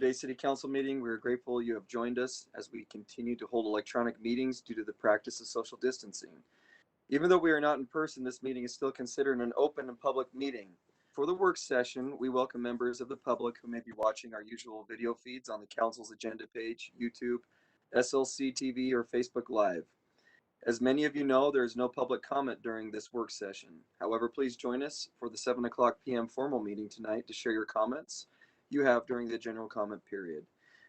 today's City Council meeting. We are grateful you have joined us as we continue to hold electronic meetings due to the practice of social distancing. Even though we are not in person, this meeting is still considered an open and public meeting. For the work session, we welcome members of the public who may be watching our usual video feeds on the Council's agenda page, YouTube, SLC TV, or Facebook Live. As many of you know, there is no public comment during this work session. However, please join us for the 7 o'clock p.m. formal meeting tonight to share your comments you have during the general comment period.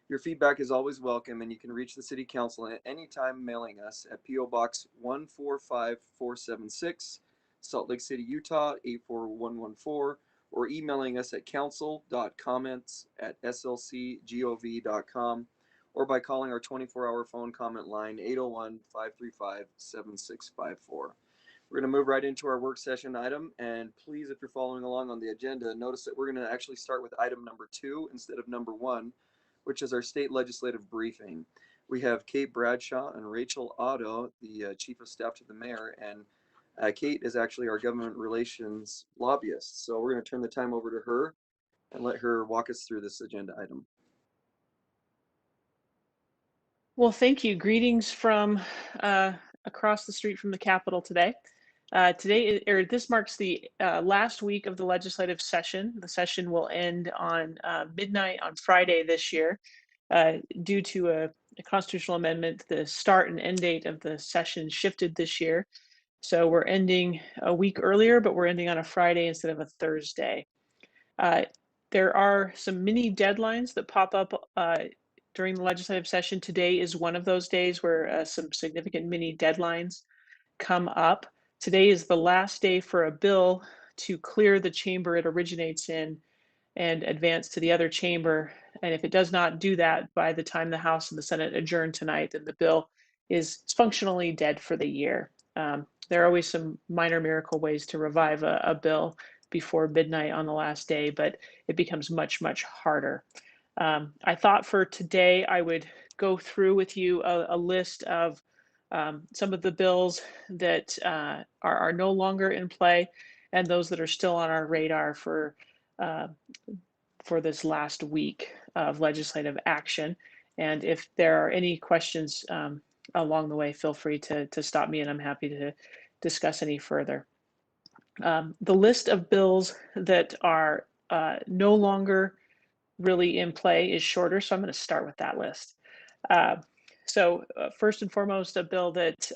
Your feedback is always welcome, and you can reach the City Council at any time mailing us at P.O. Box 145476, Salt Lake City, Utah 84114, or emailing us at council.comments@slcgov.com, or by calling our 24-hour phone comment line 801-535-7654. We're going to move right into our work session item, and please, if you're following along on the agenda, notice that we're going to actually start with item number 2 instead of number 1, which is our state legislative briefing. We have Kate Bradshaw and Rachel Otto, the Chief of Staff to the Mayor, and Kate is actually our government relations lobbyist. So we're going to turn the time over to her and let her walk us through this agenda item. Well, thank you. Greetings from across the street from the Capitol today. This marks the last week of the legislative session. The session will end on midnight on Friday this year. Due to a constitutional amendment, the start and end date of the session shifted this year. So we're ending a week earlier, but we're ending on a Friday instead of a Thursday. There are some mini deadlines that pop up during the legislative session. Today is one of those days where some significant mini deadlines come up. Today is the last day for a bill to clear the chamber it originates in and advance to the other chamber. And if it does not do that by the time the House and the Senate adjourn tonight, then the bill is functionally dead for the year. There are always some minor miracle ways to revive a bill before midnight on the last day, but it becomes much, much harder. I thought for today I would go through with you a list of some of the bills that are no longer in play and those that are still on our radar for this last week of legislative action. And if there are any questions along the way, feel free to stop me, and I'm happy to discuss any further. The list of bills that are no longer really in play is shorter, so I'm going to start with that list. So first and foremost, a bill that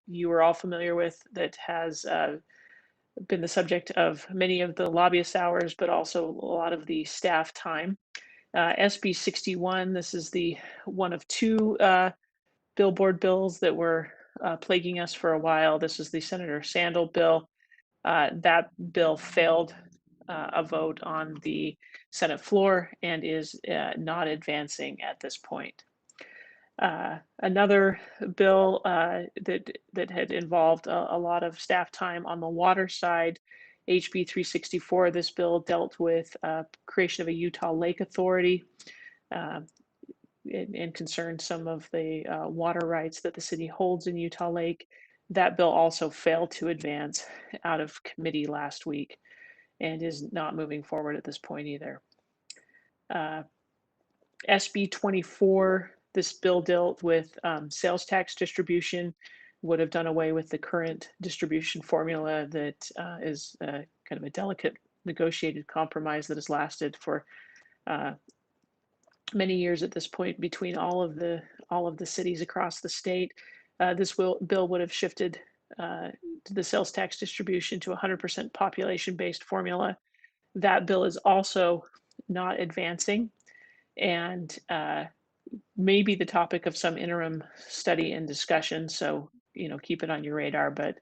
you are all familiar with that has been the subject of many of the lobbyist hours, but also a lot of the staff time. SB 61, this is the one of two billboard bills that were plaguing us for a while. This is the Senator Sandel bill. That bill failed a vote on the Senate floor and is not advancing at this point. Another bill that had involved a lot of staff time on the water side, HB 364. This bill dealt with creation of a Utah Lake Authority and concerned some of the water rights that the city holds in Utah Lake. That bill also failed to advance out of committee last week and is not moving forward at this point either. SB 24, this bill dealt with sales tax distribution, would have done away with the current distribution formula that is kind of a delicate negotiated compromise that has lasted for many years at this point between all of the cities across the state. This bill would have shifted the sales tax distribution to 100% population-based formula. That bill is also not advancing and may be the topic of some interim study and discussion. So, keep it on your radar, but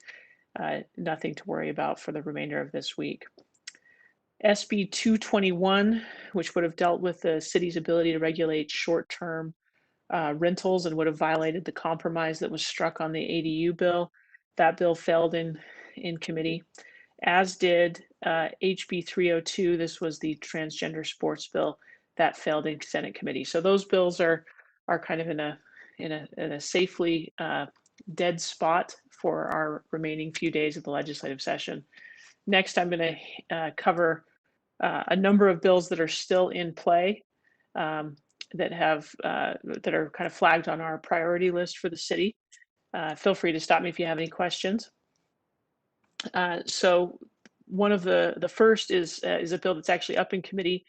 nothing to worry about for the remainder of this week. SB 221, which would have dealt with the city's ability to regulate short-term rentals and would have violated the compromise that was struck on the ADU bill. That bill failed in committee, as did HB 302. This was the transgender sports bill that failed in Senate committee. So those bills are kind of in a safely dead spot for our remaining few days of the legislative session. Next, I'm going to cover a number of bills that are still in play that are kind of flagged on our priority list for the city. Feel free to stop me if you have any questions. So one of the first is a bill that's actually up in committee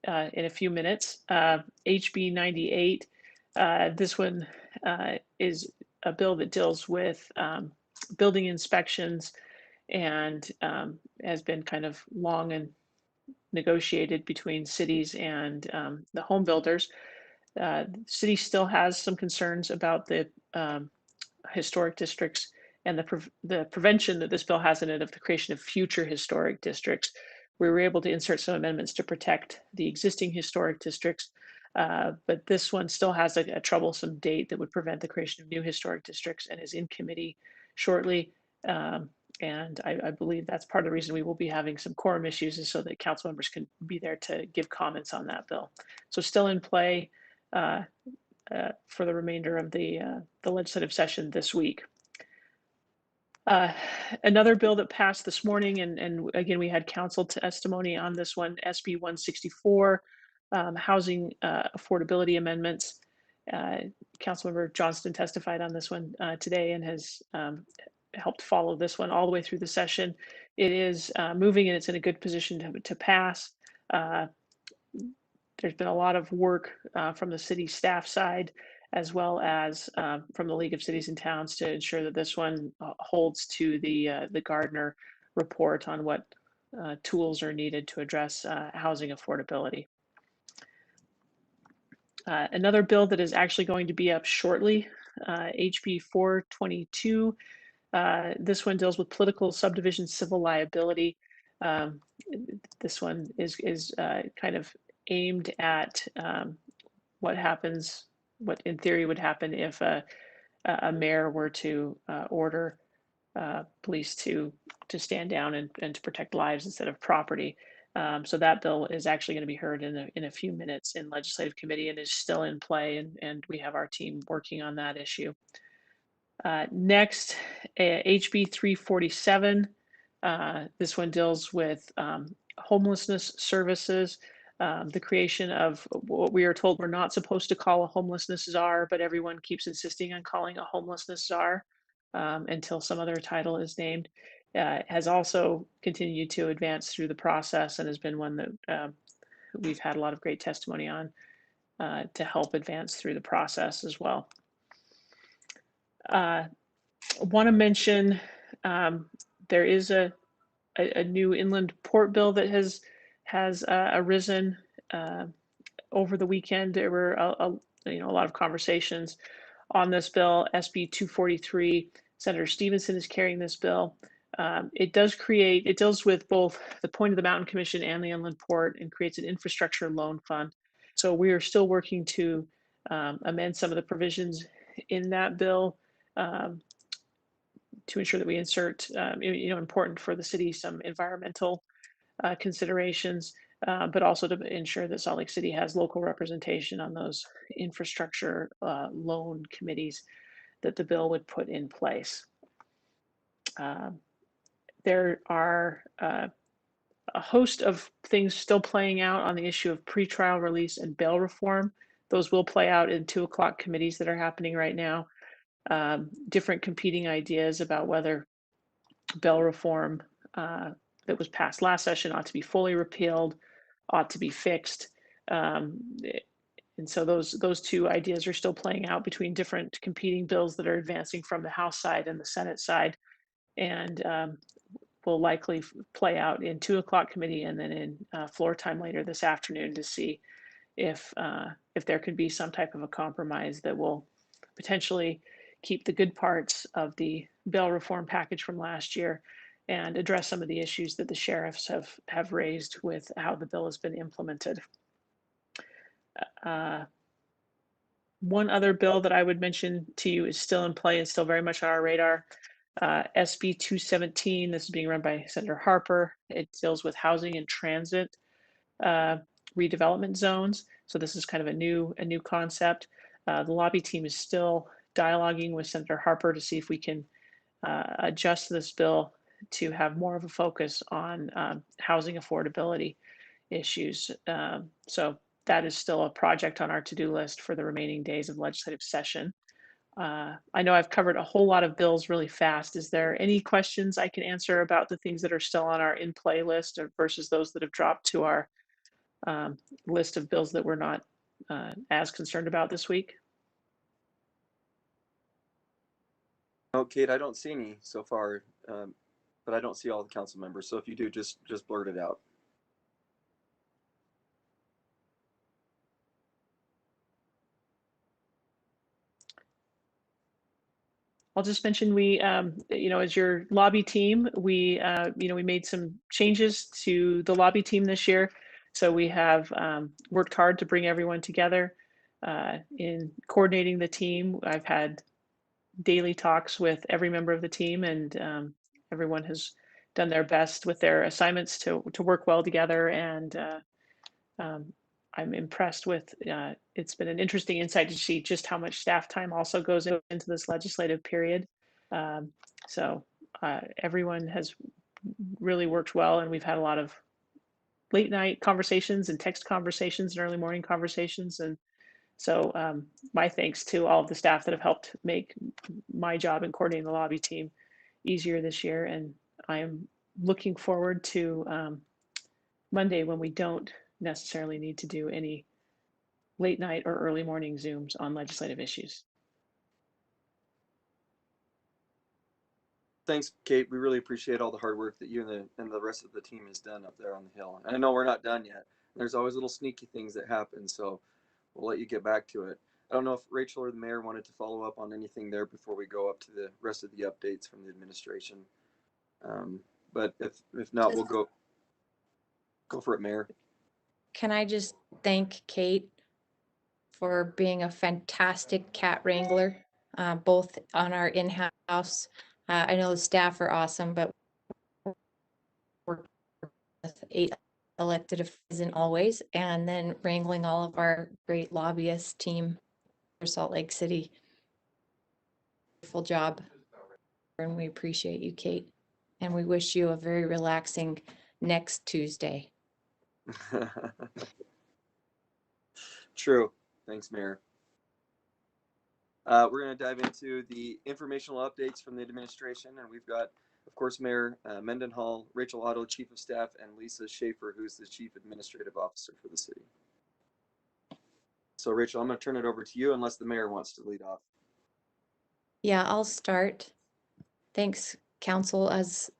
in a few minutes. HB 98. This one is a bill that deals with building inspections and has been kind of long and negotiated between cities and the home builders. The city still has some concerns about the historic districts and the prevention that this bill has in it of the creation of future historic districts. We were able to insert some amendments to protect the existing historic districts, but this one still has a troublesome date that would prevent the creation of new historic districts and is in committee shortly. And I believe that's part of the reason we will be having some quorum issues, is so that council members can be there to give comments on that bill. So still in play for the remainder of the legislative session this week. Another bill that passed this morning, and again, we had council testimony on this one, SB 164, housing affordability amendments. Councilmember Johnston testified on this one today and has helped follow this one all the way through the session. It is moving and it's in a good position to pass. There's been a lot of work from the city staff side, as well as from the League of Cities and Towns, to ensure that this one holds to the Gardner report on what tools are needed to address housing affordability. Another bill that is actually going to be up shortly, HB 422. This one deals with political subdivision civil liability. This one is kind of aimed at what happens, what in theory would happen if a mayor were to order police to stand down and to protect lives instead of property. So that bill is actually going to be heard in a few minutes in legislative committee and is still in play, and we have our team working on that issue. Next, HB 347. This one deals with homelessness services, the creation of what we are told we're not supposed to call a homelessness czar, but everyone keeps insisting on calling a homelessness czar until some other title is named. Has also continued to advance through the process and has been one that we've had a lot of great testimony on to help advance through the process as well. Want to mention there is a new inland port bill that has arisen over the weekend. There were a lot of conversations on this bill. SB 243. Senator Stevenson is carrying this bill. It deals with both the Point of the Mountain Commission and the inland port, and creates an infrastructure loan fund. So we are still working to amend some of the provisions in that bill to ensure that we insert, important for the city, some environmental considerations, but also to ensure that Salt Lake City has local representation on those infrastructure loan committees that the bill would put in place. There are a host of things still playing out on the issue of pretrial release and bail reform. Those will play out in 2 o'clock committees that are happening right now. Different competing ideas about whether bail reform that was passed last session ought to be fully repealed, ought to be fixed. And so those two ideas are still playing out between different competing bills that are advancing from the House side and the Senate side, and will likely play out in 2 o'clock committee and then in floor time later this afternoon to see if there could be some type of a compromise that will potentially keep the good parts of the bail reform package from last year and address some of the issues that the sheriffs have raised with how the bill has been implemented. One other bill that I would mention to you is still in play and still very much on our radar. SB 217, this is being run by Senator Harper. It deals with housing and transit redevelopment zones. So this is kind of a new concept. The lobby team is still dialoguing with Senator Harper to see if we can adjust this bill to have more of a focus on housing affordability issues. So that is still a project on our to-do list for the remaining days of legislative session. I know I've covered a whole lot of bills really fast. Is there any questions I can answer about the things that are still on our in play list versus those that have dropped to our list of bills that we're not as concerned about this week? Oh, Kate, I don't see any so far, but I don't see all the council members. So if you do, just blurt it out. I'll just mention we, as your lobby team, we made some changes to the lobby team this year. So we have worked hard to bring everyone together in coordinating the team. I've had daily talks with every member of the team, and everyone has done their best with their assignments to work well together. And I'm impressed with, it's been an interesting insight to see just how much staff time also goes into this legislative period. Um, so everyone has really worked well, and we've had a lot of late night conversations and text conversations and early morning conversations. And so my thanks to all of the staff that have helped make my job in coordinating the lobby team easier this year. And I am looking forward to Monday when we don't necessarily need to do any late night or early morning Zooms on legislative issues. Thanks, Kate. We really appreciate all the hard work that you and the rest of the team has done up there on the Hill. And I know we're not done yet. There's always little sneaky things that happen, so we'll let you get back to it. I don't know if Rachel or the mayor wanted to follow up on anything there before we go up to the rest of the updates from the administration. But if not, we'll go for it, Mayor. Can I just thank Kate for being a fantastic cat wrangler, both on our in-house. I know the staff are awesome, but we're with 8 elected isn't always, and then wrangling all of our great lobbyist team for Salt Lake City. Full job, and we appreciate you, Kate, and we wish you a very relaxing next Tuesday. True. Thanks, Mayor. We're going to dive into the informational updates from the administration, and we've got, of course, Mayor Mendenhall, Rachel Otto, Chief of Staff, and Lisa Schaefer, who's the Chief Administrative Officer for the city. So, Rachel, I'm going to turn it over to you unless the mayor wants to lead off. Yeah, I'll start. Thanks, Council, as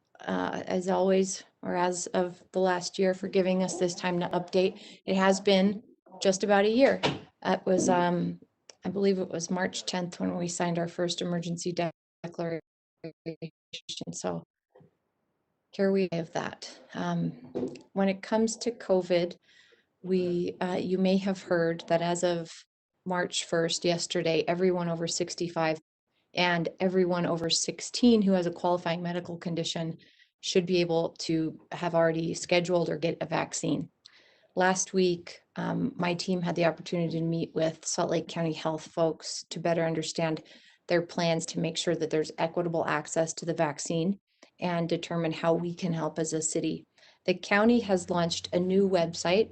always, or as of the last year, for giving us this time to update. It has been just about a year. It was, I believe it was March 10th when we signed our first emergency declaration. So here we have that. When it comes to COVID, you may have heard that as of March 1st, yesterday, everyone over 65 and everyone over 16 who has a qualifying medical condition should be able to have already scheduled or get a vaccine. Last week, my team had the opportunity to meet with Salt Lake County Health folks to better understand their plans to make sure that there's equitable access to the vaccine and determine how we can help as a city. The county has launched a new website.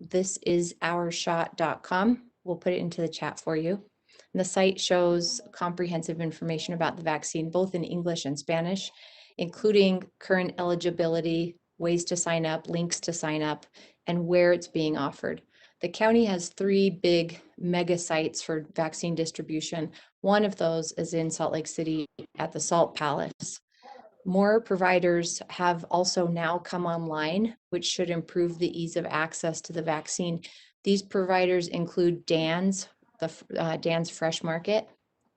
This is ourshot.com. We'll put it into the chat for you. And the site shows comprehensive information about the vaccine, both in English and Spanish, including current eligibility, ways to sign up, links to sign up, and where it's being offered. The county has 3 big mega sites for vaccine distribution. One of those is in Salt Lake City at the Salt Palace. More providers have also now come online, which should improve the ease of access to the vaccine. These providers include Dan's, Dan's Fresh Market,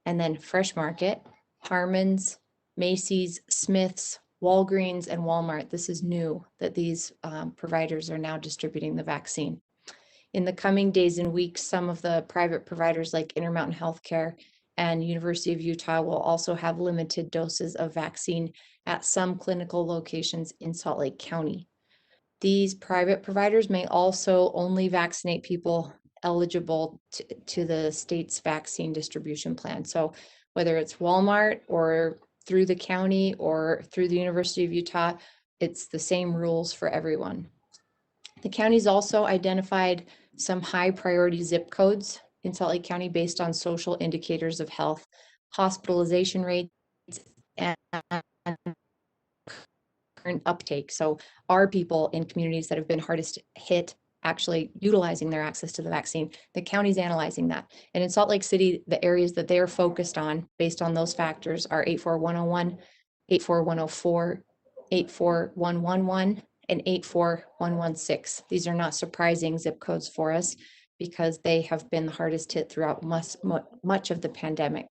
and then Fresh Market, Harmon's, Macy's, Smith's, Walgreens, and Walmart. This is new that these providers are now distributing the vaccine. In the coming days and weeks, some of the private providers like Intermountain Healthcare and University of Utah will also have limited doses of vaccine at some clinical locations in Salt Lake County. These private providers may also only vaccinate people eligible to the state's vaccine distribution plan. So whether it's Walmart or through the county or through the University of Utah, it's the same rules for everyone. The county's also identified some high priority zip codes in Salt Lake County based on social indicators of health, hospitalization rates, and current uptake. So are people in communities that have been hardest hit actually utilizing their access to the vaccine? The county's analyzing that. And in Salt Lake City, the areas that they are focused on based on those factors are 84101, 84104, 84111, and 84116. These are not surprising zip codes for us because they have been the hardest hit throughout much of the pandemic.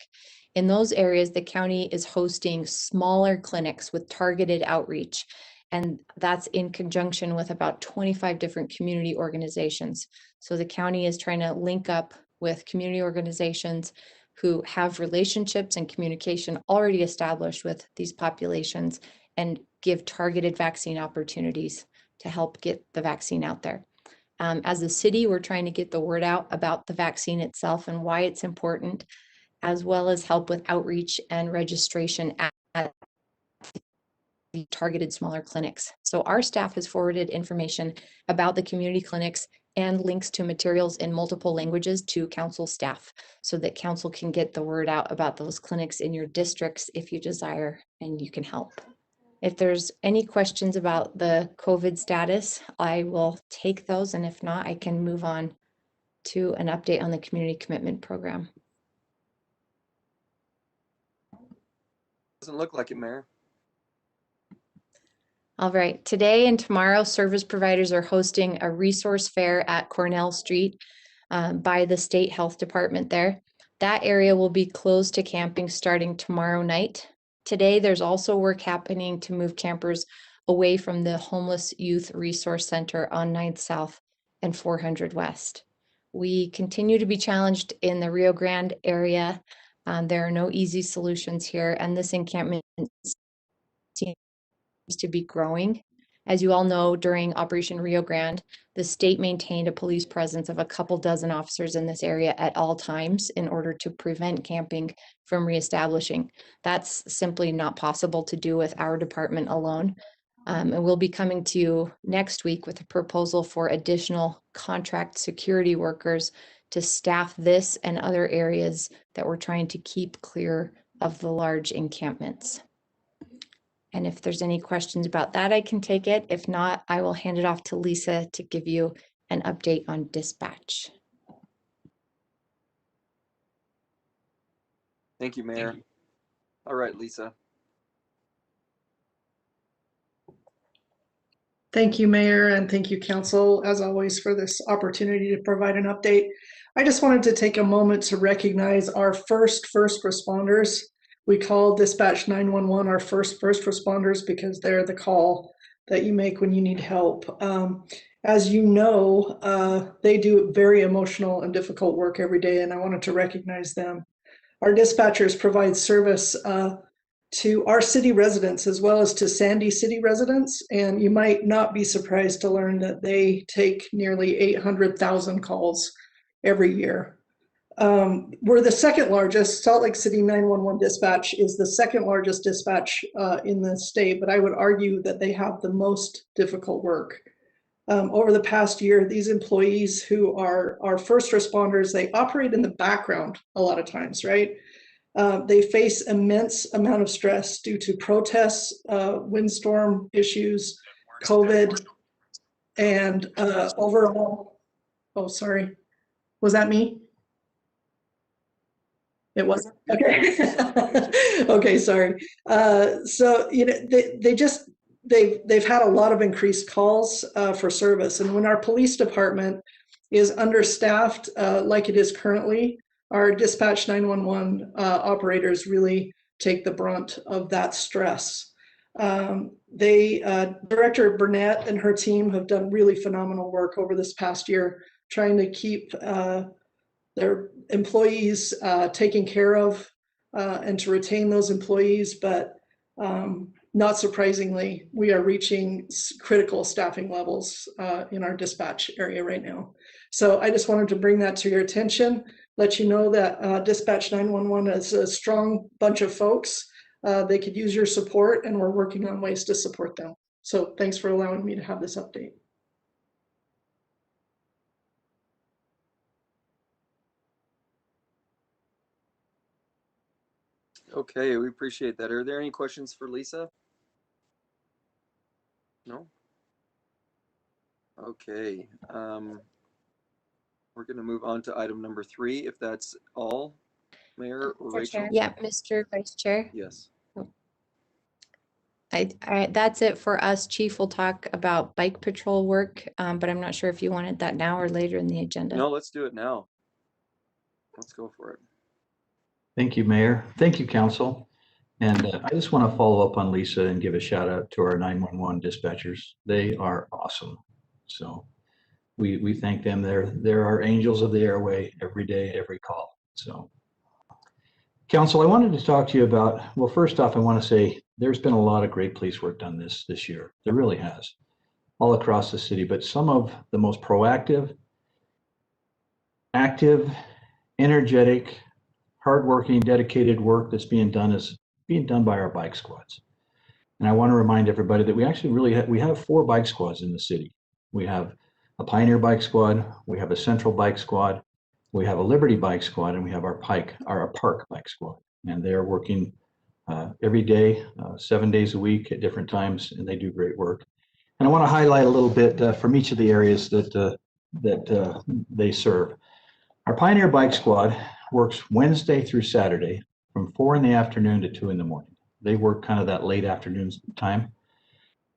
In those areas, the county is hosting smaller clinics with targeted outreach, and that's in conjunction with about 25 different community organizations. So the county is trying to link up with community organizations who have relationships and communication already established with these populations and give targeted vaccine opportunities to help get the vaccine out there. As a city, we're trying to get the word out about the vaccine itself and why it's important, as well as help with outreach and registration at the targeted smaller clinics. So our staff has forwarded information about the community clinics and links to materials in multiple languages to council staff so that council can get the word out about those clinics in your districts if you desire and you can help. If there's any questions about the COVID status, I will take those, and if not, I can move on to an update on the community commitment program. Doesn't look like it, Mayor. All right, today and tomorrow, service providers are hosting a resource fair at Cornell Street by the State Health Department there. That area will be closed to camping starting tomorrow night. Today, there's also work happening to move campers away from the Homeless Youth Resource Center on 9th South and 400 West. We continue to be challenged in the Rio Grande area. There are no easy solutions here, and this encampment seems to be growing. As you all know, during Operation Rio Grande, the state maintained a police presence of a couple dozen officers in this area at all times in order to prevent camping from reestablishing. That's simply not possible to do with our department alone. And we'll be coming to you next week with a proposal for additional contract security workers to staff this and other areas that we're trying to keep clear of the large encampments. And if there's any questions about that, I can take it. If not, I will hand it off to Lisa to give you an update on dispatch. Thank you, Mayor. All right, Lisa. Thank you, Mayor, and thank you, Council, as always, for this opportunity to provide an update. I just wanted to take a moment to recognize our first responders. We call Dispatch 911 our first responders because they're the call that you make when you need help. As you know, they do very emotional and difficult work every day, and I wanted to recognize them. Our dispatchers provide service to our city residents as well as to Sandy City residents, and you might not be surprised to learn that they take nearly 800,000 calls every year. We're the second largest. Salt Lake City 911 dispatch is the second largest dispatch in the state, but I would argue that they have the most difficult work. Over the past year, these employees who are our first responders, they operate in the background a lot of times, right? They face immense amount of stress due to protests, windstorm issues, COVID, and overall, oh, sorry, was that me? It wasn't? Okay. Okay, sorry. So, you know, they've had a lot of increased calls for service. And when our police department is understaffed like it is currently, our dispatch 911 operators really take the brunt of that stress. Director Burnett and her team have done really phenomenal work over this past year, trying to keep their employees taken care of and to retain those employees. But not surprisingly, we are reaching critical staffing levels in our dispatch area right now. So I just wanted to bring that to your attention, let you know that Dispatch 911 is a strong bunch of folks. They could use your support, and we're working on ways to support them. So thanks for allowing me to have this update. Okay, we appreciate that. Are there any questions for Lisa? No? Okay. We're going to move on to item number 3, if that's all, Mayor or Rachel? Yeah, Mr. Vice Chair. Yes. That's it for us. Chief will talk about bike patrol work, but I'm not sure if you wanted that now or later in the agenda. No, let's do it now. Let's go for it. Thank you, Mayor. Thank you, Council. And I just want to follow up on Lisa and give a shout out to our 911 dispatchers. They are awesome. So we thank them. They're our angels of the airway every day, every call. So Council, I wanted to talk to you about, well, first off, I want to say there's been a lot of great police work done this year. There really has, all across the city, but some of the most proactive, active, energetic, hardworking, dedicated work that's being done is being done by our bike squads. And I want to remind everybody that we actually we have 4 bike squads in the city. We have a Pioneer Bike Squad, we have a Central Bike Squad, we have a Liberty Bike Squad, and we have our Park Bike Squad. And they are working every day, 7 days a week at different times, and they do great work. And I want to highlight a little bit from each of the areas that they serve. Our Pioneer Bike Squad works Wednesday through Saturday from 4 in the afternoon to 2 in the morning. They work kind of that late afternoon time.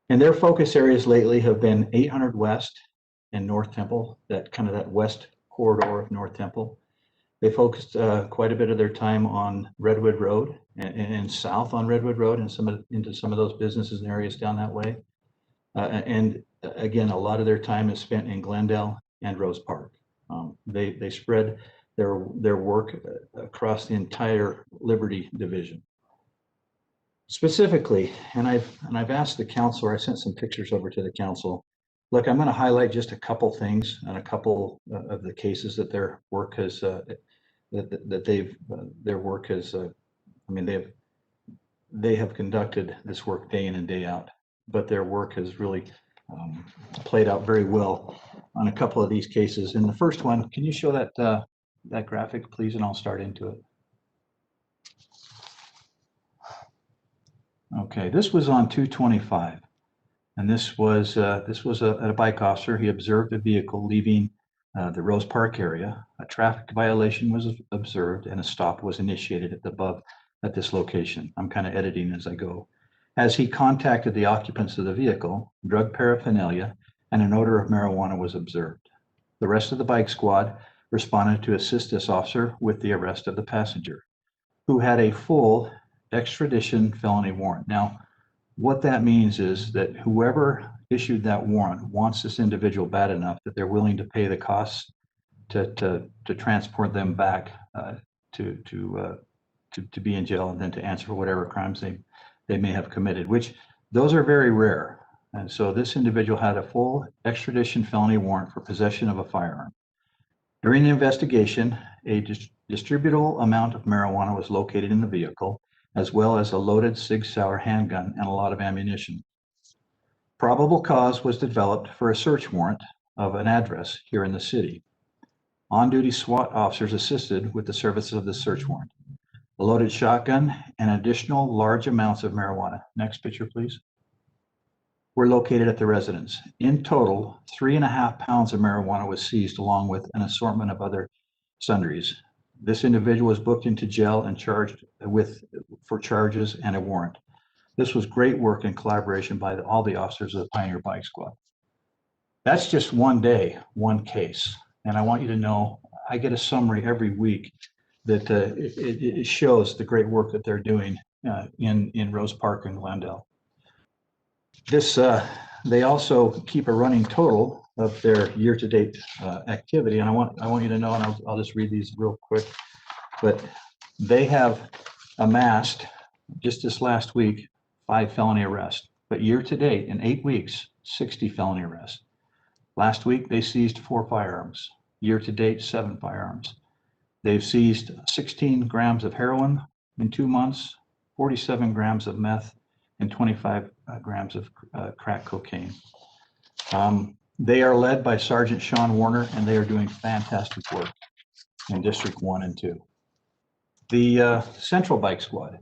And their focus areas lately have been 800 West and North Temple, that kind of that west corridor of North Temple. They focused quite a bit of their time on Redwood Road and south on Redwood Road and into some of those businesses and areas down that way. And again, a lot of their time is spent in Glendale and Rose Park. They spread their work across the entire Liberty Division. Specifically, and I've asked the council, or I sent some pictures over to the council. Look, I'm going to highlight just a couple things and a couple of the cases that their work has they have conducted this work day in and day out, but their work has really played out very well on a couple of these cases. In the first one, can you show that graphic, please, and I'll start into it. Okay, this was on 225, and this was a bike officer. He observed a vehicle leaving the Rose Park area. A traffic violation was observed, and a stop was initiated at this location. I'm kind of editing as I go. As he contacted the occupants of the vehicle, drug paraphernalia and an odor of marijuana was observed. The rest of the bike squad responded to assist this officer with the arrest of the passenger, who had a full extradition felony warrant. Now, what that means is that whoever issued that warrant wants this individual bad enough that they're willing to pay the costs to transport them back to be in jail and then to answer for whatever crimes they may have committed, which those are very rare. And so this individual had a full extradition felony warrant for possession of a firearm. During the investigation, a distributable amount of marijuana was located in the vehicle, as well as a loaded Sig Sauer handgun and a lot of ammunition. Probable cause was developed for a search warrant of an address here in the city. On-duty SWAT officers assisted with the service of the search warrant. A loaded shotgun and additional large amounts of marijuana, next picture please, were located at the residence. In total, 3.5 pounds of marijuana was seized along with an assortment of other sundries. This individual was booked into jail and charged for charges and a warrant. This was great work in collaboration by all the officers of the Pioneer Bike Squad. That's just one day, one case. And I want you to know, I get a summary every week that it shows the great work that they're doing in Rose Park and Glendale. They also keep a running total of their year-to-date activity, and I want you to know, and I'll just read these real quick. But they have amassed just this last week 5 felony arrests, but year-to-date in 8 weeks 60 felony arrests. Last week they seized 4 firearms. Year-to-date 7 firearms. They've seized 16 grams of heroin in 2 months, 47 grams of meth, and 25 grams of crack cocaine. They are led by Sergeant Sean Warner, and they are doing fantastic work in District 1 and 2. The Central Bike Squad,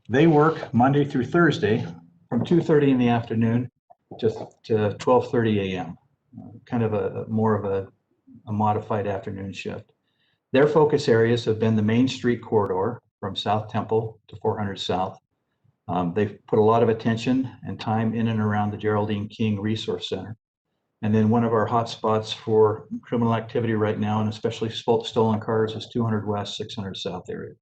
They work Monday through Thursday from 2:30 in the afternoon to 12:30 a.m. Kind of a more of a modified afternoon shift. Their focus areas have been the Main Street corridor from South Temple to 400 South. They've put a lot of attention and time in and around the Geraldine King Resource Center. And then one of our hotspots for criminal activity right now, and especially stolen cars, is 200 West, 600 South area.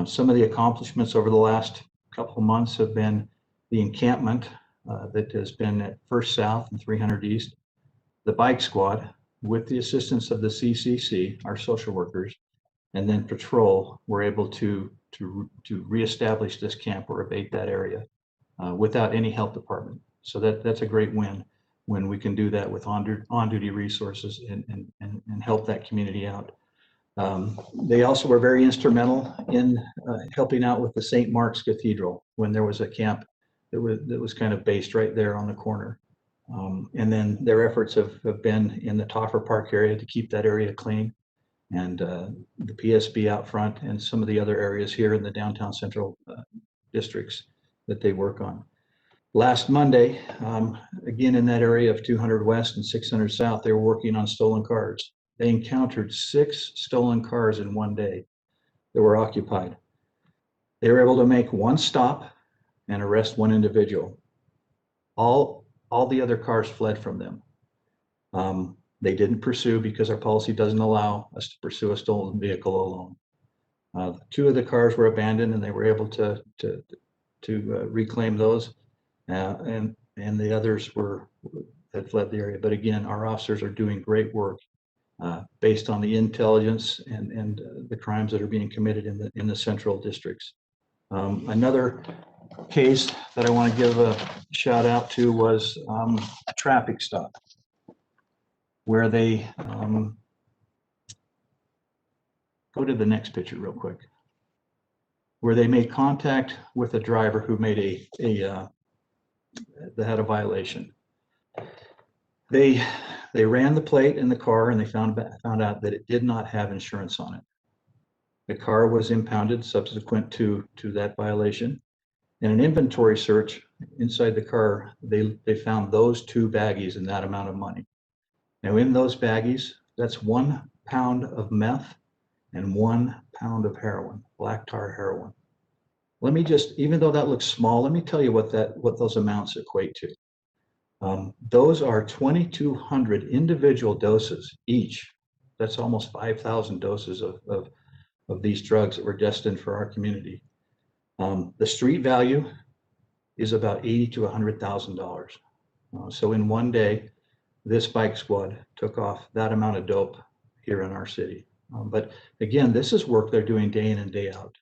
Some of the accomplishments over the last couple of months have been the encampment that has been at First South and 300 East, the bike squad with the assistance of the CCC, our social workers, and then patrol were able to reestablish this camp or abate that area without any health department. So that's a great win when we can do that with on-duty resources and help that community out. They also were very instrumental in helping out with the St. Mark's Cathedral when there was a camp that was kind of based right there on the corner. And then their efforts have been in the Toffer Park area to keep that area clean, and the PSB out front, and some of the other areas here in the downtown central districts that they work on. Last Monday, again in that area of 200 West and 600 South, they were working on stolen cars. They encountered 6 stolen cars in one day that were occupied. They were able to make one stop and arrest one individual. All the other cars fled from them. They didn't pursue because our policy doesn't allow us to pursue a stolen vehicle alone. 2 of the cars were abandoned, and they were able to reclaim those, and the others had fled the area. But again, our officers are doing great work based on the intelligence and the crimes that are being committed in the central districts. Another case that I want to give a shout out to was a traffic stop where they go to the next picture real quick, where they made contact with a driver who made that had a violation. They ran the plate in the car, and they found out that it did not have insurance on it. The car was impounded subsequent to that violation. In an inventory search inside the car, they found those 2 baggies and that amount of money. Now in those baggies, that's 1 pound of meth and 1 pound of heroin, black tar heroin. Let me just, even though that looks small, let me tell you what those amounts equate to. Those are 2,200 individual doses each. That's almost 5,000 doses of these drugs that were destined for our community. The street value is about $80,000 to $100,000. So in one day, this bike squad took off that amount of dope here in our city. But again, this is work they're doing day in and day out.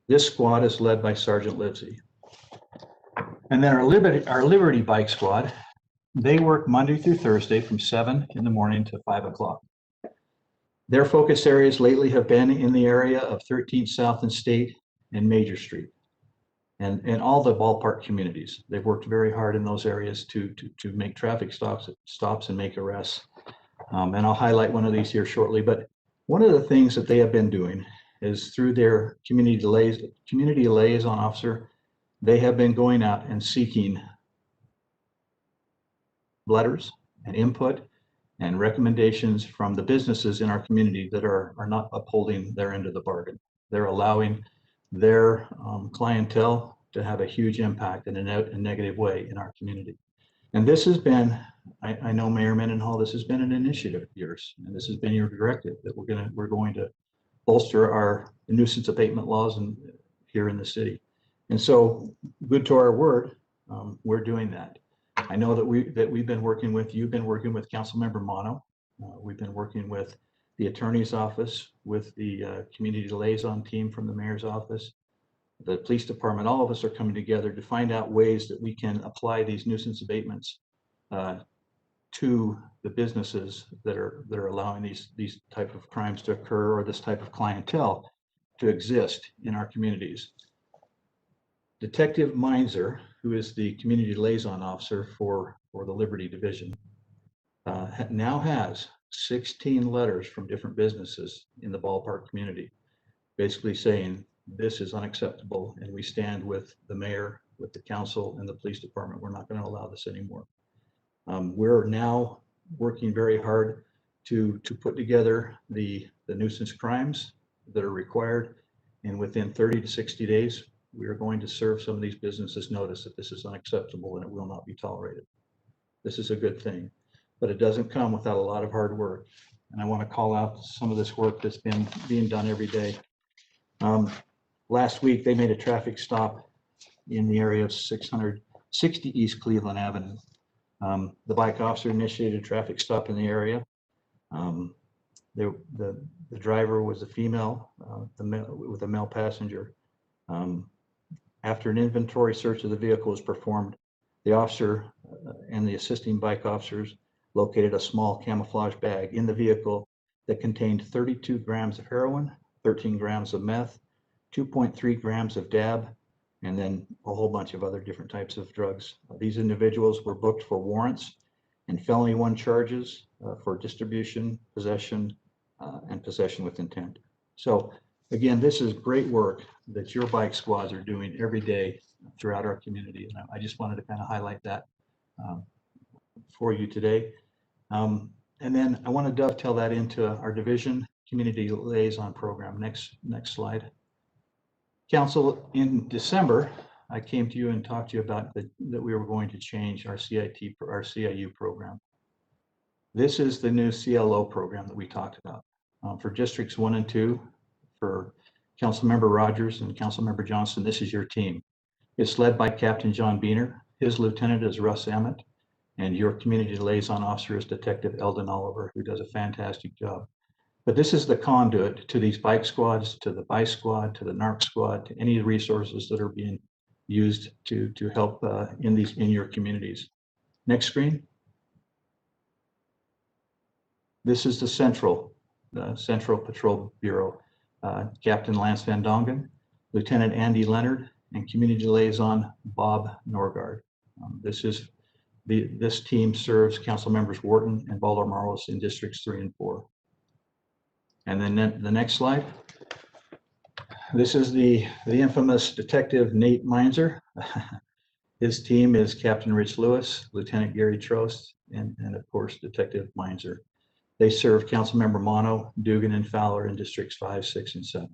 This squad is led by Sergeant Livesey. And then our Liberty Bike Squad, they work Monday through Thursday from 7 in the morning to 5 o'clock. Their focus areas lately have been in the area of 13th South and State and Major Street, and all the ballpark communities. They've worked very hard in those areas to make traffic stops and make arrests. And I'll highlight one of these here shortly. But one of the things that they have been doing is through their community liaison officer, they have been going out and seeking letters and input and recommendations from the businesses in our community that are not upholding their end of the bargain. They're allowing their clientele to have a huge impact in a negative way in our community. And this has been, I know Mayor Mendenhall, this has been an initiative of yours, and this has been your directive that we're going to bolster our nuisance abatement laws here in the city. And so, good to our word, we're doing that. I know that you've been working with Councilmember Mono. We've been working with the attorney's office, with the community liaison team from the mayor's office, the police department. All of us are coming together to find out ways that we can apply these nuisance abatements to the businesses that are allowing these type of crimes to occur, or this type of clientele to exist in our communities. Detective Meinzer, who is the community liaison officer for the Liberty Division, now has 16 letters from different businesses in the ballpark community, basically saying this is unacceptable, and we stand with the mayor, with the council, and the police department. We're not going to allow this anymore. We're now working very hard to put together the nuisance crimes that are required, and within 30 to 60 days, we are going to serve some of these businesses notice that this is unacceptable and it will not be tolerated. This is a good thing, but it doesn't come without a lot of hard work. And I want to call out some of this work that's been being done every day. Last week, they made a traffic stop in the area of 660 East Cleveland Avenue. The bike officer initiated a traffic stop in the area. The driver was a female, with a male passenger. After an inventory search of the vehicle was performed, the officer and the assisting bike officers located a small camouflage bag in the vehicle that contained 32 grams of heroin, 13 grams of meth, 2.3 grams of dab, and then a whole bunch of other different types of drugs. These individuals were booked for warrants and felony 1 charges for distribution, possession, and possession with intent. So again, this is great work that your bike squads are doing every day throughout our community. And I just wanted to kind of highlight that for you today. And then I want to dovetail that into our division community liaison program. Next slide. Council, in December, I came to you and talked to you about that we were going to change our CIU program. This is the new CLO program that we talked about. For districts 1 and 2, for Councilmember Rogers and Councilmember Johnson, this is your team. It's led by Captain John Beener. His lieutenant is Russ Emmett, and your community liaison officer is Detective Eldon Oliver, who does a fantastic job. But this is the conduit to these bike squads, to the bike squad, to the NARC squad, to any resources that are being used to help in your communities. Next screen. This is the Central Patrol Bureau. Captain Lance Van Dongen, Lieutenant Andy Leonard, and Community Liaison Bob Norgard. This team serves Council Members Wharton and Baldur Marlos in Districts 3 and 4. And then the next slide. This is the infamous Detective Nate Meinzer. His team is Captain Rich Lewis, Lieutenant Gary Trost, and of course, Detective Meinzer. They serve Councilmember Mono, Dugan, and Fowler in Districts 5, 6, and 7.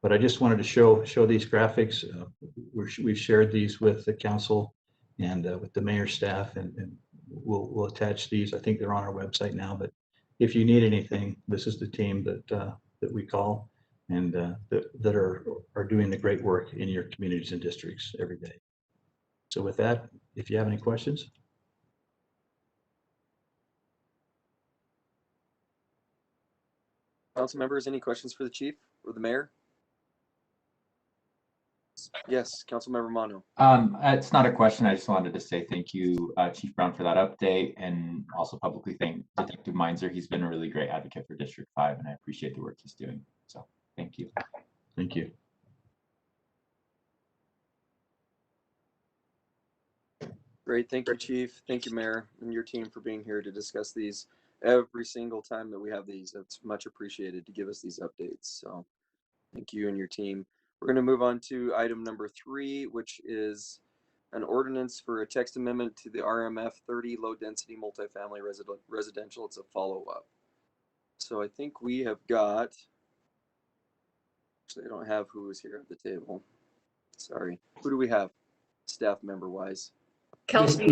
But I just wanted to show these graphics. We've shared these with the council and with the mayor's staff, and we'll attach these. I think they're on our website now, but if you need anything, this is the team that we call and that are doing the great work in your communities and districts every day. So with that, if you have any questions. Council members, any questions for the chief or the mayor? Yes, Councilmember Mono. It's not a question. I just wanted to say thank you, Chief Brown, for that update, and also publicly thank Detective Meinzer. He's been a really great advocate for District 5, and I appreciate the work he's doing. So thank you. Thank you. Great, thank you, Chief. Thank you, Mayor, and your team for being here to discuss these every single time that we have these. It's much appreciated to give us these updates. So thank you and your team. We're going to move on to item number 3, which is an ordinance for a text amendment to the RMF 30 low density multifamily residential. It's a follow-up. So I think we have got, actually I don't have who is here at the table. Sorry. Who do we have staff member wise? Kelsey.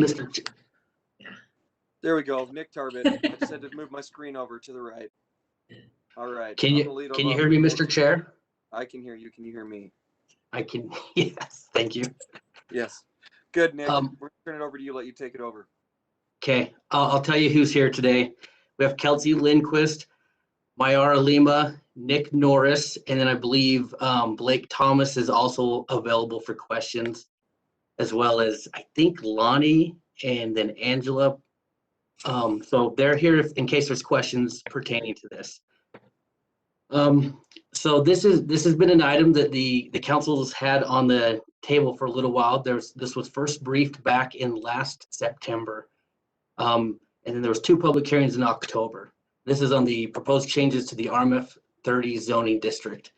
There we go. Nick Tarbett. I just had to move my screen over to the right. All right. Can you hear me, Mr. Chair? I can hear you. Can you hear me? I can. Yes. Thank you. Yes. Good, Nick. We're going to turn it over to you. Let you take it over. Okay. I'll tell you who's here today. We have Kelsey Lindquist, Mayara Lima, Nick Norris, and then I believe Blake Thomas is also available for questions, as well as I think Lonnie and then Angela. So they're here in case there's questions pertaining to this. So this has been an item that the council's had on the table for a little while. This was first briefed back in last September. And then there was 2 public hearings in October. This is on the proposed changes to the RMF 30 zoning district.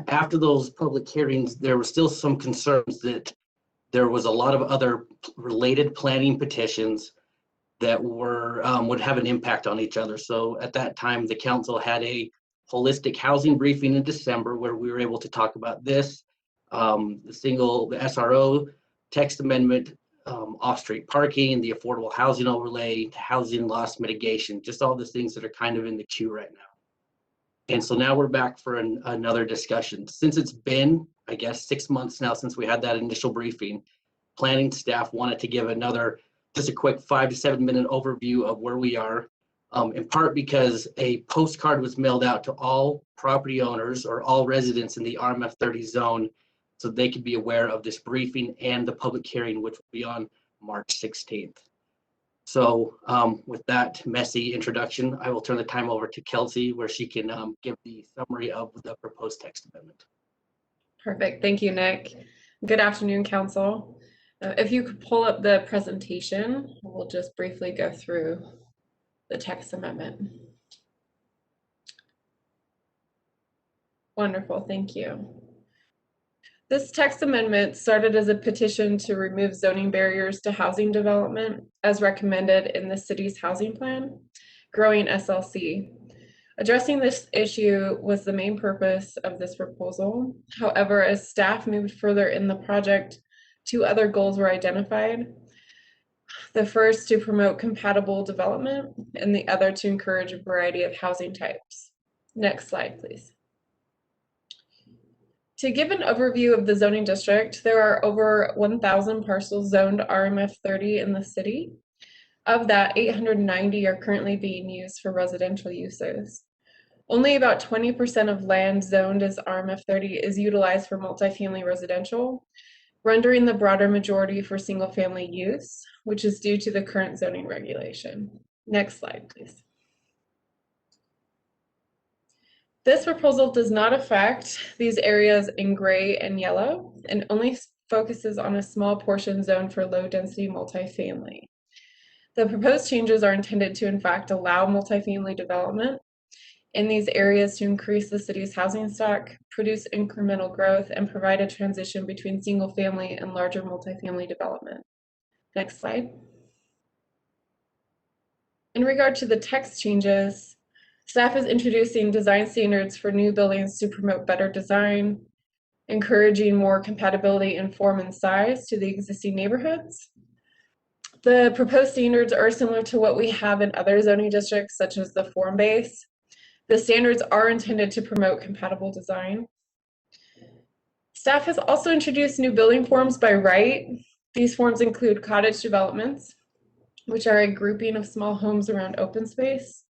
after those public hearings, there were still some concerns that there was a lot of other related planning petitions that were would have an impact on each other. So at that time, the council had a holistic housing briefing in December where we were able to talk about this, the SRO text amendment, off-street parking, the affordable housing overlay, housing loss mitigation, just all the things that are kind of in the queue right now. And so now we're back for another discussion. Since it's been, I guess, 6 months now since we had that initial briefing, planning staff wanted to give just a quick 5 to 7 minute overview of where we are, in part because a postcard was mailed out to all property owners or all residents in the RMF 30 zone so they could be aware of this briefing and the public hearing, which will be on March 16th. So with that messy introduction, I will turn the time over to Kelsey where she can give the summary of the proposed text amendment. Perfect. Thank you, Nick. Good afternoon, Council. If you could pull up the presentation, we'll just briefly go through the text amendment. Wonderful. Thank you. This text amendment started as a petition to remove zoning barriers to housing development as recommended in the city's housing plan, Growing SLC. Addressing this issue was the main purpose of this proposal. However, as staff moved further in the project, 2 other goals were identified. The first to promote compatible development and the other to encourage a variety of housing types. Next slide, please. To give an overview of the zoning district, there are over 1,000 parcels zoned RMF 30 in the city. Of that, 890 are currently being used for residential uses. Only about 20% of land zoned as RMF 30 is utilized for multifamily residential, rendering the broader majority for single-family use, which is due to the current zoning regulation. Next slide, please. This proposal does not affect these areas in gray and yellow and only focuses on a small portion zoned for low-density multifamily. The proposed changes are intended to, in fact, allow multifamily development in these areas to increase the city's housing stock, produce incremental growth, and provide a transition between single-family and larger multifamily development. Next slide. In regard to the text changes, staff is introducing design standards for new buildings to promote better design, encouraging more compatibility in form and size to the existing neighborhoods. The proposed standards are similar to what we have in other zoning districts, such as the form base. The standards are intended to promote compatible design. Staff has also introduced new building forms by right. These forms include cottage developments, which are a grouping of small homes around open space,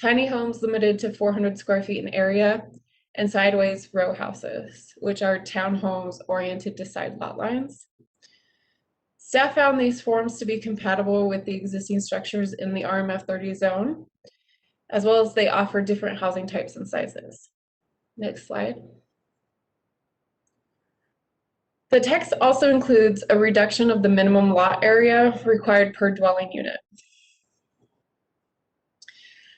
tiny homes limited to 400 square feet in area, and sideways row houses, which are townhomes oriented to side lot lines. Staff found these forms to be compatible with the existing structures in the RMF 30 zone, as well as they offer different housing types and sizes. Next slide. The text also includes a reduction of the minimum lot area required per dwelling unit.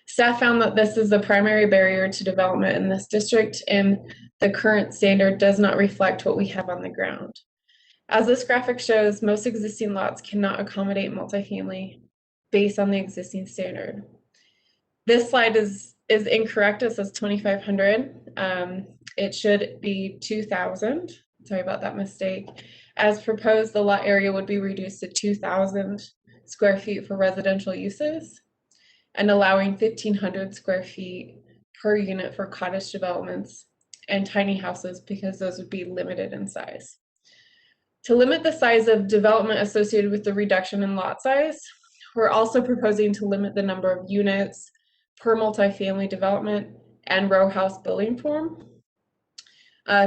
Staff found that this is the primary barrier to development in this district, and the current standard does not reflect what we have on the ground. As this graphic shows, most existing lots cannot accommodate multifamily based on the existing standard. This slide is incorrect. It says 2,500. It should be 2,000. Sorry about that mistake. As proposed, the lot area would be reduced to 2,000 square feet for residential uses and allowing 1,500 square feet per unit for cottage developments and tiny houses because those would be limited in size. To limit the size of development associated with the reduction in lot size, we're also proposing to limit the number of units per multifamily development and row house building form.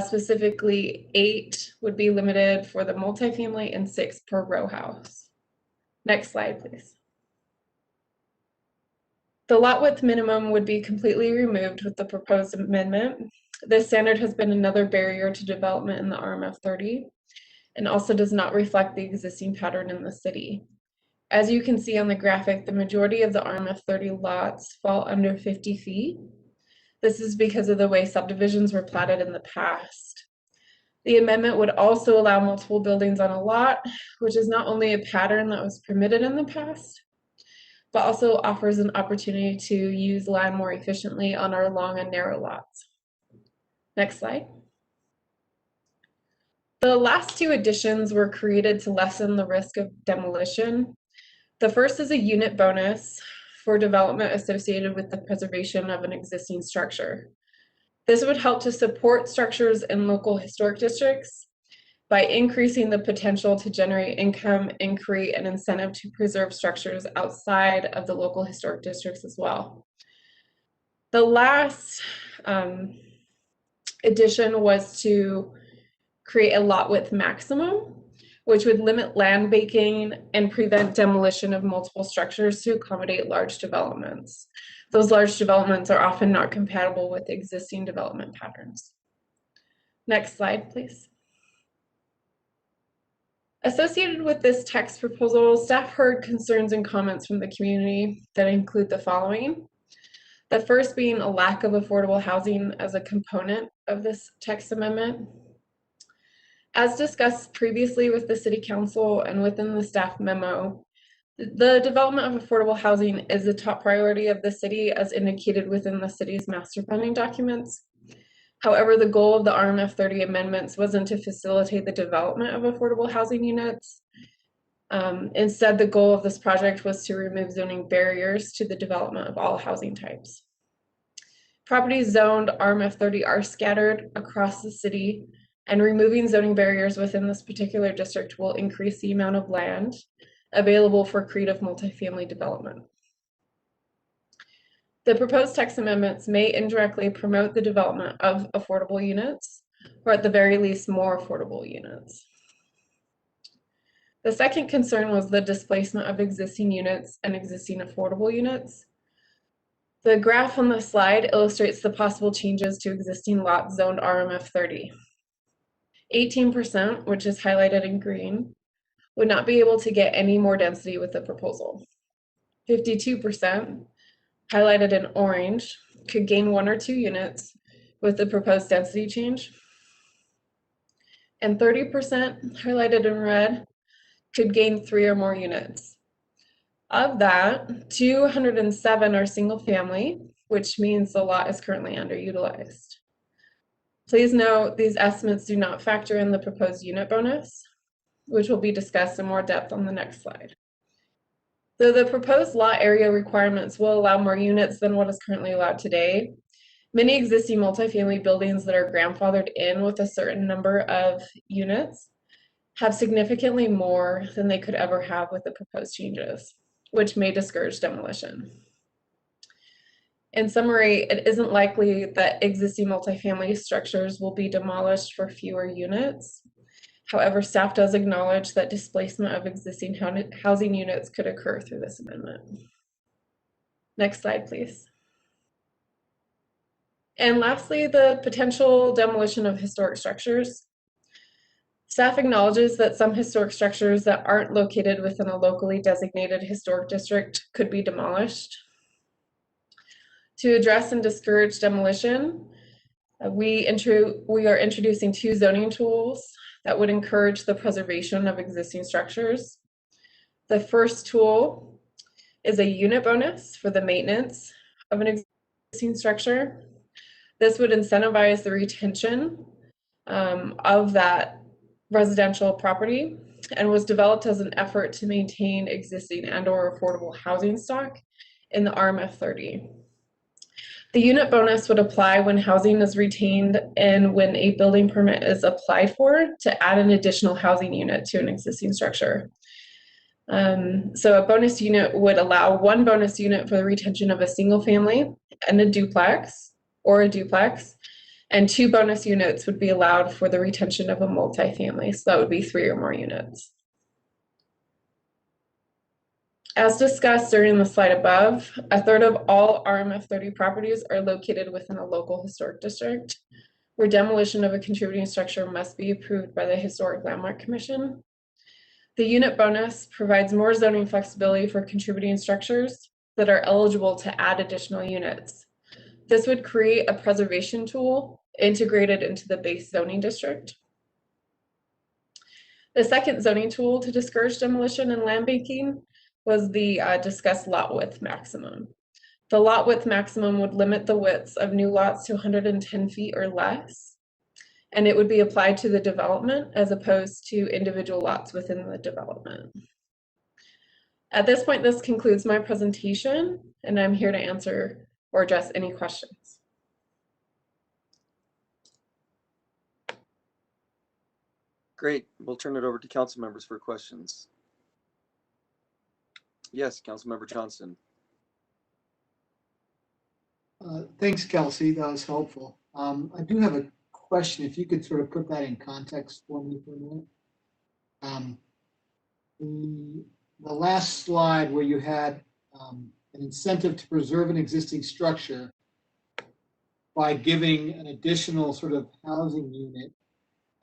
Specifically, 8 would be limited for the multifamily and 6 per row house. Next slide, please. The lot width minimum would be completely removed with the proposed amendment. This standard has been another barrier to development in the RMF 30 and also does not reflect the existing pattern in the city. As you can see on the graphic, the majority of the RMF 30 lots fall under 50 feet. This is because of the way subdivisions were platted in the past. The amendment would also allow multiple buildings on a lot, which is not only a pattern that was permitted in the past, but also offers an opportunity to use land more efficiently on our long and narrow lots. Next slide. The last two additions were created to lessen the risk of demolition. The first is a unit bonus for development associated with the preservation of an existing structure. This would help to support structures in local historic districts by increasing the potential to generate income and create an incentive to preserve structures outside of the local historic districts as well. The last addition was to create a lot width maximum, which would limit land banking and prevent demolition of multiple structures to accommodate large developments. Those large developments are often not compatible with existing development patterns. Next slide, please. Associated with this text proposal, staff heard concerns and comments from the community that include the following. The first being a lack of affordable housing as a component of this text amendment. As discussed previously with the City Council and within the staff memo, the development of affordable housing is a top priority of the city as indicated within the city's master planning documents. However, the goal of the RMF 30 amendments wasn't to facilitate the development of affordable housing units. Instead, the goal of this project was to remove zoning barriers to the development of all housing types. Properties zoned RMF 30 are scattered across the city, and removing zoning barriers within this particular district will increase the amount of land available for creative multifamily development. The proposed text amendments may indirectly promote the development of affordable units, or at the very least, more affordable units. The second concern was the displacement of existing units and existing affordable units. The graph on the slide illustrates the possible changes to existing lots zoned RMF 30. 18%, which is highlighted in green, would not be able to get any more density with the proposal. 52%, highlighted in orange, could gain 1 or 2 units with the proposed density change. And 30%, highlighted in red, could gain 3 or more units. Of that, 207 are single family, which means the lot is currently underutilized. Please note these estimates do not factor in the proposed unit bonus, which will be discussed in more depth on the next slide. Though the proposed lot area requirements will allow more units than what is currently allowed today, many existing multifamily buildings that are grandfathered in with a certain number of units have significantly more than they could ever have with the proposed changes, which may discourage demolition. In summary, it isn't likely that existing multifamily structures will be demolished for fewer units. However, staff does acknowledge that displacement of existing housing units could occur through this amendment. Next slide, please. And lastly, the potential demolition of historic structures. Staff acknowledges that some historic structures that aren't located within a locally designated historic district could be demolished. To address and discourage demolition, we are introducing 2 zoning tools that would encourage the preservation of existing structures. The first tool is a unit bonus for the maintenance of an existing structure. This would incentivize the retention of that residential property and was developed as an effort to maintain existing and/or affordable housing stock in the RMF 30. The unit bonus would apply when housing is retained and when a building permit is applied for to add an additional housing unit to an existing structure. So a bonus unit would allow 1 bonus unit for the retention of a single family and a duplex, and 2 bonus units would be allowed for the retention of a multifamily. So that would be 3 or more units. As discussed during the slide above, 1/3 of all RMF 30 properties are located within a local historic district, where demolition of a contributing structure must be approved by the Historic Landmark Commission. The unit bonus provides more zoning flexibility for contributing structures that are eligible to add additional units. This would create a preservation tool integrated into the base zoning district. The second zoning tool to discourage demolition and land banking was the discussed lot width maximum. The lot width maximum would limit the widths of new lots to 110 feet or less, and it would be applied to the development as opposed to individual lots within the development. At this point, this concludes my presentation, and I'm here to answer or address any questions. Great. We'll turn it over to council members for questions. Yes, Councilmember Johnston. Thanks, Kelsey. That was helpful. I do have a question. If you could sort of put that in context for me for a minute. The last slide where you had an incentive to preserve an existing structure by giving an additional sort of housing unit.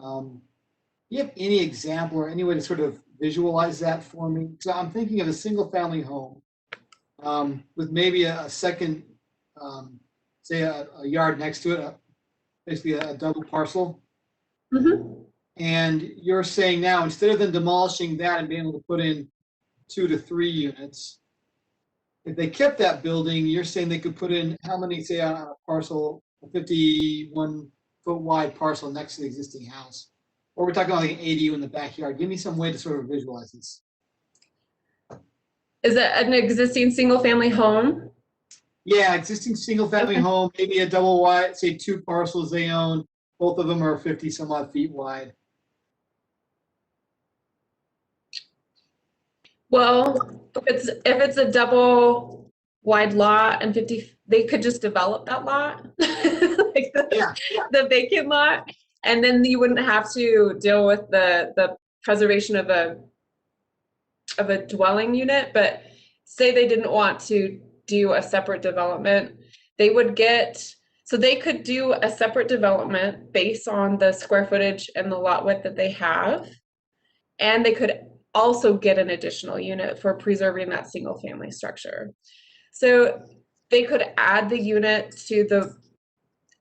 Do you have any example or any way to sort of visualize that for me? So I'm thinking of a single family home with maybe a second, say a yard next to it, basically a double parcel. Mm-hmm. And you're saying now, instead of them demolishing that and being able to put in 2 to 3 units, if they kept that building, you're saying they could put in how many, say on a parcel, a 51-foot wide parcel next to the existing house? Or we're talking about like an ADU in the backyard. Give me some way to sort of visualize this. Is it an existing single family home? Yeah, existing single family home, maybe a double wide, say 2 parcels they own. Both of them are 50 some odd feet wide. Well, if it's a double wide lot and 50, they could just develop that lot, like the vacant lot, and then you wouldn't have to deal with the preservation of a dwelling unit. But say they didn't want to do a separate development, they would get, so they could do a separate development based on the square footage and the lot width that they have, and they could also get an additional unit for preserving that single family structure. So they could add the unit to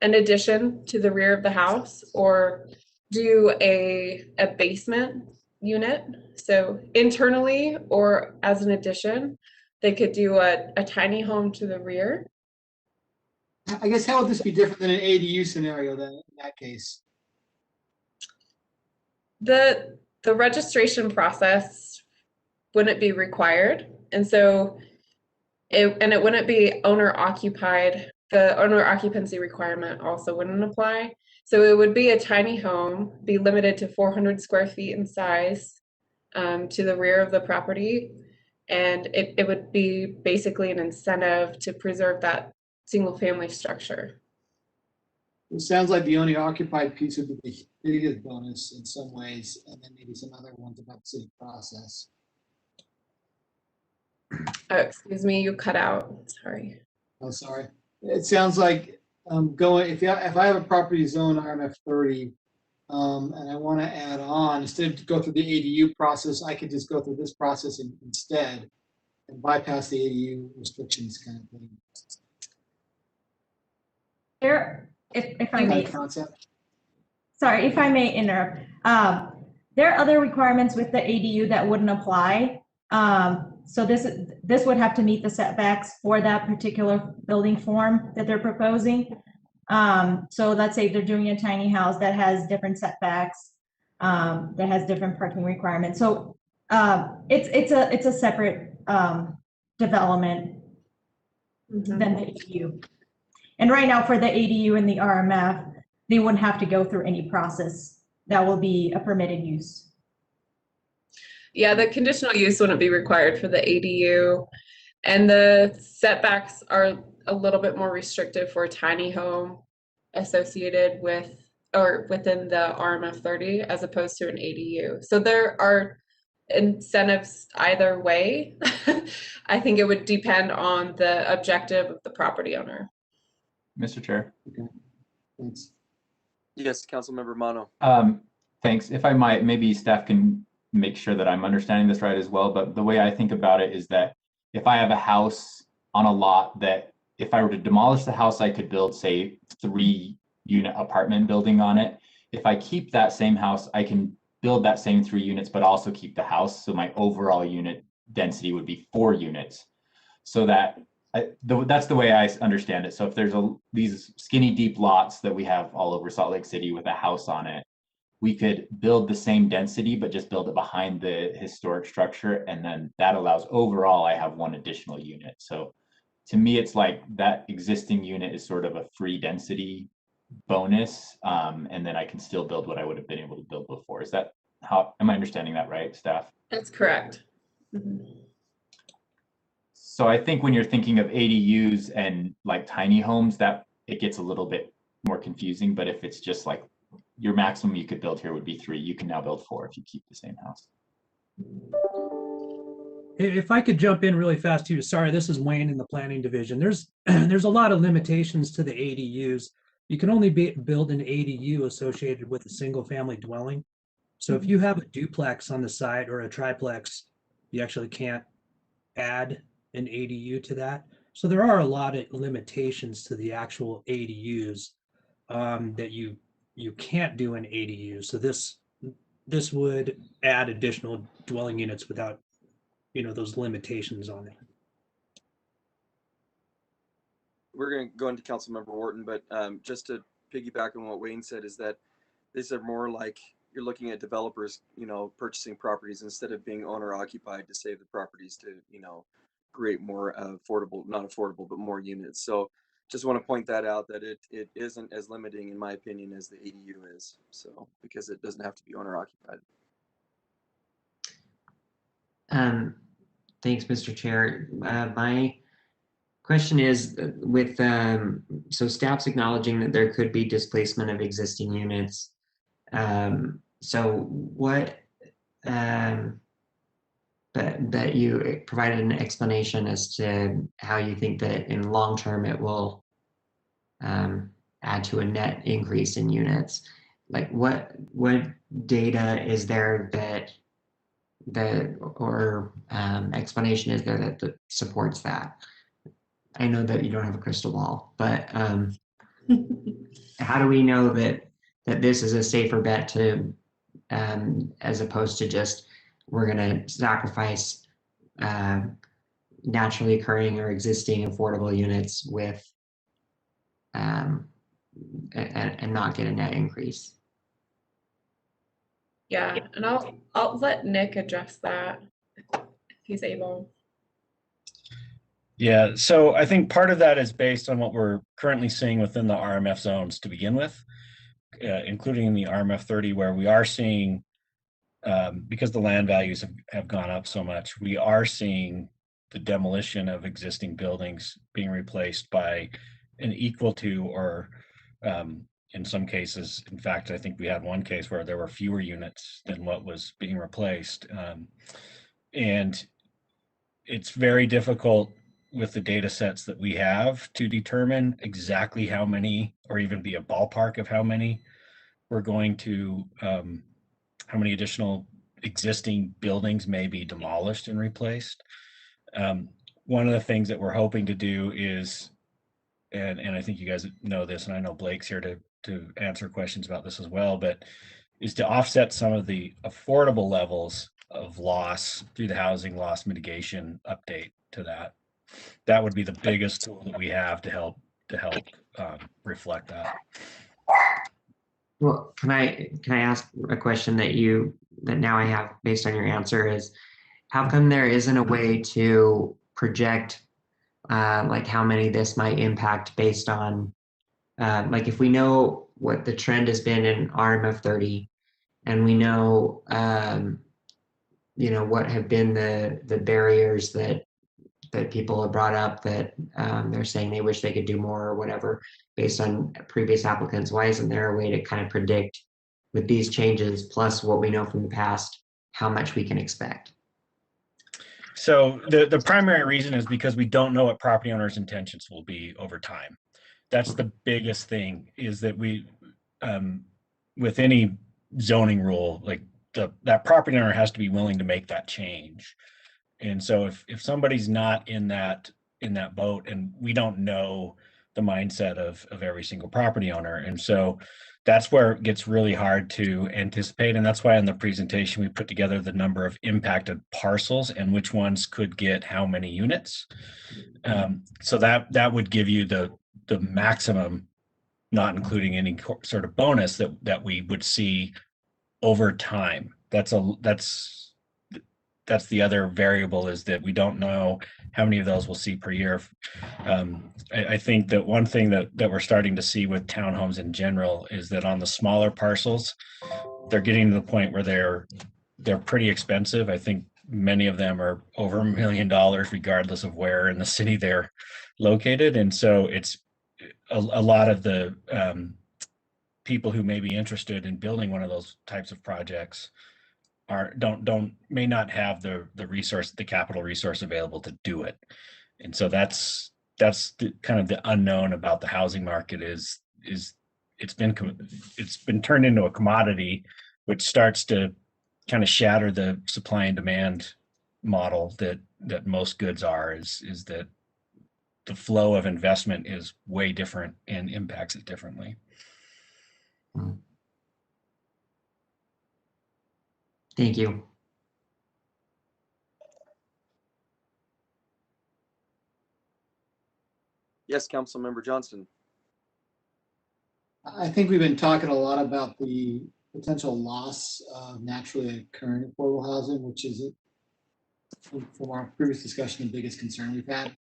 an addition to the rear of the house, or do a basement unit. So internally or as an addition, they could do a tiny home to the rear. I guess how would this be different than an ADU scenario then in that case? The registration process wouldn't be required. And so it wouldn't be owner occupied. The owner occupancy requirement also wouldn't apply. So it would be a tiny home, be limited to 400 square feet in size to the rear of the property. And it would be basically an incentive to preserve that single family structure. It sounds like the owner occupied piece would be the biggest bonus in some ways, and then maybe some other ones about the city process. Oh, excuse me, you cut out. Sorry. Oh, sorry. It sounds like if I have a property zone RMF 30 and I want to add on, instead of go through the ADU process, I could just go through this process instead and bypass the ADU restrictions kind of thing. If I may, concept. Sorry, if I may interrupt. There are other requirements with the ADU that wouldn't apply. So this would have to meet the setbacks for that particular building form that they're proposing. So let's say they're doing a tiny house that has different setbacks, that has different parking requirements. So it's a separate development than the ADU. And right now for the ADU and the RMF, they wouldn't have to go through any process. That will be a permitted use. Yeah, the conditional use wouldn't be required for the ADU, and the setbacks are a little bit more restrictive for a tiny home associated with or within the RMF 30 as opposed to an ADU. So there are incentives either way. I think it would depend on the objective of the property owner. Mr. Chair. Okay. Thanks. Yes, Councilmember Mano. Thanks. If I might, maybe staff can make sure that I'm understanding this right as well. But the way I think about it is that if I have a house on a lot that if I were to demolish the house, I could build, say, 3-unit apartment building on it. If I keep that same house, I can build that same 3 units, but also keep the house. So my overall unit density would be 4 units. So that that's the way I understand it. So if there's these skinny deep lots that we have all over Salt Lake City with a house on it, we could build the same density, but just build it behind the historic structure. And then that allows overall, I have 1 additional unit. So to me, it's like that existing unit is sort of a free density bonus. And then I can still build what I would have been able to build before. Is that how, am I understanding that right, staff? That's correct. Mhm. So I think when you're thinking of ADUs and like tiny homes, that it gets a little bit more confusing. But if it's just like your maximum you could build here would be 3, you can now build 4 if you keep the same house. If I could jump in really fast too, sorry, this is Wayne in the planning division. There's a lot of limitations to the ADUs. You can only build an ADU associated with a single family dwelling. So if you have a duplex on the site or a triplex, you actually can't add an ADU to that. So there are a lot of limitations to the actual ADUs that you can't do an ADU. So this would add additional dwelling units without, those limitations on it. We're going to go into Councilmember Wharton, but just to piggyback on what Wayne said is that these are more like you're looking at developers, purchasing properties instead of being owner occupied to save the properties to, create more affordable, not affordable, but more units. So just want to point that out, that it isn't as limiting, in my opinion, as the ADU is. So because it doesn't have to be owner occupied. Thanks, Mr. Chair. My question is with, so staff's acknowledging that there could be displacement of existing units. So what, that you provided an explanation as to how you think that in long term it will add to a net increase in units. Like what data is there or explanation is there that supports that? I know that you don't have a crystal ball, but how do we know that this is a safer bet to, as opposed to just we're going to sacrifice naturally occurring or existing affordable units with and not get a net increase? Yeah, and I'll let Nick address that if he's able. Yeah, so I think part of that is based on what we're currently seeing within the RMF zones to begin with, including in the RMF 30, where we are seeing, because the land values have gone up so much, we are seeing the demolition of existing buildings being replaced by an equal to, or in some cases, in fact, I think we had one case where there were fewer units than what was being replaced. And it's very difficult with the data sets that we have to determine exactly how many, or even be a ballpark of how many we're going to, how many additional existing buildings may be demolished and replaced. One of the things that we're hoping to do is, and I think you guys know this, and I know Blake's here to answer questions about this as well, but is to offset some of the affordable levels of loss through the housing loss mitigation update to that. That would be the biggest tool that we have to help reflect that. Well, can I ask a question that now I have based on your answer is, how come there isn't a way to project like how many this might impact based on like if we know what the trend has been in RMF 30 and we know what have been the barriers that people have brought up that they're saying they wish they could do more or whatever based on previous applicants, why isn't there a way to kind of predict with these changes plus what we know from the past how much we can expect? So the primary reason is because we don't know what property owners' intentions will be over time. That's the biggest thing, is that we, with any zoning rule, like that property owner has to be willing to make that change. And so if somebody's not in that in that boat, and we don't know the mindset of every single property owner. And so that's where it gets really hard to anticipate. And that's why in the presentation, we put together the number of impacted parcels and which ones could get how many units. So that would give you the maximum, not including any sort of bonus that we would see over time. That's the other variable, is that we don't know how many of those we'll see per year. I think that one thing that we're starting to see with townhomes in general is that on the smaller parcels, they're getting to the point where they're pretty expensive. I think many of them are over $1 million, regardless of where in the city they're located. And so it's a lot of the people who may be interested in building one of those types of projects may not have the capital resource available to do it. And so that's the kind of the unknown about the housing market is it's been turned into a commodity, which starts to kind of shatter the supply and demand model that most goods are, is that the flow of investment is way different and impacts it differently. Thank you. Yes, Councilmember Johnston. I think we've been talking a lot about the potential loss of naturally occurring affordable housing, which is, from our previous discussion, the biggest concern we've had.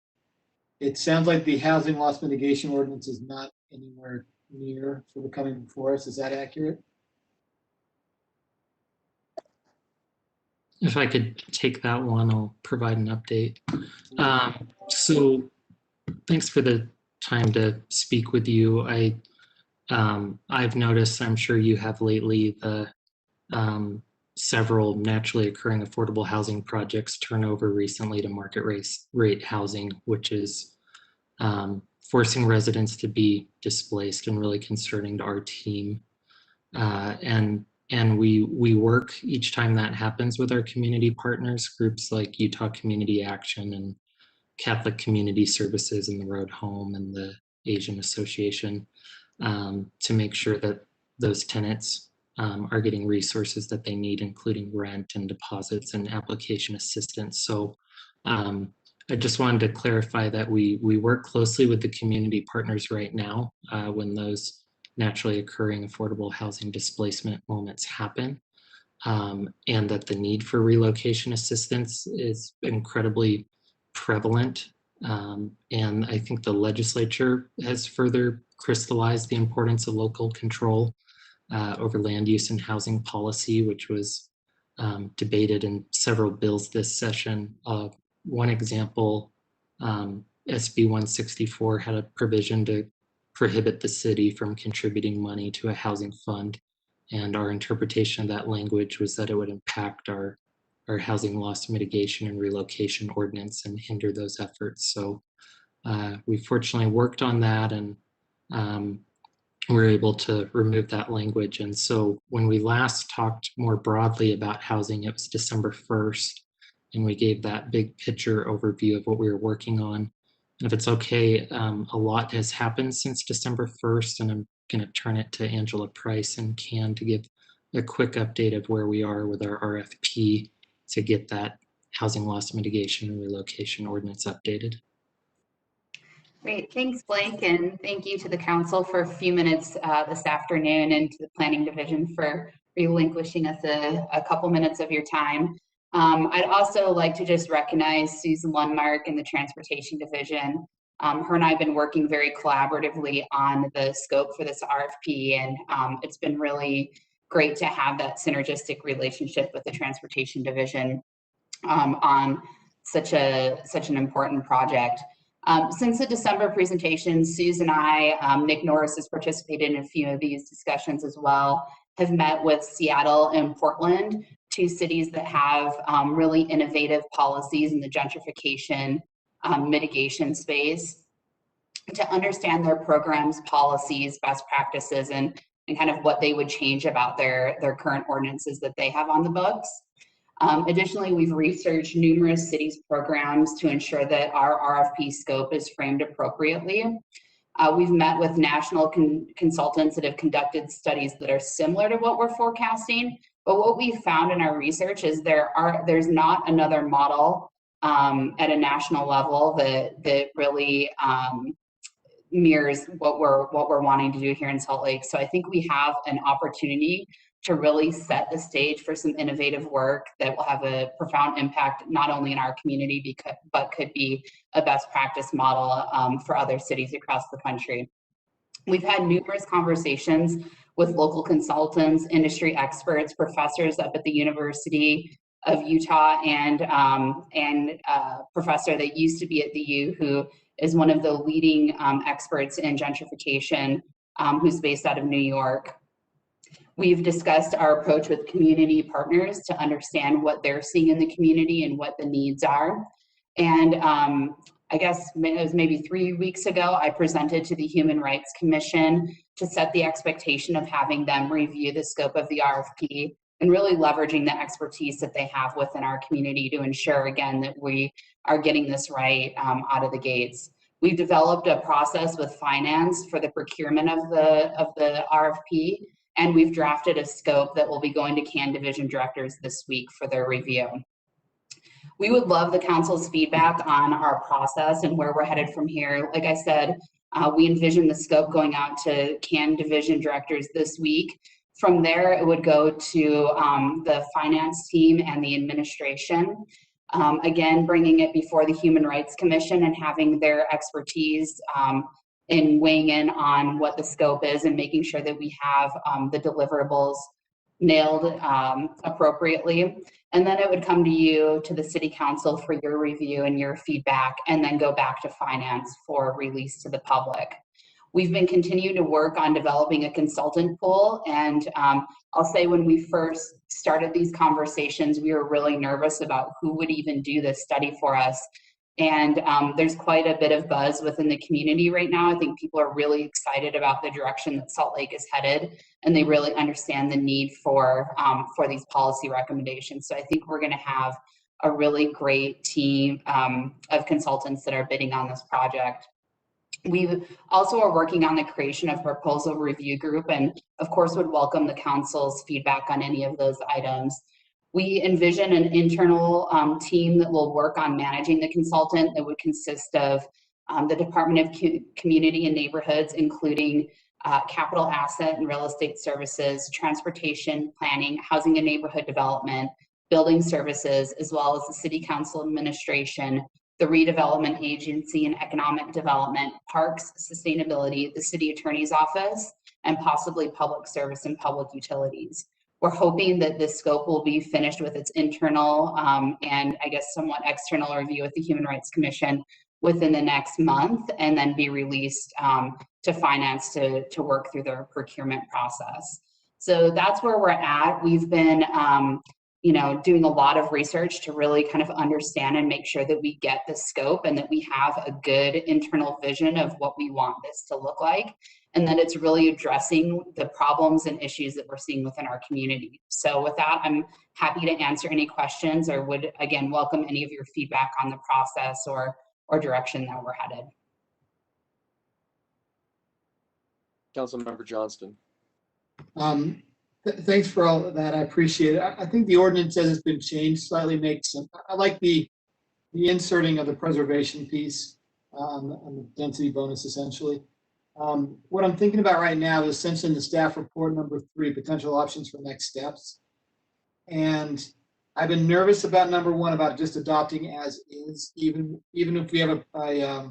It sounds like the housing loss mitigation ordinance is not anywhere near sort of coming before us. Is that accurate? If I could take that one, I'll provide an update. So thanks for the time to speak with you. I've noticed, I'm sure you have lately, the several naturally occurring affordable housing projects turn over recently to market rate housing, which is forcing residents to be displaced and really concerning to our team. And we work each time that happens with our community partners, groups like Utah Community Action and Catholic Community Services and the Road Home and the Asian Association, to make sure that those tenants are getting resources that they need, including rent and deposits and application assistance. So I just wanted to clarify that we work closely with the community partners right now when those naturally occurring affordable housing displacement moments happen, and that the need for relocation assistance is incredibly prevalent. And I think the legislature has further crystallized the importance of local control over land use and housing policy, which was debated in several bills this session. One example, SB 164 had a provision to prohibit the city from contributing money to a housing fund. And our interpretation of that language was that it would impact our housing loss mitigation and relocation ordinance and hinder those efforts. So we fortunately worked on that, and we were able to remove that language. And so when we last talked more broadly about housing, it was December 1st, and we gave that big picture overview of what we were working on. And if it's okay, a lot has happened since December 1st, and I'm going to turn it to Angela Price and Can to give a quick update of where we are with our RFP to get that housing loss mitigation and relocation ordinance updated. Great, thanks Blake, and thank you to the council for a few minutes this afternoon, and to the planning division for relinquishing us a couple minutes of your time. I'd also like to just recognize Susan Lundmark in the transportation division. Her and I have been working very collaboratively on the scope for this RFP, and it's been really great to have that synergistic relationship with the transportation division on such an important project. Since the December presentation, Susan and I, Nick Norris has participated in a few of these discussions as well, have met with Seattle and Portland, two cities that have really innovative policies in the gentrification mitigation space, to understand their programs, policies, best practices, and kind of what they would change about their current ordinances that they have on the books. Additionally, we've researched numerous cities' programs to ensure that our RFP scope is framed appropriately. We've met with national consultants that have conducted studies that are similar to what we're forecasting, but what we found in our research is there's not another model at a national level that really mirrors what we're wanting to do here in Salt Lake. So I think we have an opportunity to really set the stage for some innovative work that will have a profound impact not only in our community but could be a best practice model for other cities across the country. We've had numerous conversations with local consultants, industry experts, professors up at the University of Utah, and a professor that used to be at the U who is one of the leading experts in gentrification, who's based out of New York. We've discussed our approach with community partners to understand what they're seeing in the community and what the needs are. And I guess it was maybe 3 weeks ago, I presented to the Human Rights Commission to set the expectation of having them review the scope of the RFP and really leveraging the expertise that they have within our community to ensure, again, that we are getting this right out of the gates. We've developed a process with finance for the procurement of the RFP, and we've drafted a scope that will be going to CAN division directors this week for their review. We would love the council's feedback on our process and where we're headed from here. Like I said, we envision the scope going out to CAN division directors this week. From there, it would go to the finance team and the administration. Again, bringing it before the Human Rights Commission and having their expertise in weighing in on what the scope is and making sure that we have the deliverables nailed appropriately. And then it would come to you, to the City Council, for your review and your feedback, and then go back to finance for release to the public. We've been continuing to work on developing a consultant pool, and I'll say when we first started these conversations, we were really nervous about who would even do this study for us. And there's quite a bit of buzz within the community right now. I think people are really excited about the direction that Salt Lake is headed, and they really understand the need for these policy recommendations. So I think we're going to have a really great team of consultants that are bidding on this project. We also are working on the creation of a proposal review group, and of course would welcome the council's feedback on any of those items. We envision an internal team that will work on managing the consultant that would consist of the Department of Community and Neighborhoods, including capital asset and real estate services, transportation, planning, housing and neighborhood development, building services, as well as the City Council administration, the redevelopment agency and economic development, parks, sustainability, the city attorney's office, and possibly public service and public utilities. We're hoping that this scope will be finished with its internal and I guess somewhat external review with the Human Rights Commission within the next month, and then be released to finance to work through their procurement process. So that's where we're at. We've been doing a lot of research to really kind of understand and make sure that we get the scope and that we have a good internal vision of what we want this to look like, and that it's really addressing the problems and issues that we're seeing within our community. So with that, I'm happy to answer any questions, or would again welcome any of your feedback on the process or direction that we're headed. Councilmember Johnston. Thanks for all of that. I appreciate it. I think the ordinance as it's been changed slightly makes sense. I like the inserting of the preservation piece on the density bonus essentially. What I'm thinking about right now is essentially in the staff report number 3, potential options for next steps. And I've been nervous about number 1, about just adopting as is, even if we have a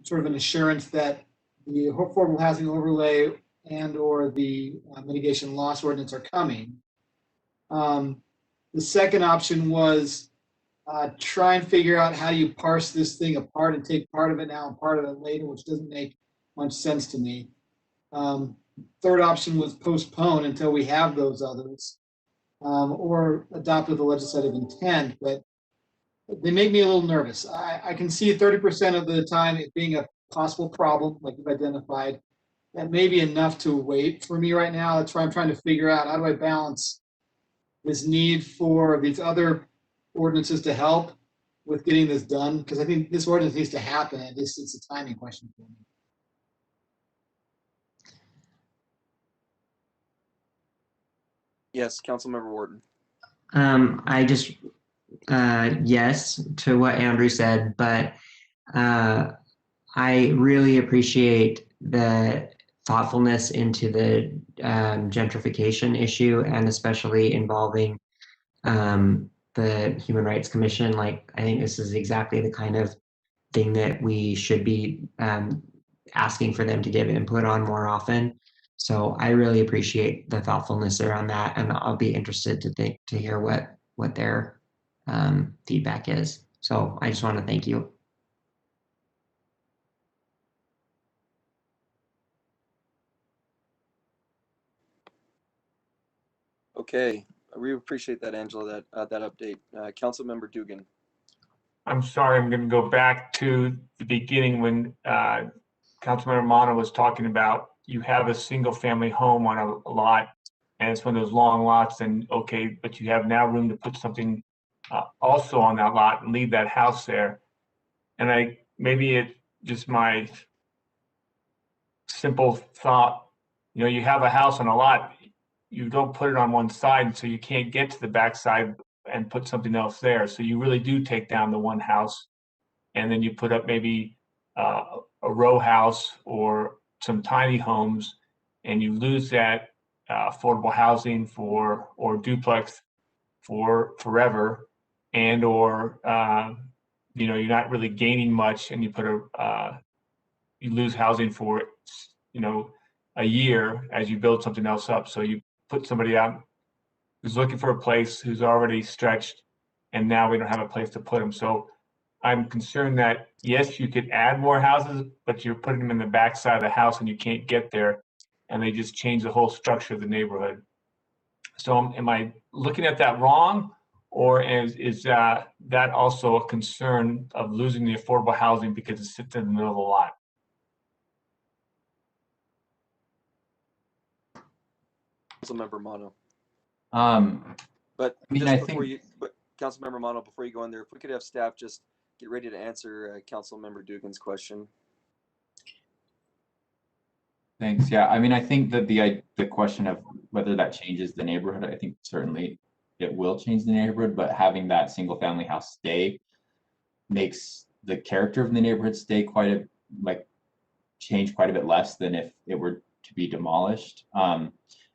sort of an assurance that the affordable housing overlay and or the mitigation loss ordinance are coming. The second option was try and figure out how you parse this thing apart and take part of it now and part of it later, which doesn't make much sense to me. Third option was postpone until we have those others, or adopt with the legislative intent, but they make me a little nervous. I can see 30% of the time it being a possible problem, like you've identified. That may be enough to wait for me right now. That's why I'm trying to figure out, how do I balance this need for these other ordinances to help with getting this done? Because I think this ordinance needs to happen. It's a timing question for me. Yes, Councilmember Wharton. I just, yes to what Andrew said, but I really appreciate the thoughtfulness into the gentrification issue, and especially involving the Human Rights Commission. Like, I think this is exactly the kind of thing that we should be asking for them to give input on more often. So I really appreciate the thoughtfulness around that, and I'll be interested to hear what their feedback is. So I just want to thank you. Okay, we appreciate that, Angela, that update. Councilmember Dugan. I'm sorry, I'm going to go back to the beginning when Councilmember Mono was talking about you have a single family home on a lot, and it's one of those long lots, and okay, but you have now room to put something also on that lot and leave that house there. And maybe it's just my simple thought, you have a house on a lot, you don't put it on one side, so you can't get to the back side and put something else there. So you really do take down the one house, and then you put up maybe a row house or some tiny homes, and you lose that affordable housing or duplex for forever, and or you're not really gaining much, and you put you lose housing for a year as you build something else up. So you put somebody out who's looking for a place, who's already stretched, and now we don't have a place to put them. So I'm concerned that, yes, you could add more houses, but you're putting them in the back side of the house and you can't get there, and they just change the whole structure of the neighborhood. So am I looking at that wrong, or is that also a concern of losing the affordable housing because it sits in the middle of the lot? Councilmember Mono. But Councilmember Mono, before you go in there, if we could have staff just get ready to answer Councilmember Dugan's question. Thanks. Yeah, I think that the question of whether that changes the neighborhood, I think certainly it will change the neighborhood, but having that single family house stay makes the character of the neighborhood change quite a bit less than if it were to be demolished.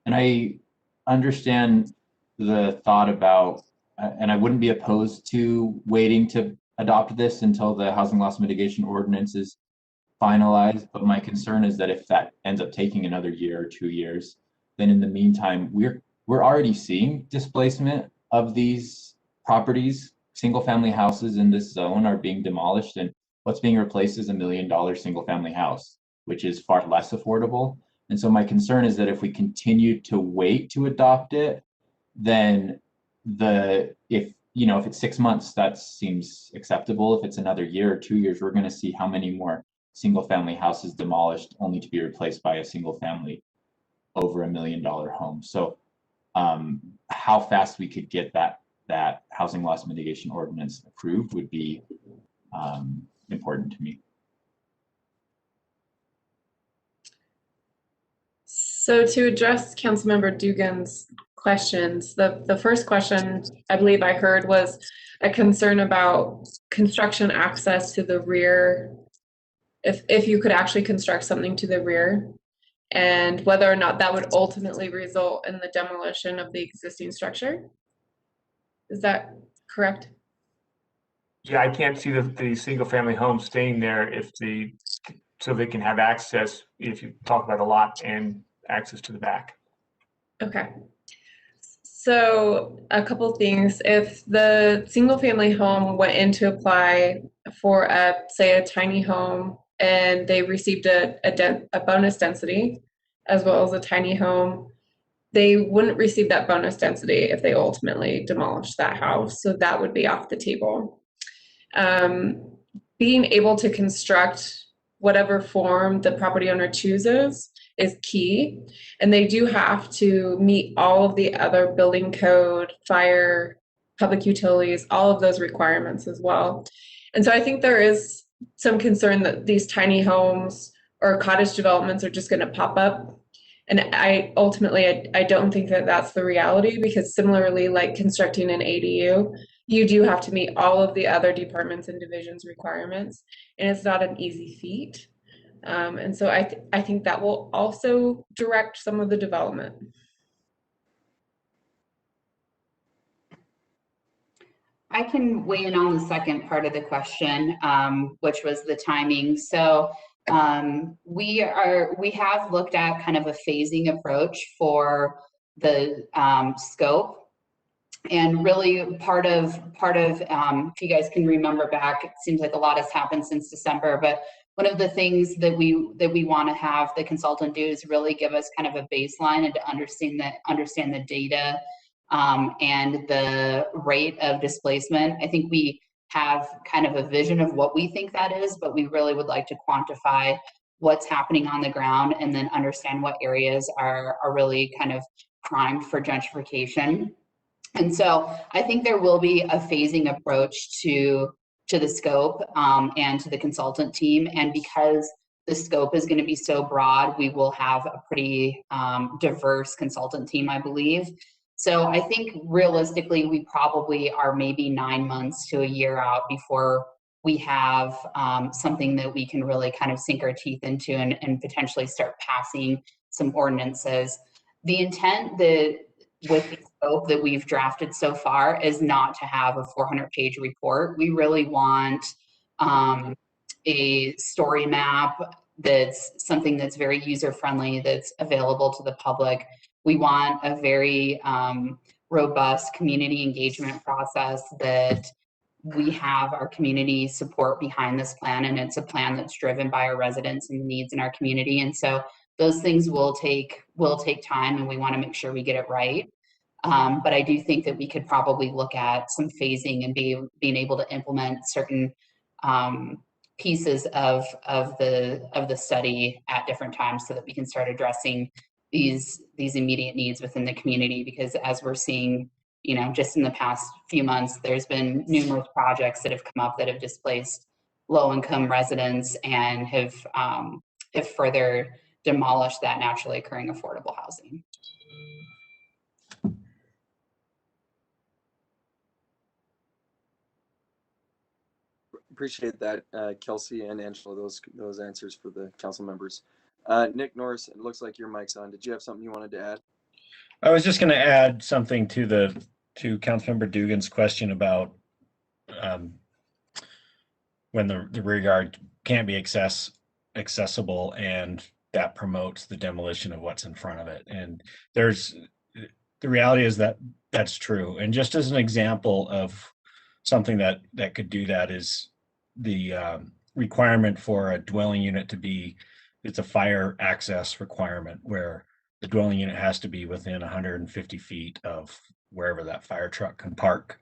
And I understand the thought about, and I wouldn't be opposed to waiting to adopt this until the housing loss mitigation ordinance is finalized. But my concern is that if that ends up taking another year or 2 years, then in the meantime, we're already seeing displacement of these properties. Single family houses in this zone are being demolished, and what's being replaced is $1 million single family house, which is far less affordable. And so my concern is that if we continue to wait to adopt it, then if it's 6 months, that seems acceptable. If it's another year or 2 years, we're going to see how many more single family houses demolished only to be replaced by a single family over $1 million home. So how fast we could get that housing loss mitigation ordinance approved would be important to me. So to address Councilmember Dugan's questions, the first question I believe I heard was a concern about construction access to the rear, if you could actually construct something to the rear, and whether or not that would ultimately result in the demolition of the existing structure. Is that correct? Yeah, I can't see the single family home staying there so they can have access, if you talk about a lot, and access to the back. Okay. So a couple things. If the single family home went in to apply for say a tiny home, and they received a bonus density as well as a tiny home, they wouldn't receive that bonus density if they ultimately demolished that house. So that would be off the table. Being able to construct whatever form the property owner chooses is key. And they do have to meet all of the other building code, fire, public utilities, all of those requirements as well. And so I think there is some concern that these tiny homes or cottage developments are just going to pop up. And I don't think that that's the reality, because similarly, like constructing an ADU, you do have to meet all of the other departments and divisions requirements, and it's not an easy feat. And so I think that will also direct some of the development. I can weigh in on the second part of the question, which was the timing. So we have looked at kind of a phasing approach for the scope. And really part of if you guys can remember back, it seems like a lot has happened since December, but one of the things that we want to have the consultant do is really give us kind of a baseline and to understand the data and the rate of displacement. I think we have kind of a vision of what we think that is, but we really would like to quantify what's happening on the ground and then understand what areas are really kind of primed for gentrification. And so I think there will be a phasing approach to the scope and to the consultant team. And because the scope is going to be so broad, we will have a pretty diverse consultant team, I believe. So I think realistically, we probably are maybe 9 months to a year out before we have something that we can really kind of sink our teeth into and potentially start passing some ordinances. The intent that with the scope that we've drafted so far is not to have a 400-page report. We really want a story map that's something that's very user-friendly, that's available to the public. We want a very robust community engagement process, that we have our community support behind this plan, and it's a plan that's driven by our residents and the needs in our community. And so those things will take time, and we want to make sure we get it right. But I do think that we could probably look at some phasing and being able to implement certain pieces of the study at different times, so that we can start addressing these immediate needs within the community. Because as we're seeing, you know, just in the past few months, there's been numerous projects that have come up that have displaced low-income residents and have further demolished that naturally occurring affordable housing. Appreciate that, Kelsey and Angela, those answers for the council members. Nick Norris, it looks like your mic's on. Did you have something you wanted to add? I was just going to add something to Councilmember Dugan's question about when the rear yard can't be accessible, and that promotes the demolition of what's in front of it. And the reality is that that's true. And just as an example of something that could do that is the requirement for a dwelling unit to be, it's a fire access requirement where the dwelling unit has to be within 150 feet of wherever that fire truck can park.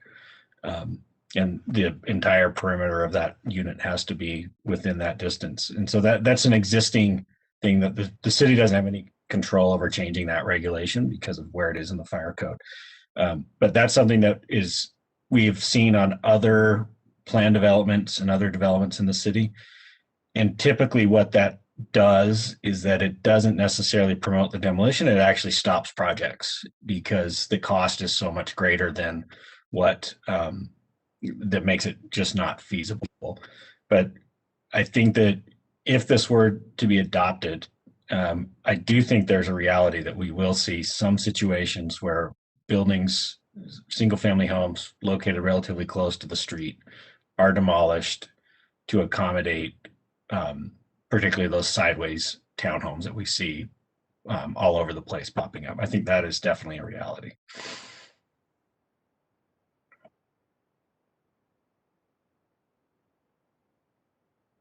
And the entire perimeter of that unit has to be within that distance. And so that's an existing thing that the city doesn't have any control over changing that regulation because of where it is in the fire code. But that's something that we've seen on other plan developments and other developments in the city. And typically what that does is that it doesn't necessarily promote the demolition. It actually stops projects because the cost is so much greater than what that makes it just not feasible. But I think that if this were to be adopted, I do think there's a reality that we will see some situations where buildings, single-family homes located relatively close to the street, are demolished to accommodate particularly those sideways townhomes that we see all over the place popping up. I think that is definitely a reality.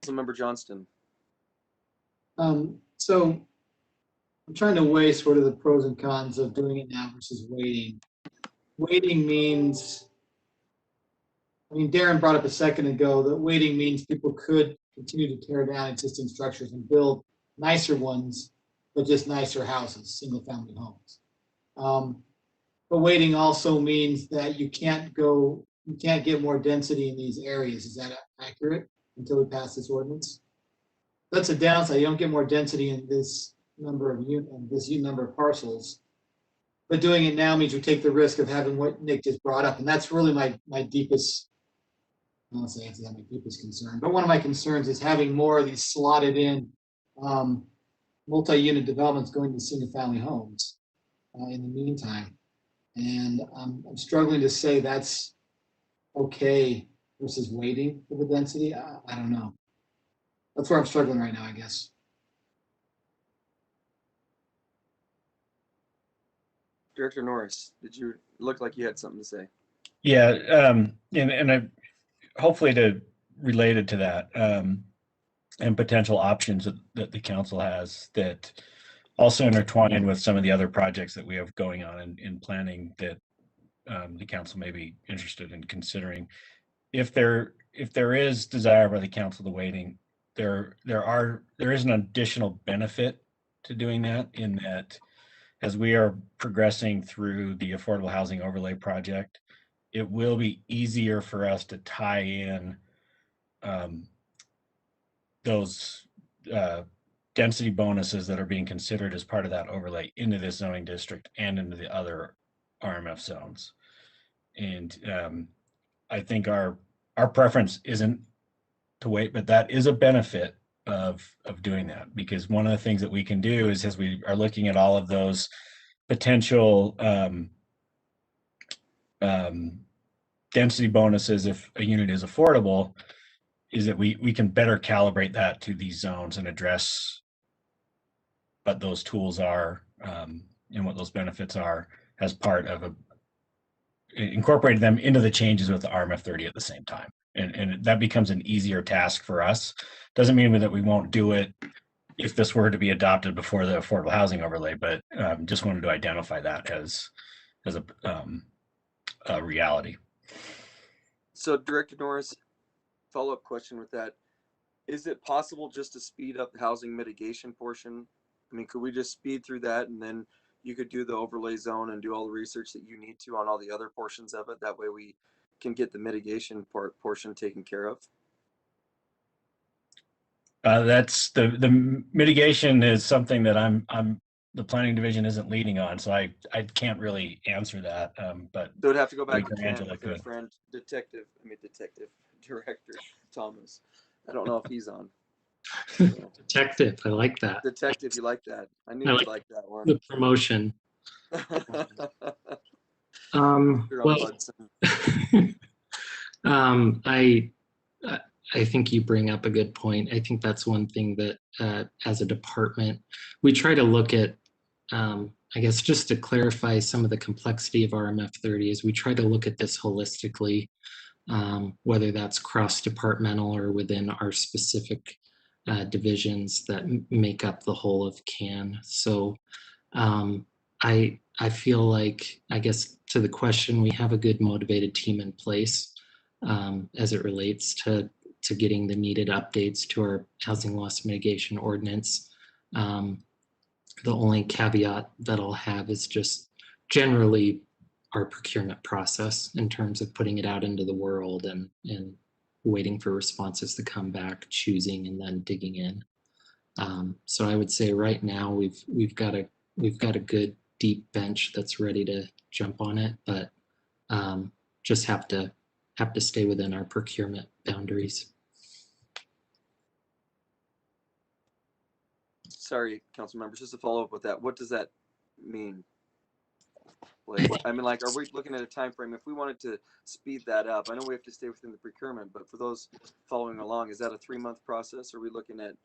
Councilmember Johnston. So I'm trying to weigh sort of the pros and cons of doing it now versus waiting. Waiting means, I mean, Darren brought up a second ago that waiting means people could continue to tear down existing structures and build nicer ones but just nicer houses, single-family homes. But waiting also means that you can't get more density in these areas. Is that accurate until we pass this ordinance? That's a downside. You don't get more density in this number of parcels. But doing it now means you take the risk of having what Nick just brought up. And that's really my deepest, I won't say it's my deepest concern, but one of my concerns is having more of these slotted in multi-unit developments going to single family homes in the meantime. And I'm struggling to say that's okay versus waiting for the density. I don't know. That's where I'm struggling right now, I guess. Director Norris, did you look like you had something to say? Yeah, and I hopefully to related to that and potential options that the council has that also intertwine with some of the other projects that we have going on in planning that the council may be interested in considering. If there is desire by the council to waiting, there is an additional benefit to doing that in that as we are progressing through the affordable housing overlay project, it will be easier for us to tie in those density bonuses that are being considered as part of that overlay into this zoning district and into the other RMF zones. And I think our preference isn't to wait, but that is a benefit of doing that, because one of the things that we can do is, as we are looking at all of those potential density bonuses, if a unit is affordable, is that we can better calibrate that to these zones and address what those tools are and what those benefits are as part of incorporating them into the changes with the RMF 30 at the same time. And that becomes an easier task for us. Doesn't mean that we won't do it if this were to be adopted before the affordable housing overlay, but just wanted to identify that as a reality. So Director Norris, follow-up question with that. Is it possible just to speed up the housing mitigation portion? I mean, could we just speed through that and then you could do the overlay zone and do all the research that you need to on all the other portions of it? That way we can get the mitigation portion taken care of. That's the mitigation is something that I'm the planning division isn't leading on, so I can't really answer that. But so it'd have to go back to Angela with our friend Detective Director Thomas. I don't know if he's on. Detective, I like that. Detective, you like that? I knew you'd like that one. The promotion. I think you bring up a good point. I think that's one thing that as a department, we try to look at, I guess just to clarify some of the complexity of RMF 30 is we try to look at this holistically, whether that's cross-departmental or within our specific divisions that make up the whole of CAN. So I feel like, I guess to the question, we have a good motivated team in place as it relates to getting the needed updates to our housing loss mitigation ordinance. The only caveat that I'll have is just generally our procurement process in terms of putting it out into the world and waiting for responses to come back, choosing, and then digging in. So I would say right now we've got a good deep bench that's ready to jump on it, but just have to stay within our procurement boundaries. Sorry, council members, just to follow up with that. What does that mean? Like, I mean, like, are we looking at a time frame? If we wanted to speed that up, I know we have to stay within the procurement, but for those following along, is that a 3-month process? Or are we looking at,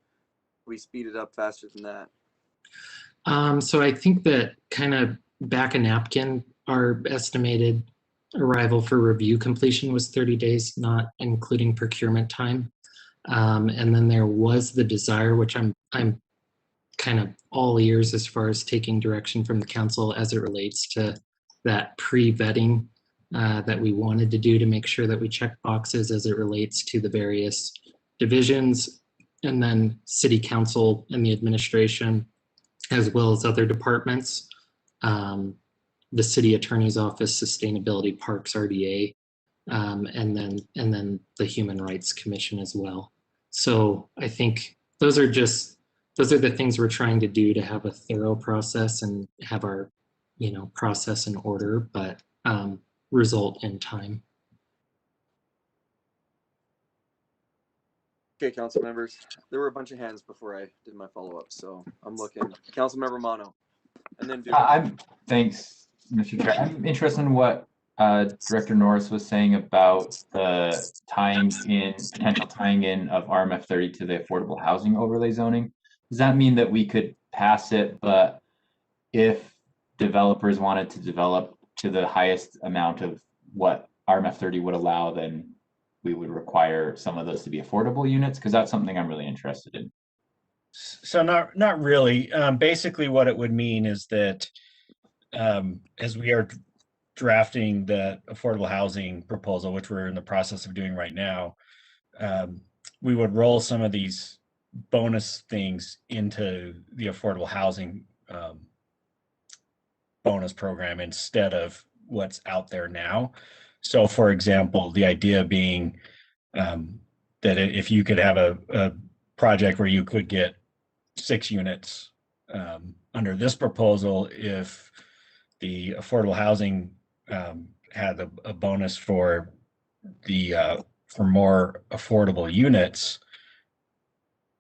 we speed it up faster than that? So I think that kind of back a napkin, our estimated arrival for review completion was 30 days, not including procurement time. And then there was the desire, which I'm kind of all ears as far as taking direction from the council as it relates to that pre-vetting that we wanted to do to make sure that we check boxes as it relates to the various divisions, and then city council and the administration as well as other departments. The City Attorney's Office, Sustainability Parks RDA, and then the Human Rights Commission as well. So I think those are the things we're trying to do to have a thorough process and have our, process in order, but result in time. Okay, council members, there were a bunch of hands before I did my follow-up, so I'm looking. Councilmember Mono, and then Thanks, Mr. Chair. I'm interested in what Director Norris was saying about the potential tying in of RMF 30 to the affordable housing overlay zoning. Does that mean that we could pass it, but if developers wanted to develop to the highest amount of what RMF 30 would allow, then we would require some of those to be affordable units? Because that's something I'm really interested in. So not really. Basically, what it would mean is that as we are drafting the affordable housing proposal, which we're in the process of doing right now, we would roll some of these bonus things into the affordable housing bonus program instead of what's out there now. So, for example, the idea being that if you could have a project where you could get 6 units under this proposal, if the affordable housing had a bonus for more affordable units,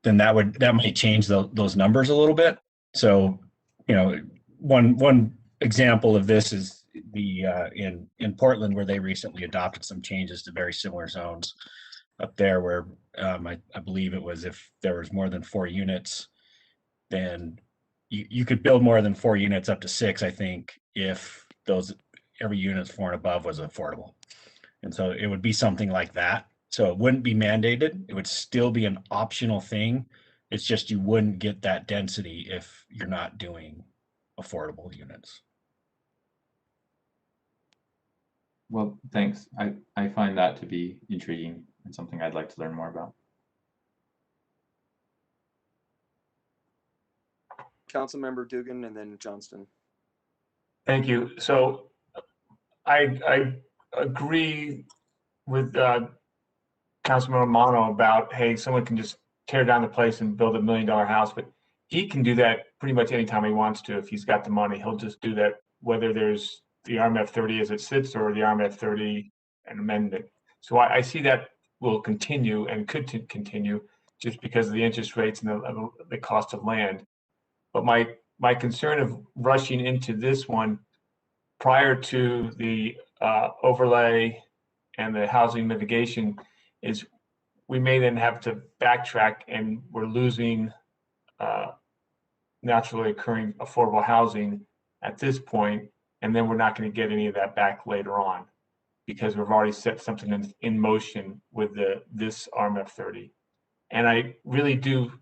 then that might change those numbers a little bit. So, one example of this is in Portland, where they recently adopted some changes to very similar zones up there, where I believe it was if there was more than 4 units, then you could build more than 4 units up to 6, I think, if every unit 4 and above was affordable. And so it would be something like that. So it wouldn't be mandated. It would still be an optional thing. It's just you wouldn't get that density if you're not doing affordable units. Well, thanks. I find that to be intriguing and something I'd like to learn more about. Councilmember Dugan and then Johnston. Thank you. So I agree with Councilmember Mono about, hey, someone can just tear down the place and build $1 million house, but he can do that pretty much anytime he wants to. If he's got the money, he'll just do that, whether there's the RMF 30 as it sits or the RMF 30 an amendment. So I see that will continue and could continue just because of the interest rates and the cost of land. But my concern of rushing into this one prior to the overlay and the housing mitigation is we may then have to backtrack, and we're losing naturally occurring affordable housing at this point, and then we're not going to get any of that back later on because we've already set something in motion with this RMF 30. And I really do,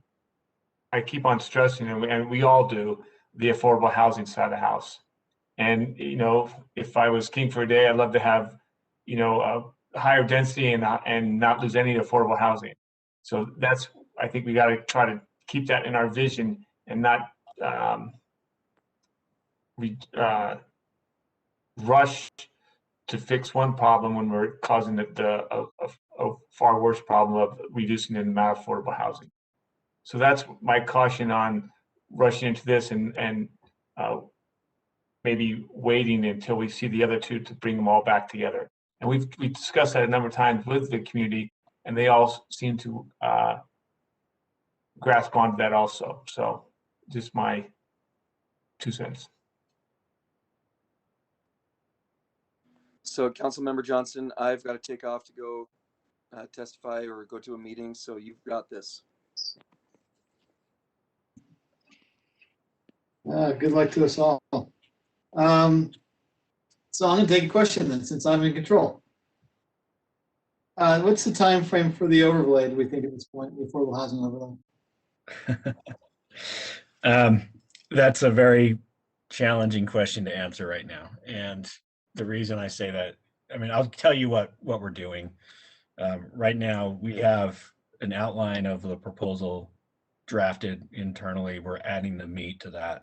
I keep on stressing, and we all do, the affordable housing side of the house. And, if I was king for a day, I'd love to have, a higher density and not lose any affordable housing. So I think we got to try to keep that in our vision and not rush to fix one problem when we're causing a far worse problem of reducing the amount of affordable housing. So that's my caution on rushing into this and maybe waiting until we see the other two to bring them all back together. And we've discussed that a number of times with the community, and they all seem to grasp onto that also. So just my 2 cents. So Councilmember Johnston, I've got to take off to go testify or go to a meeting, so you've got this. Good luck to us all. So I'm going to take a question then, since I'm in control. What's the time frame for the overlay, do we think, at this point, the affordable housing overlay? That's a very challenging question to answer right now. And the reason I say that, I'll tell you what we're doing. Right now, we have an outline of the proposal drafted internally. We're adding the meat to that.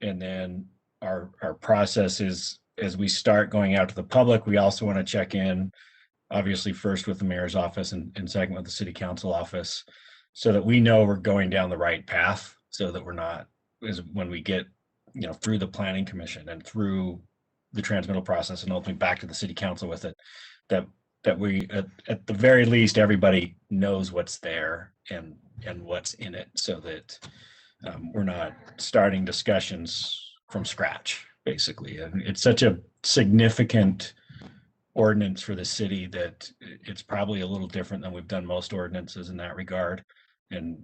And then our process is, as we start going out to the public, we also want to check in, obviously first with the mayor's office and second with the city council office, so that we know we're going down the right path, so that we're not, as when we get, you know, through the planning commission and through the transmittal process and ultimately back to the city council with it, that we at the very least everybody knows what's there and what's in it, so that we're not starting discussions from scratch, basically. And it's such a significant ordinance for the city that it's probably a little different than we've done most ordinances in that regard. And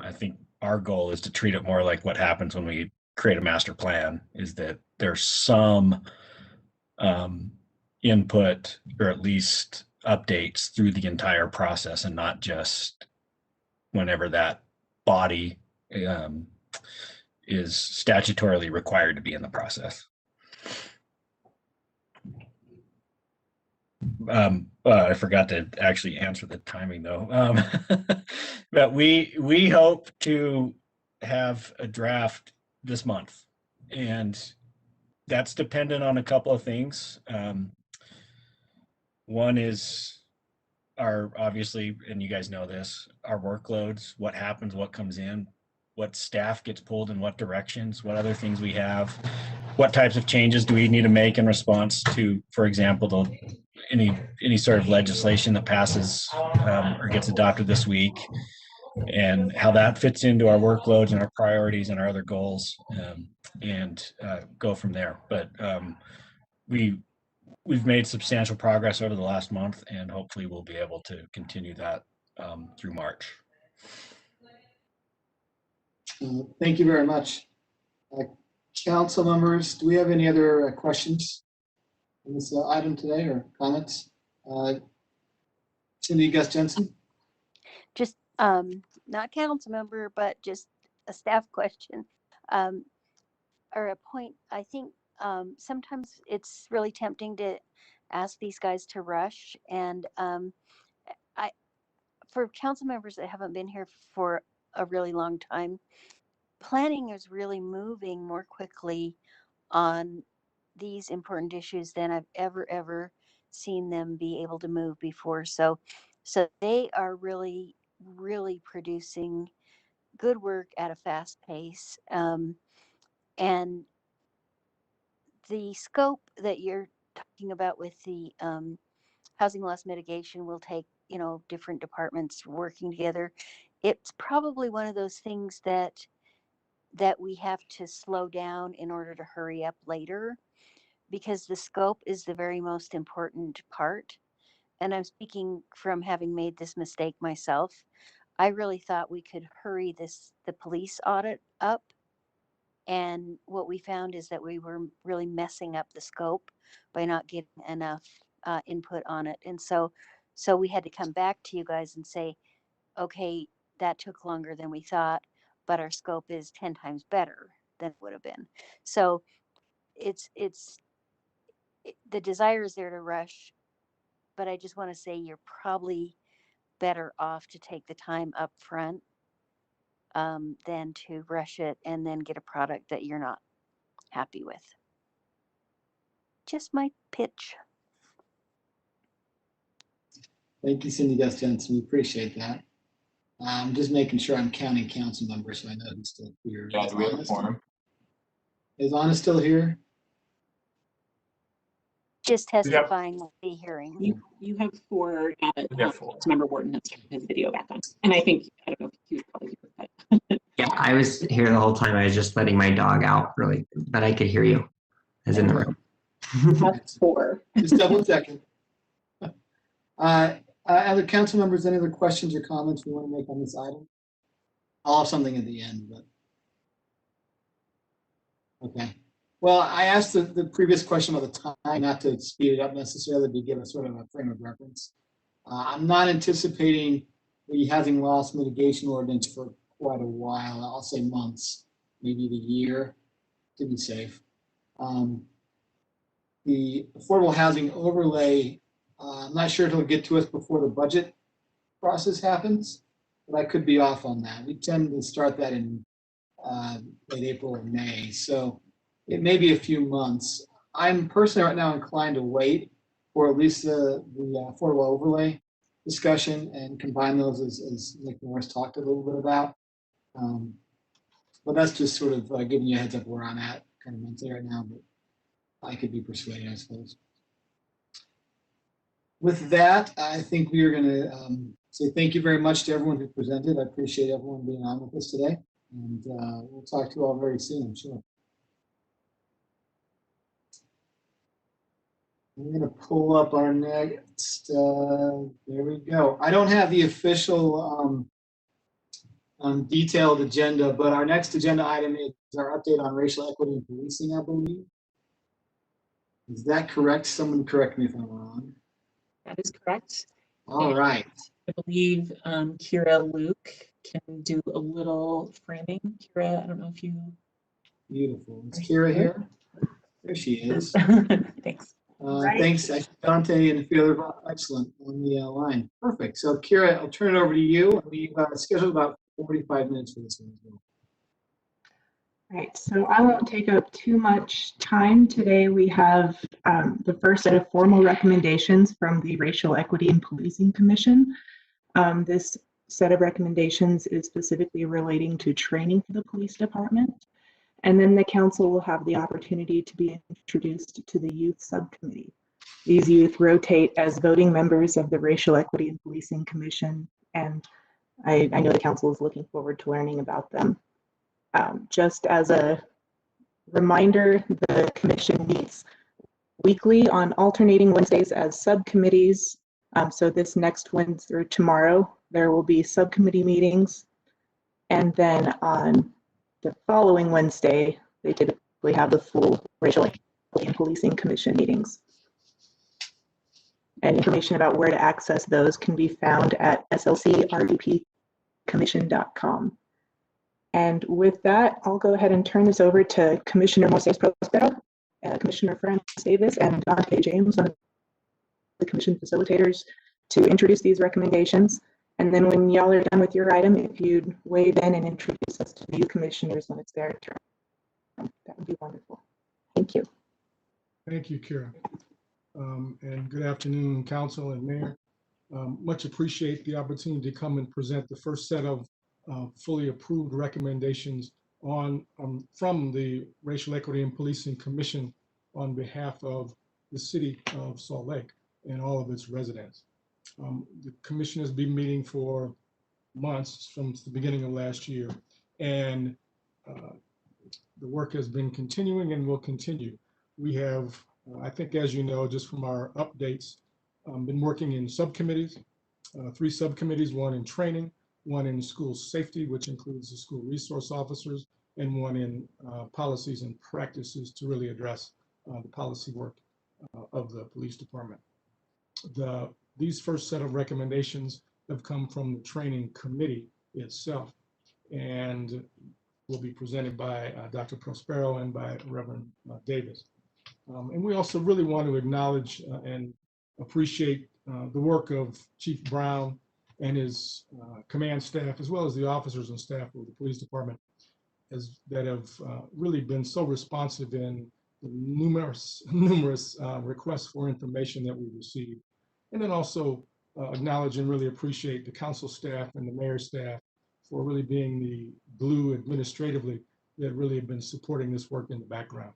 I think our goal is to treat it more like what happens when we create a master plan, is that there's some input, or at least updates through the entire process, and not just whenever that body is statutorily required to be in the process. I forgot to actually answer the timing though. But we hope to have a draft this month, and that's dependent on a couple of things. One is our, obviously, and you guys know this, our workloads, what happens, what comes in, what staff gets pulled in what directions, what other things we have, what types of changes do we need to make in response to, for example, any sort of legislation that passes or gets adopted this week, and how that fits into our workloads and our priorities and our other goals, and go from there. But we've made substantial progress over the last month, and hopefully we'll be able to continue that through March. Thank you very much. Council members, do we have any other questions on this item today, or comments? Cindy Gus Jensen? Just not council member, but just a staff question, or a point. I think sometimes it's really tempting to ask these guys to rush, and for council members that haven't been here for a really long time, planning is really moving more quickly on these important issues than I've ever seen them be able to move before. So they are really producing good work at a fast pace. And the scope that you're talking about with the housing loss mitigation will take, you know, different departments working together. It's probably one of those things that we have to slow down in order to hurry up later, because the scope is the very most important part. And I'm speaking from having made this mistake myself. I really thought we could hurry the police audit up. And what we found is that we were really messing up the scope by not getting enough input on it. And so we had to come back to you guys and say, okay, that took longer than we thought, but our scope is 10 times better than it would have been. So the desire is there to rush, but I just want to say you're probably better off to take the time up front than to rush it and then get a product that you're not happy with. Just my pitch. Thank you, Cindy Gus Jensen. We appreciate that. I'm just making sure I'm counting council members so I know who's still here. Yeah, do we have a quorum? Is Anna still here? Just testifying at the hearing. You have four. Member Wharton has turned his video back on, and I think, I don't know if he would probably do that. Yeah, I was here the whole time. I was just letting my dog out, really, but I could hear you as in the room. That's four. Just double checking. Other council members, any other questions or comments we want to make on this item? I'll have something at the end, but. Okay. Well, I asked the previous question about the time, not to speed it up necessarily, to give a sort of a frame of reference. I'm not anticipating the housing loss mitigation ordinance for quite a while. I'll say months, maybe the year, to be safe. The affordable housing overlay, I'm not sure it'll get to us before the budget process happens. but I could be off on that. We tend to start that in late April or May, so it may be a few months. I'm personally right now inclined to wait for at least the affordable overlay discussion and combine those as Nick Norris talked a little bit about. But that's just sort of giving you a heads up where I'm at kind of mentally right now, but I could be persuaded, I suppose. With that, I think we are going to say thank you very much to everyone who presented. I appreciate everyone being on with us today, and we'll talk to you all very soon, I'm sure. I'm going to pull up our next, there we go. I don't have the official detailed agenda, but our next agenda item is our update on racial equity and policing, I believe. Is that correct? Someone correct me if I'm wrong. That is correct. All right. I believe Kira Luke can do a little framing. Kira, I don't know if you. Beautiful. Is Kira here? There she is. Thanks. Right. Thanks, Dante and Fielder. Excellent on the line. Perfect. So, Kira, I'll turn it over to you. We've scheduled about 45 minutes for this one as well. Right, so I won't take up too much time today. We have the first set of formal recommendations from the Racial Equity and Policing Commission. This set of recommendations is specifically relating to training for the police department. And then the council will have the opportunity to be introduced to the youth subcommittee. These youth rotate as voting members of the Racial Equity and Policing Commission, and I know the council is looking forward to learning about them. Just as a reminder, the commission meets weekly on alternating Wednesdays as subcommittees. So this next Wednesday or tomorrow, there will be subcommittee meetings. And then on the following Wednesday, they typically have the full Racial Equity and Policing Commission meetings. And information about where to access those can be found at slcrdpcommission.com. And with that, I'll go ahead and turn this over to Commissioner Moises Prospero, Commissioner Franz Davis, and Dante James, one of the commission facilitators, to introduce these recommendations. And then when y'all are done with your item, if you'd wave in and introduce us to the new commissioners when it's their turn, that would be wonderful. Thank you. Thank you, Kira. And good afternoon, Council and Mayor. Much appreciate the opportunity to come and present the first set of fully approved recommendations from the Racial Equity and Policing Commission on behalf of the city of Salt Lake and all of its residents. The commission has been meeting for months from the beginning of last year, and the work has been continuing and will continue. We have, I think, as you know, just from our updates, been working in subcommittees, 3 subcommittees, one in training, one in school safety, which includes the school resource officers, and one in policies and practices to really address the policy work of the police department. These first set of recommendations have come from the training committee itself and will be presented by Dr. Prospero and by Reverend Davis. And we also really want to acknowledge and appreciate the work of Chief Brown and his command staff, as well as the officers and staff of the police department that have really been so responsive in the numerous requests for information that we received. And then also acknowledge and really appreciate the council staff and the mayor's staff for really being the glue administratively that really have been supporting this work in the background.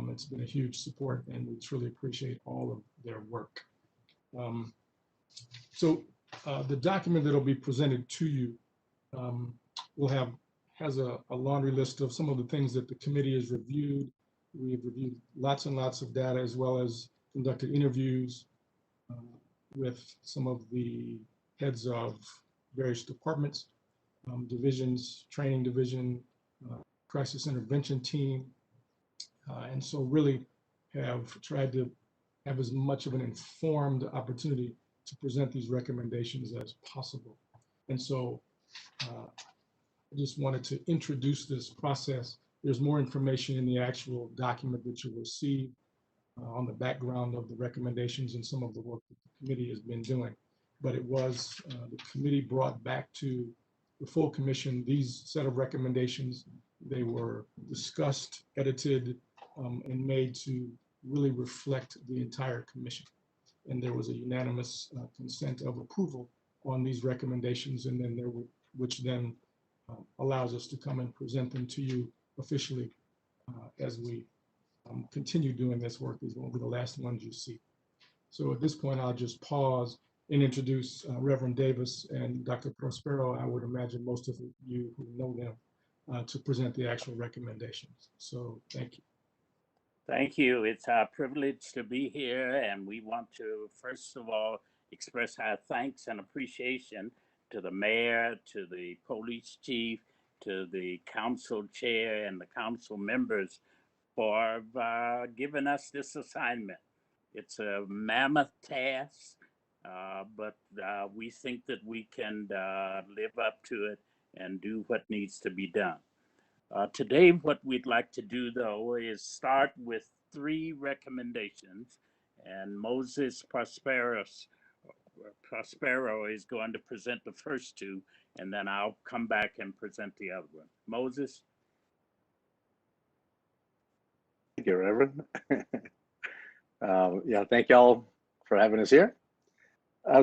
It's been a huge support, and we truly appreciate all of their work. The document that will be presented to you has a laundry list of some of the things that the committee has reviewed. We have reviewed lots and lots of data, as well as conducted interviews with some of the heads of various departments, divisions, training division, crisis intervention team. And so really have tried to have as much of an informed opportunity to present these recommendations as possible. And so I just wanted to introduce this process. There's more information in the actual document that you'll receive on the background of the recommendations and some of the work that the committee has been doing. But it was the committee brought back to the full commission, these set of recommendations, they were discussed, edited, and made to really reflect the entire commission. And there was a unanimous consent of approval on these recommendations, and then which then allows us to come and present them to you officially as we continue doing this work. These will be the last ones you see. So at this point, I'll just pause and introduce Reverend Davis and Dr. Prospero. I would imagine most of you who know them to present the actual recommendations. So thank you. Thank you. It's our privilege to be here, and we want to, first of all, express our thanks and appreciation to the mayor, to the police chief, to the council chair, and the council members for giving us this assignment. It's a mammoth task, but we think that we can live up to it and do what needs to be done. Today, what we'd like to do, though, is start with 3 recommendations, and Moses Prospero is going to present the first 2, and then I'll come back and present the other one. Moses? Thank you, Reverend. Yeah, thank y'all for having us here.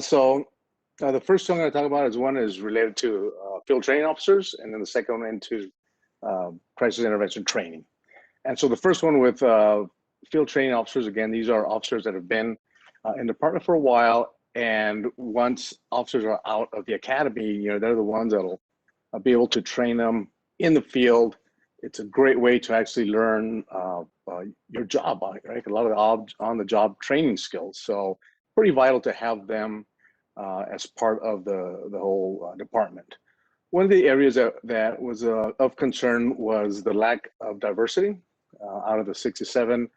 So the first one I'm going to talk about is one is related to field training officers, and then the second one into crisis intervention training. And so the first one with field training officers, again, these are officers that have been in the department for a while, and once officers are out of the academy, they're the ones that'll be able to train them in the field. It's a great way to actually learn your job, right? A lot of on-the-job training skills. So pretty vital to have them as part of the whole department. One of the areas that was of concern was the lack of diversity. Out of the 67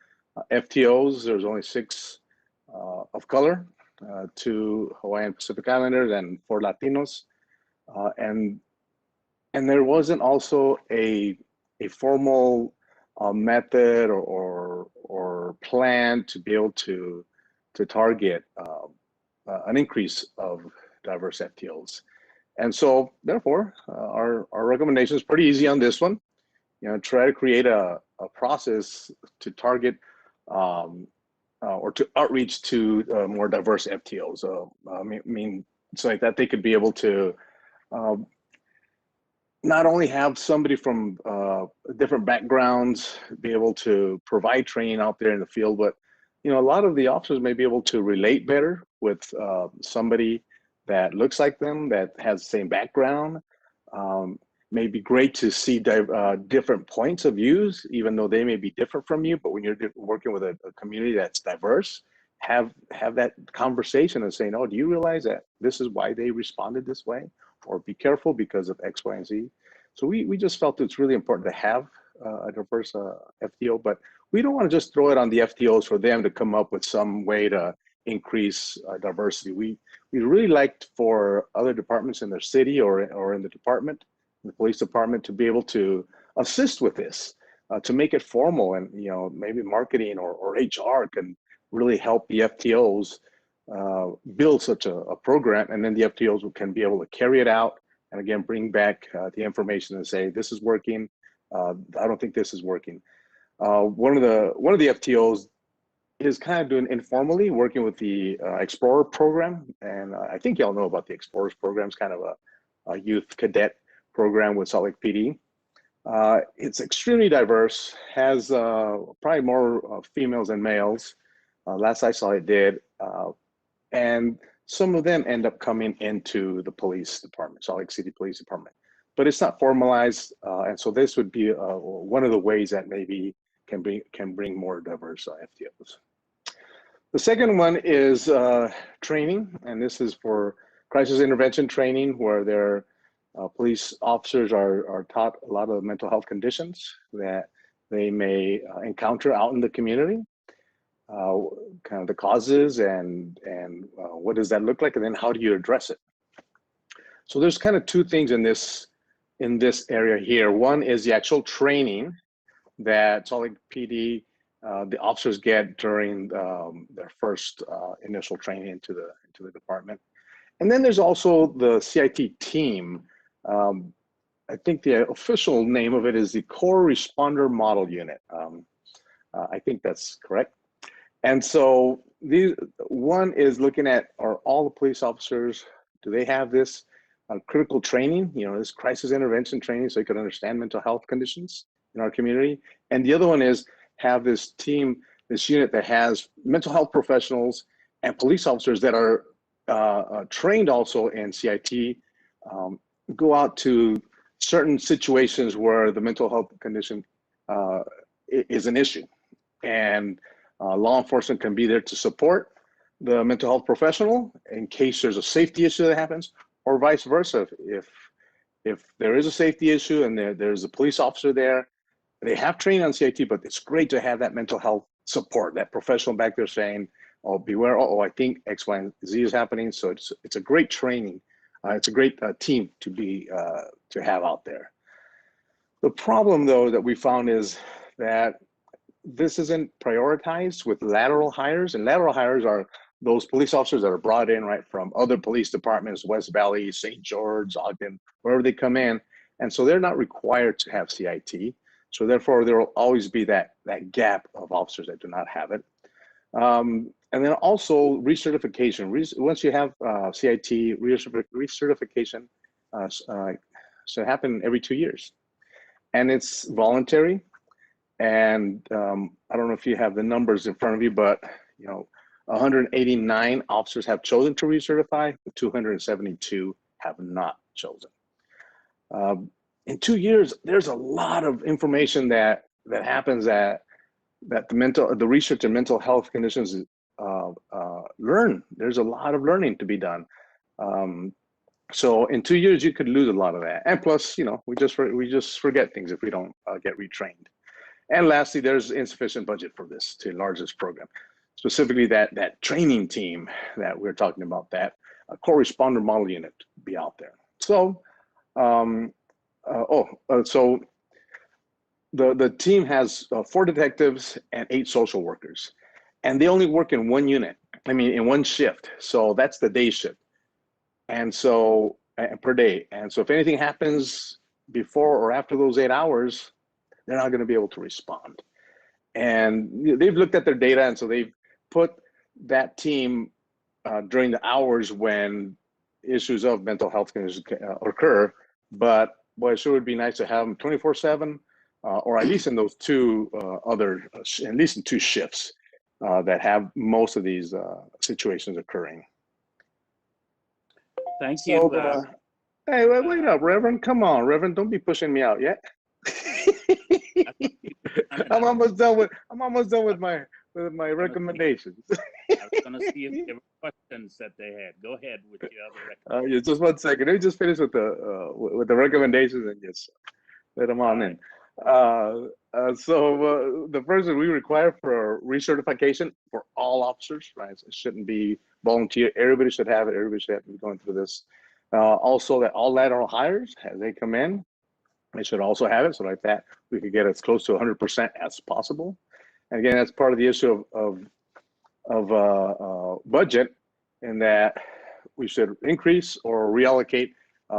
FTOs, there's only 6 of color, 2 Hawaiian Pacific Islanders and 4 Latinos. And there wasn't also a formal method or plan to be able to target an increase of diverse FTOs. And so therefore, our recommendation is pretty easy on this one. Try to create a process to target or to outreach to more diverse FTOs. I mean, so like that they could be able to not only have somebody from different backgrounds be able to provide training out there in the field, but a lot of the officers may be able to relate better with somebody that looks like them, that has the same background. May be great to see different points of views, even though they may be different from you. But when you're working with a community that's diverse, have that conversation and saying, "Oh, do you realize that this is why they responded this way?" Or be careful because of X, Y, and Z. So we just felt it's really important to have a diverse FTO, but we don't want to just throw it on the FTOs for them to come up with some way to increase diversity. We really liked for other departments in their city or in the department, the police department, to be able to assist with this, to make it formal, and maybe marketing or HR can really help the FTOs build such a program, and then the FTOs can be able to carry it out and again bring back the information and say, this is working, I don't think this is working. One of the FTOs is kind of doing informally, working with the Explorer program, and I think y'all know about the Explorers program. It's kind of a youth cadet program with Salt Lake PD. It's extremely diverse, has probably more females than males. Last I saw it did. And some of them end up coming into the police department, Salt Lake City Police Department. But it's not formalized, and so this would be one of the ways that maybe can bring more diverse FTOs. The second one is training, and this is for crisis intervention training, where their police officers are taught a lot of mental health conditions that they may encounter out in the community. Kind of the causes and what does that look like, and then how do you address it? So there's kind of 2 things in this area here. One is the actual training that Salt Lake PD, the officers get during their first initial training into the department. And then there's also the CIT team I think the official name of it is the Core Responder Model Unit. I think that's correct. And so one is looking at, are all the police officers, do they have this critical training, this crisis intervention training so they can understand mental health conditions in our community? And the other one is have this team, this unit that has mental health professionals and police officers that are trained also in CIT, go out to certain situations where the mental health condition is an issue. And law enforcement can be there to support the mental health professional in case there's a safety issue that happens, or vice versa. If there is a safety issue and there's a police officer there, they have training on CIT, but it's great to have that mental health support, that professional back there saying, oh, beware, I think X, Y, and Z is happening. So it's a great training. It's a great team to have out there. The problem, though, that we found is that this isn't prioritized with lateral hires, and lateral hires are those police officers that are brought in right from other police departments, West Valley, St. George, Ogden, wherever they come in, and so they're not required to have CIT. So therefore, there will always be that gap of officers that do not have it. And then also recertification. Once you have CIT, recertification should happen every 2 years, and it's voluntary. And I don't know if you have the numbers in front of you, but 189 officers have chosen to recertify, 272 have not chosen. In 2 years, there's a lot of information that happens that the research in mental health conditions learn. There's a lot of learning to be done. So in 2 years, you could lose a lot of that. And plus, we just forget things if we don't get retrained. And lastly, there's insufficient budget for this to enlarge this program, specifically that training team that we're talking about, that Core Responder Model Unit be out there. So, so the team has 4 detectives and 8 social workers, and they only work in one unit. In one shift. So that's the day shift, and so per day. And so if anything happens before or after those 8 hours, they're not going to be able to respond. And they've looked at their data, and so they've put that team during the hours when issues of mental health conditions occur. But boy, it sure would be nice to have them 24/7, or at least in those 2 at least in 2 shifts that have most of these situations occurring. Thank you. Hey, wait up, Reverend. Come on, Reverend. Don't be pushing me out yet. I'm almost done with my recommendations. I was going to see if there were questions that they had. Go ahead with your other recommendations. Just 1 second. Let me just finish with the recommendations and just let them on in. So the first is we require for recertification for all officers, right? It shouldn't be volunteer. Everybody should have it. Everybody should have to be going through this. Also, that all lateral hires, as they come in, they should also have it. So like that, we could get as close to 100% as possible. And again, that's part of the issue of budget, in that we should increase or reallocate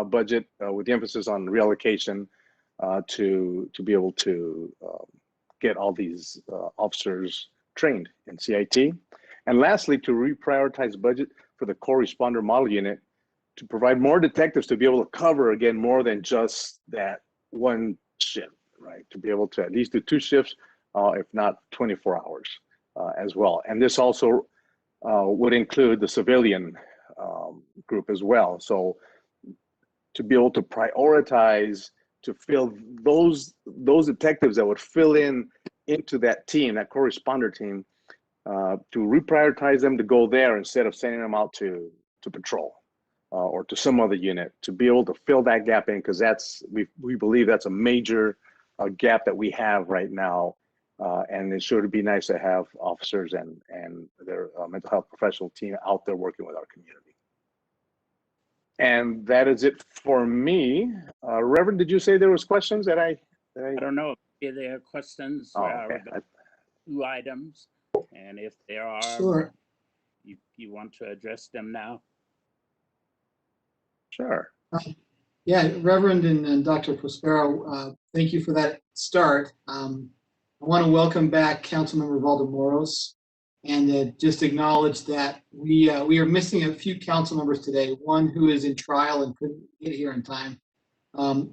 budget with the emphasis on reallocation to be able to get all these officers trained in CIT. And lastly, to reprioritize budget for the Core Responder Model Unit to provide more detectives to be able to cover, again, more than just that 1 shift, right? To be able to at least do 2 shifts, if not 24 hours as well. And this also would include the civilian group as well. So to be able to prioritize to fill those detectives that would fill into that team, that Core Responder team, to reprioritize them to go there instead of sending them out to patrol or to some other unit, to be able to fill that gap in, because we believe that's a major gap that we have right now, and it sure would be nice to have officers and their mental health professional team out there working with our community. And that is it for me. Reverend, did you say there was questions that I don't know if there are questions. Okay. 2 items, and if there are, Sure. you want to address them now? Sure. Yeah, Reverend and Dr. Prospero, thank you for that start. I want to welcome back Councilmember Valdemoros and just acknowledge that we are missing a few council members today. One who is in trial and couldn't get here in time.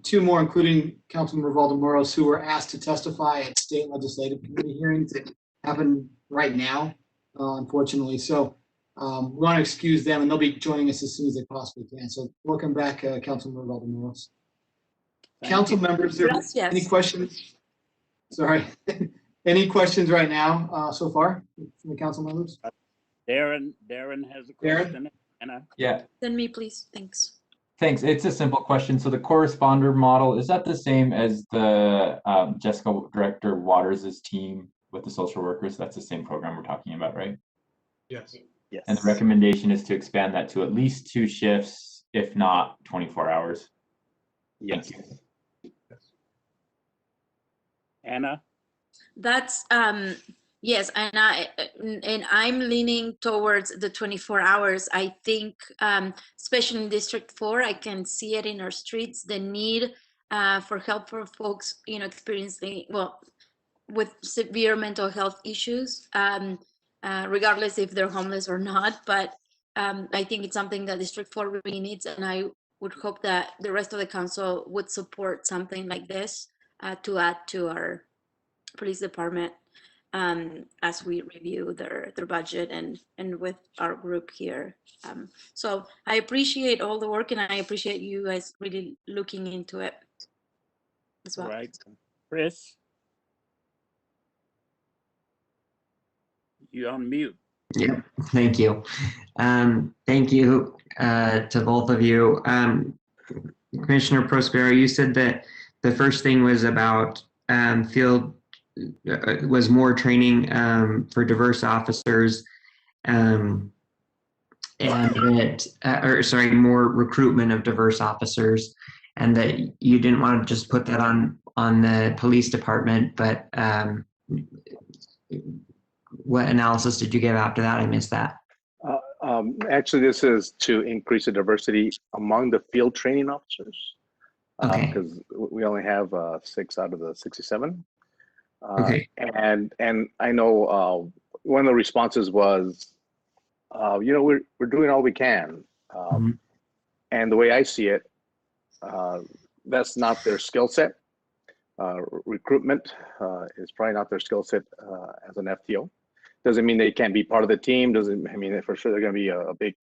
Two more, including Councilmember Valdemoros, who were asked to testify at state legislative committee hearings that happen right now, unfortunately. So we want to excuse them, and they'll be joining us as soon as they possibly can. So welcome back, Councilmember Valdemoros. Council members, there any questions? Sorry, any questions right now so far from the council members? Darren has a question. Anna? Yeah. Send me, please. Thanks. Thanks. It's a simple question. So the corresponder model, is that the same as the Jessica Director Waters' team with the social workers? That's the same program we're talking about, right? Yes. Yes. And the recommendation is to expand that to at least 2 shifts, if not 24 hours. Yes. Thank you. Anna? That's yes, and I'm leaning towards the 24 hours. I think, especially in District 4, I can see it in our streets, the need for help for folks, experiencing, with severe mental health issues, regardless if they're homeless or not. But I think it's something that District 4 really needs, and I would hope that the rest of the council would support something like this to add to our police department as we review their budget and with our group here. So I appreciate all the work, and I appreciate you guys really looking into it as well. Right. Chris? You're on mute. Yeah, thank you. Thank you to both of you. Commissioner Prospero, you said that the first thing was about field was more training for diverse officers and that, more recruitment of diverse officers, and that you didn't want to just put that on the police department, but what analysis did you give after that? I missed that. Actually, this is to increase the diversity among the field training officers. Because we only have 6 out of the 67. Okay. And I know one of the responses was, we're doing all we can. And the way I see it, that's not their skill set. Recruitment is probably not their skill set as an FTO. Doesn't mean they can't be part of the team. I mean, for sure they're going to be a big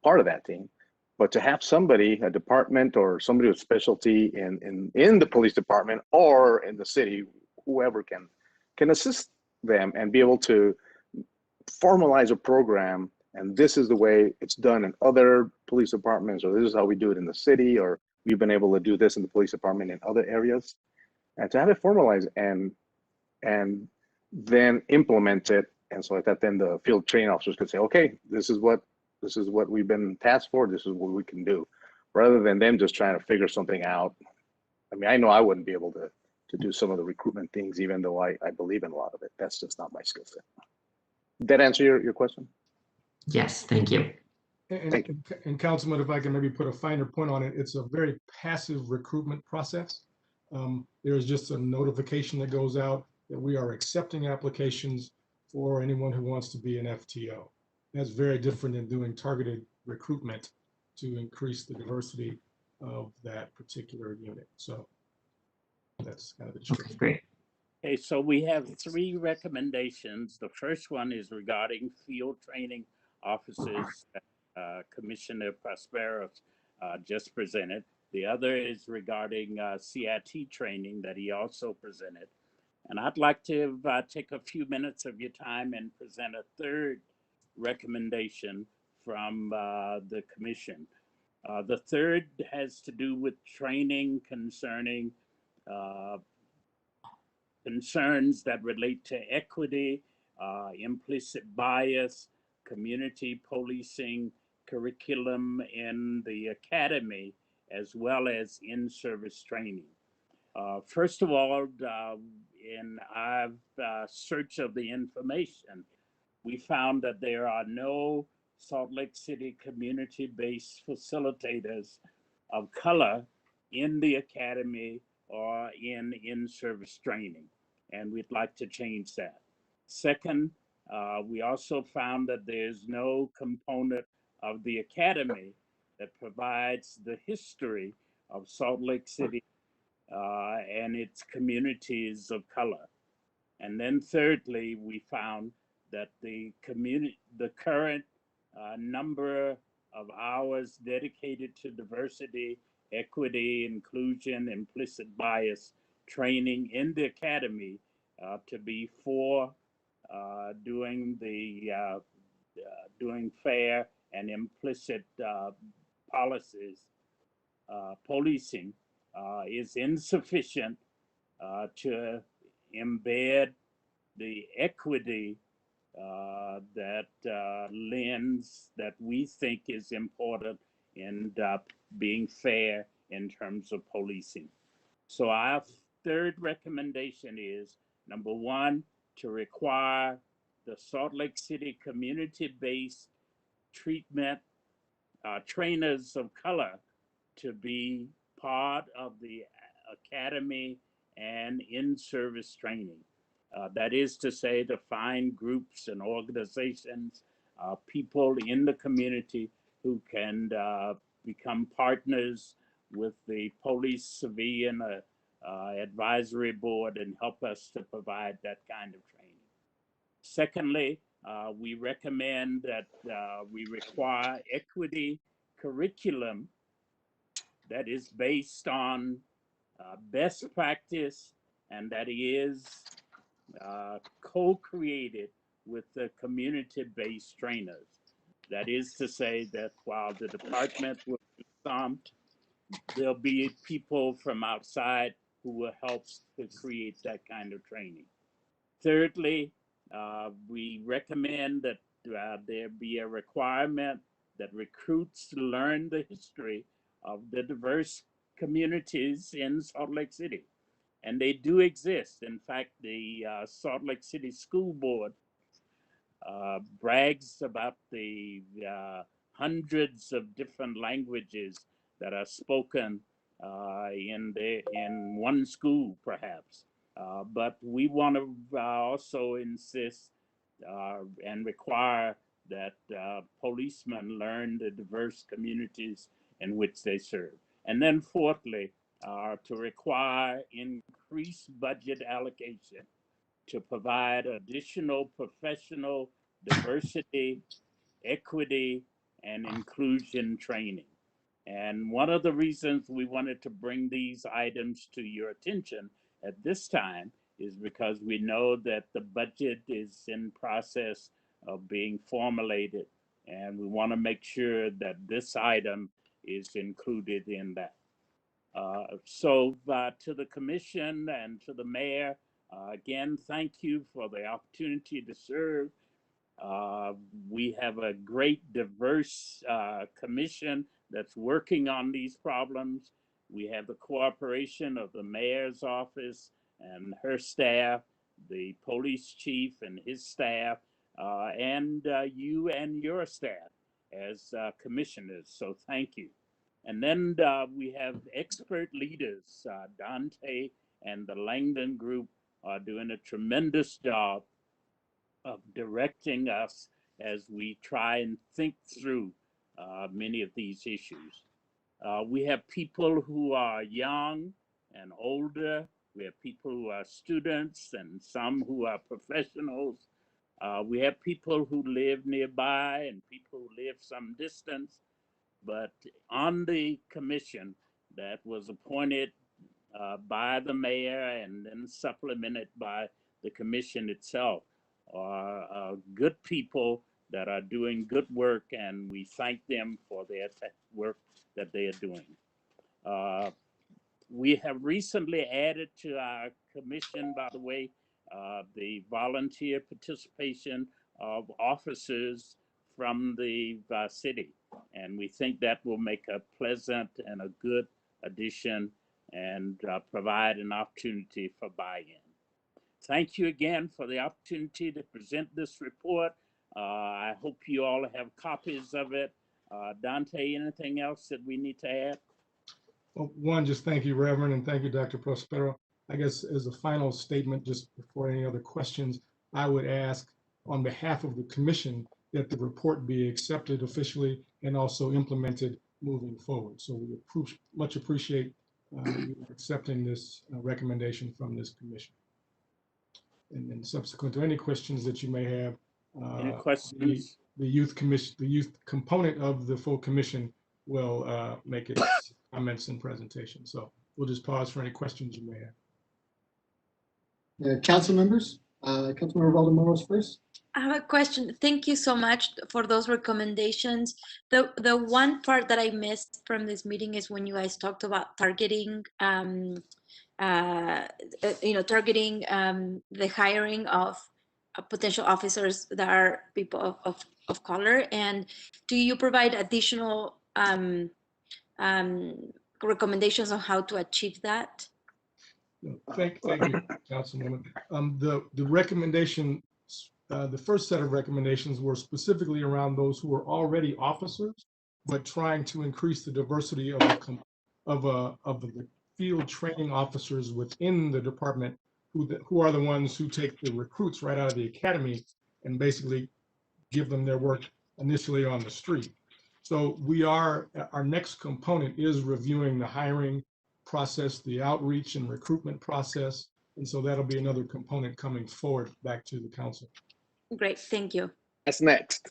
part of that team. But to have somebody, a department or somebody with specialty in the police department or in the city, whoever can assist them and be able to formalize a program, and this is the way it's done in other police departments, or this is how we do it in the city, or we've been able to do this in the police department in other areas, and to have it formalized and then implement it, and so that then the field training officers could say, okay, this is what we've been tasked for, this is what we can do, rather than them just trying to figure something out. I mean, I know I wouldn't be able to do some of the recruitment things, even though I believe in a lot of it. That's just not my skill set. Did that answer your question? Yes, thank you. And Councilman, if I can maybe put a finer point on it, it's a very passive recruitment process. There's just a notification that goes out that we are accepting applications for anyone who wants to be an FTO. That's very different than doing targeted recruitment to increase the diversity of that particular unit. So that's kind of the description. Okay, great. Okay, so we have 3 recommendations. The first one is regarding field training officers that Commissioner Prospero just presented. The other is regarding CIT training that he also presented. And I'd like to take a few minutes of your time and present a 3rd recommendation from the commission. The 3rd has to do with training concerning concerns that relate to equity, implicit bias, community policing, curriculum in the academy, as well as in-service training. First of all, in our search of the information, we found that there are no Salt Lake City community-based facilitators of color in the academy or in-service training, and we'd like to change that. Second, we also found that there's no component of the academy that provides the history of Salt Lake City and its communities of color. And then thirdly, we found that the current number of hours dedicated to diversity, equity, inclusion, implicit bias training in the academy to be for doing fair and implicit policies, policing is insufficient to embed the equity lens that we think is important in being fair in terms of policing. So our third recommendation is, number one, to require the Salt Lake City community-based treatment trainers of color to be part of the academy and in-service training. That is to say, to find groups and organizations, people in the community who can become partners with the Police Civilian Advisory Board and help us to provide that kind of training. Secondly, we recommend that we require equity curriculum that is based on best practice and that is co-created with the community-based trainers. That is to say that while the department will do some, there'll be people from outside who will help to create that kind of training. Thirdly, we recommend that there be a requirement that recruits learn the history of the diverse communities in Salt Lake City. And they do exist. In fact, the Salt Lake City School Board brags about the hundreds of different languages that are spoken in one school, perhaps. But we want to also insist and require that policemen learn the diverse communities in which they serve. And then fourthly, to require increased budget allocation to provide additional professional diversity, equity, and inclusion training. And one of the reasons we wanted to bring these items to your attention at this time is because we know that the budget is in process of being formulated, and we want to make sure that this item is included in that. So to the commission and to the mayor, again, thank you for the opportunity to serve. We have a great diverse commission that's working on these problems. We have the cooperation of the mayor's office and her staff, the police chief and his staff, and you and your staff as commissioners. So thank you. And then we have expert leaders. Dante and the Langdon Group are doing a tremendous job of directing us as we try and think through many of these issues. We have people who are young and older. We have people who are students and some who are professionals. We have people who live nearby and people who live some distance. But on the commission that was appointed by the mayor and then supplemented by the commission itself are good people that are doing good work, and we thank them for their work that they are doing. We have recently added to our commission, by the way, the volunteer participation of officers from the city. And we think that will make a pleasant and a good addition and provide an opportunity for buy-in. Thank you again for the opportunity to present this report. I hope you all have copies of it. Dante, anything else that we need to add? One, just thank you, Reverend, and thank you, Dr. Prospero. I guess as a final statement, just before any other questions, I would ask on behalf of the commission that the report be accepted officially and also implemented moving forward. So we much appreciate you accepting this recommendation from this commission. And then subsequent to any questions that you may have, Any questions? the youth commission, the youth component of the full commission will make its comments and presentation. So we'll just pause for any questions you may have. Council members, Councilmember Valdemoros first. I have a question. Thank you so much for those recommendations. The one part that I missed from this meeting is when you guys talked about targeting, targeting the hiring of potential officers that are people of color. And do you provide additional recommendations on how to achieve that? Thank you, Councilwoman. The recommendation, the first set of recommendations were specifically around those who are already officers, but trying to increase the diversity of the field training officers within the department, who are the ones who take the recruits right out of the academy and basically give them their work initially on the street. So our next component is reviewing the hiring process, the outreach and recruitment process. And so that'll be another component coming forward back to the council. Great, thank you. That's next.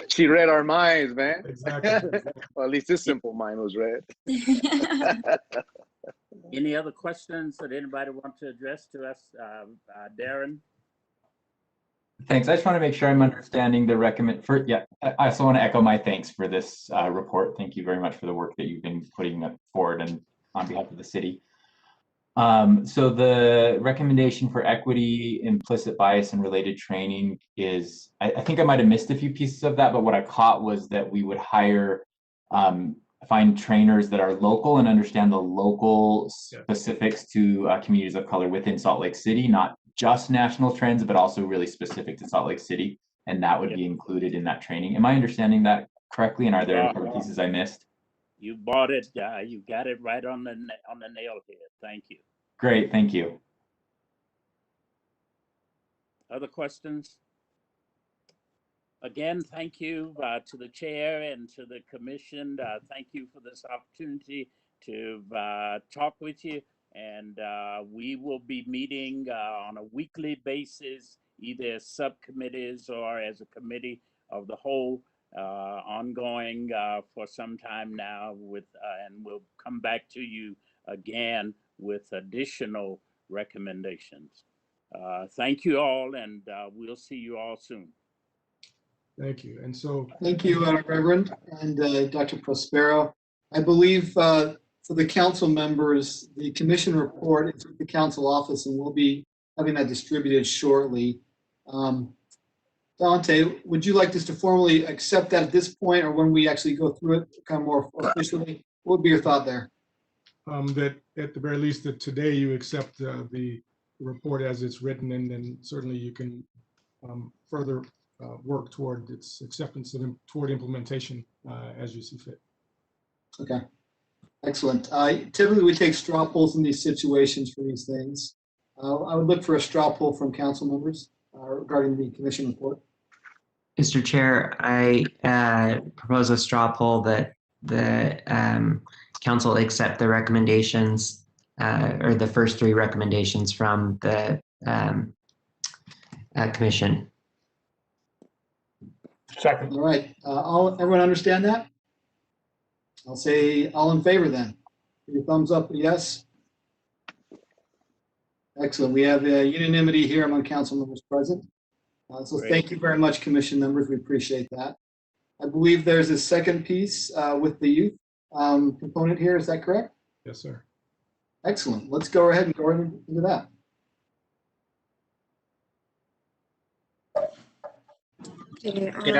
She read our minds, man. Exactly. Well, at least this simple mind was read. Any other questions that anybody want to address to us? Darren? Thanks. I just want to make sure I'm understanding the I also want to echo my thanks for this report. Thank you very much for the work that you've been putting forward and on behalf of the city. So the recommendation for equity, implicit bias, and related training is, I think I might have missed a few pieces of that, but what I caught was that we would find trainers that are local and understand the local specifics to communities of color within Salt Lake City, not just national trends, but also really specific to Salt Lake City. And that would be included in that training. Am I understanding that correctly? And are there other pieces I missed? You bought it. You got it right on the nail head. Thank you. Great. Thank you. Other questions? Again, thank you to the chair and to the commission. Thank you for this opportunity to talk with you. And we will be meeting on a weekly basis, either as subcommittees or as a committee of the whole, ongoing for some time now. And we'll come back to you again with additional recommendations. Thank you all, and we'll see you all soon. Thank you. And so, thank you, Reverend and Dr. Prospero. I believe for the council members, the commission report is with the council office, and we'll be having that distributed shortly. Dante, would you like us to formally accept that at this point, or when we actually go through it kind of more officially? What would be your thought there? That at the very least that today you accept the report as it's written, and then certainly you can further work toward its acceptance and toward implementation as you see fit. Okay, excellent. Typically we take straw polls in these situations for these things. I would look for a straw poll from council members regarding the commission report. Mr. Chair, I propose a straw poll that the council accept the recommendations or the first three recommendations from the commission. Second. All right, everyone understand that? I'll say all in favor then. Your thumbs up, yes. Excellent. We have unanimity here among council members present. So Great. Thank you very much, commission members. We appreciate that. I believe there's a second piece with the youth component here. Is that correct? Yes, sir. Excellent. Let's go ahead and go into that. Okay, Good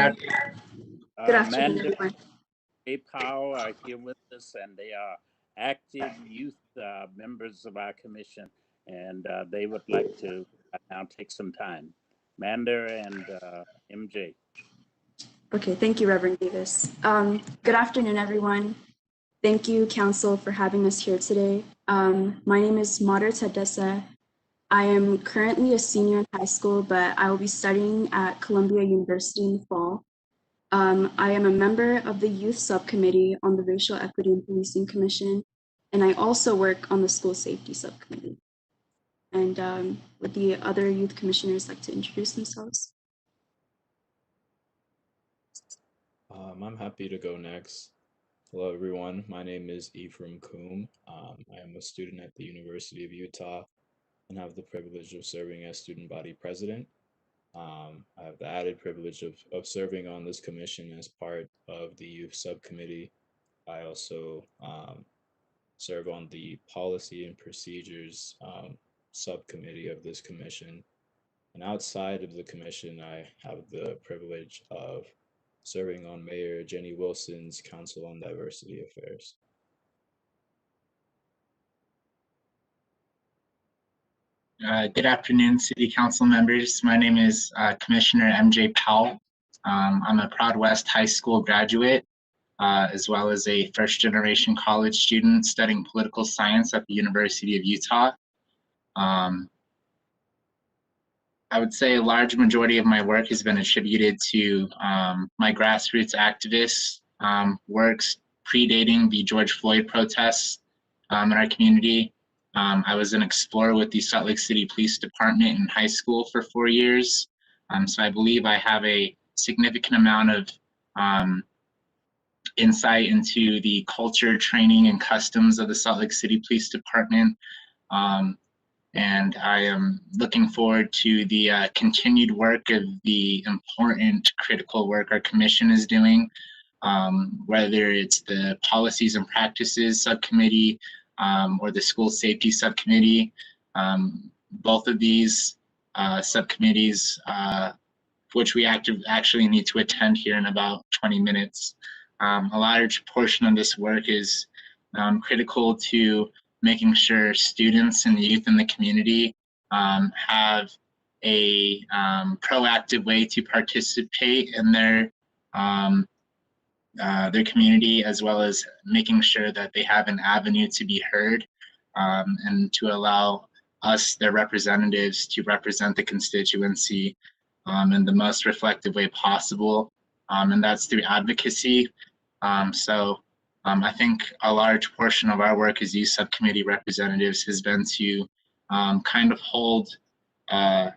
afternoon, everyone. PayPal are here with us, and they are active youth members of our commission, and they would like to now take some time. Mander and MJ. Okay, thank you, Reverend Davis. Good afternoon, everyone. Thank you, Council, for having us here today. My name is Madhur Tadessa. I am currently a senior in high school, but I will be studying at Columbia University in the fall. I am a member of the Youth Subcommittee on the Racial Equity and Policing Commission, and I also work on the School Safety Subcommittee. And would the other youth commissioners like to introduce themselves? I'm happy to go next. Hello, everyone. My name is Ephraim Coombe. I am a student at the University of Utah and have the privilege of serving as student body president. I have the added privilege of serving on this commission as part of the youth subcommittee. I also serve on the policy and procedures subcommittee of this commission. And outside of the commission, I have the privilege of serving on Mayor Jenny Wilson's Council on Diversity Affairs. Good afternoon, City Council members. My name is Commissioner MJ Powell. I'm a Proud West High School graduate, as well as a first-generation college student studying political science at the University of Utah. I would say a large majority of my work has been attributed to my grassroots activist works predating the George Floyd protests in our community. I was an explorer with the Salt Lake City Police Department in high school for 4 years. So I believe I have a significant amount of insight into the culture, training, and customs of the Salt Lake City Police Department. And I am looking forward to the continued work of the important critical work our commission is doing, whether it's the Policies and Practices Subcommittee or the School Safety Subcommittee. Both of these subcommittees, which we actually need to attend here in about 20 minutes. A large portion of this work is critical to making sure students and youth in the community have a proactive way to participate in their community, as well as making sure that they have an avenue to be heard and to allow us, their representatives, to represent the constituency in the most reflective way possible. And that's through advocacy. I think a large portion of our work as youth subcommittee representatives has been to kind of hold our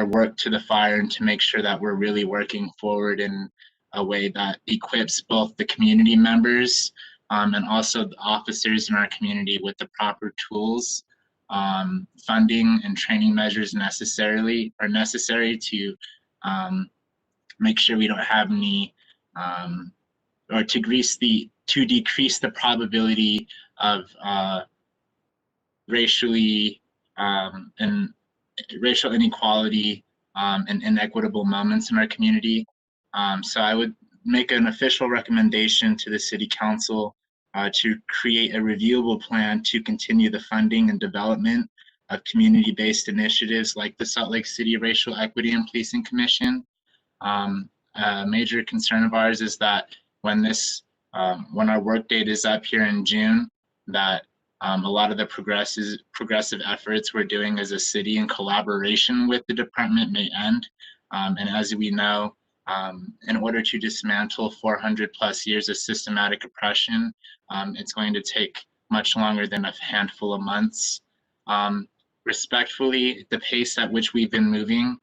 work to the fire and to make sure that we're really working forward in a way that equips both the community members and also the officers in our community with the proper tools, funding, and training measures necessary to make sure we don't have any or to decrease the probability of racial inequality and inequitable moments in our community. So I would make an official recommendation to the City Council to create a reviewable plan to continue the funding and development of community-based initiatives like the Salt Lake City Racial Equity and Policing Commission. A major concern of ours is that when our work date is up here in June, that a lot of the progressive efforts we're doing as a city in collaboration with the department may end. And as we know, in order to dismantle 400+ years of systematic oppression, it's going to take much longer than a handful of months. Respectfully, the pace at which we've been moving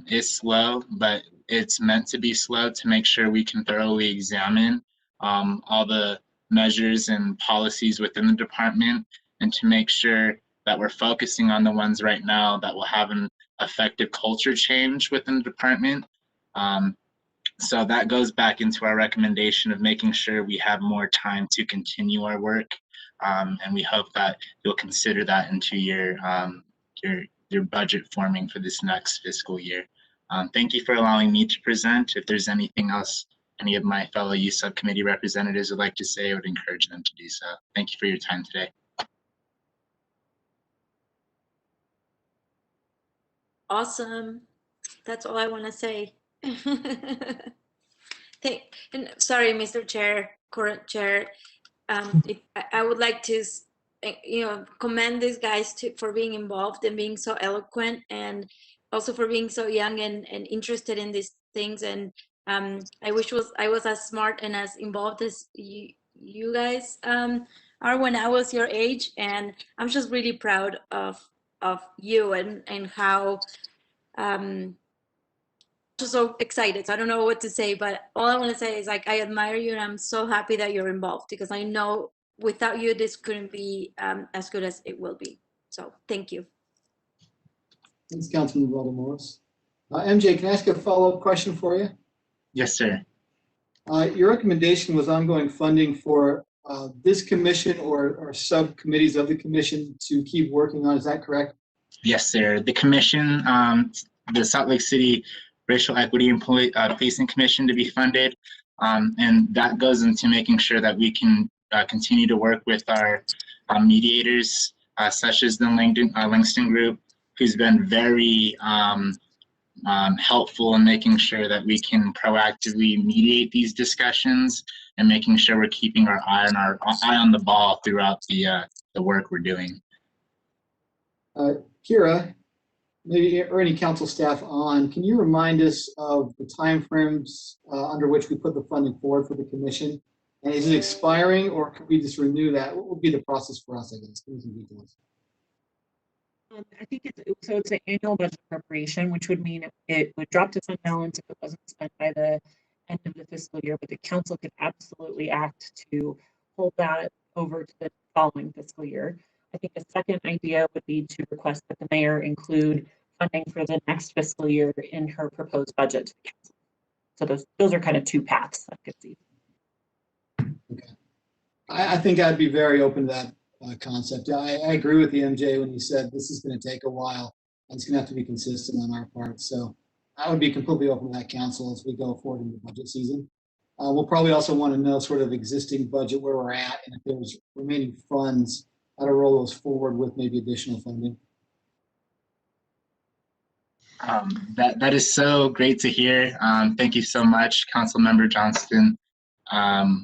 is slow, but it's meant to be slow to make sure we can thoroughly examine all the measures and policies within the department, and to make sure that we're focusing on the ones right now that will have an effective culture change within the department. So that goes back into our recommendation of making sure we have more time to continue our work, and we hope that you'll consider that into your budget forming for this next fiscal year. Thank you for allowing me to present. If there's anything else any of my fellow youth subcommittee representatives would like to say, I would encourage them to do so. Thank you for your time today. Awesome. That's all I want to say. And sorry, Mr. Chair, current chair. I would like to, commend these guys for being involved and being so eloquent, and also for being so young and interested in these things. And I wish I was as smart and as involved as you guys are when I was your age. And I'm just really proud of you and how just so excited. So I don't know what to say, but all I want to say is, like, I admire you and I'm so happy that you're involved, because I know without you this couldn't be as good as it will be. So thank you. Thanks, Councilman Morris. MJ, can I ask a follow-up question for you? Yes, sir. Your recommendation was ongoing funding for this commission or subcommittees of the commission to keep working on. Is that correct? Yes, sir. The commission, the Salt Lake City Racial Equity and Policing Commission to be funded. And that goes into making sure that we can continue to work with our mediators, such as the Langston Group, who's been very helpful in making sure that we can proactively mediate these discussions and making sure we're keeping our eye on the ball throughout the work we're doing. Kira, maybe, or any council staff on, can you remind us of the timeframes under which we put the funding forward for the commission? And is it expiring, or can we just renew that? What would be the process for us, I guess? Give me some details. I think it's an annual budget appropriation, which would mean it would drop to fund balance if it wasn't spent by the end of the fiscal year, but the council could absolutely act to hold that over to the following fiscal year. I think a second idea would be to request that the mayor include funding for the next fiscal year in her proposed budget to the council. So those are kind of two paths I could see. Okay. I think I'd be very open to that concept. I agree with the MJ when he said this is going to take a while and it's going to have to be consistent on our part. So I would be completely open to that, council, as we go forward in the budget season. We'll probably also want to know sort of existing budget where we're at, and if there's remaining funds, how to roll those forward with maybe additional funding. That is so great to hear. Thank you so much, Councilmember Johnston. I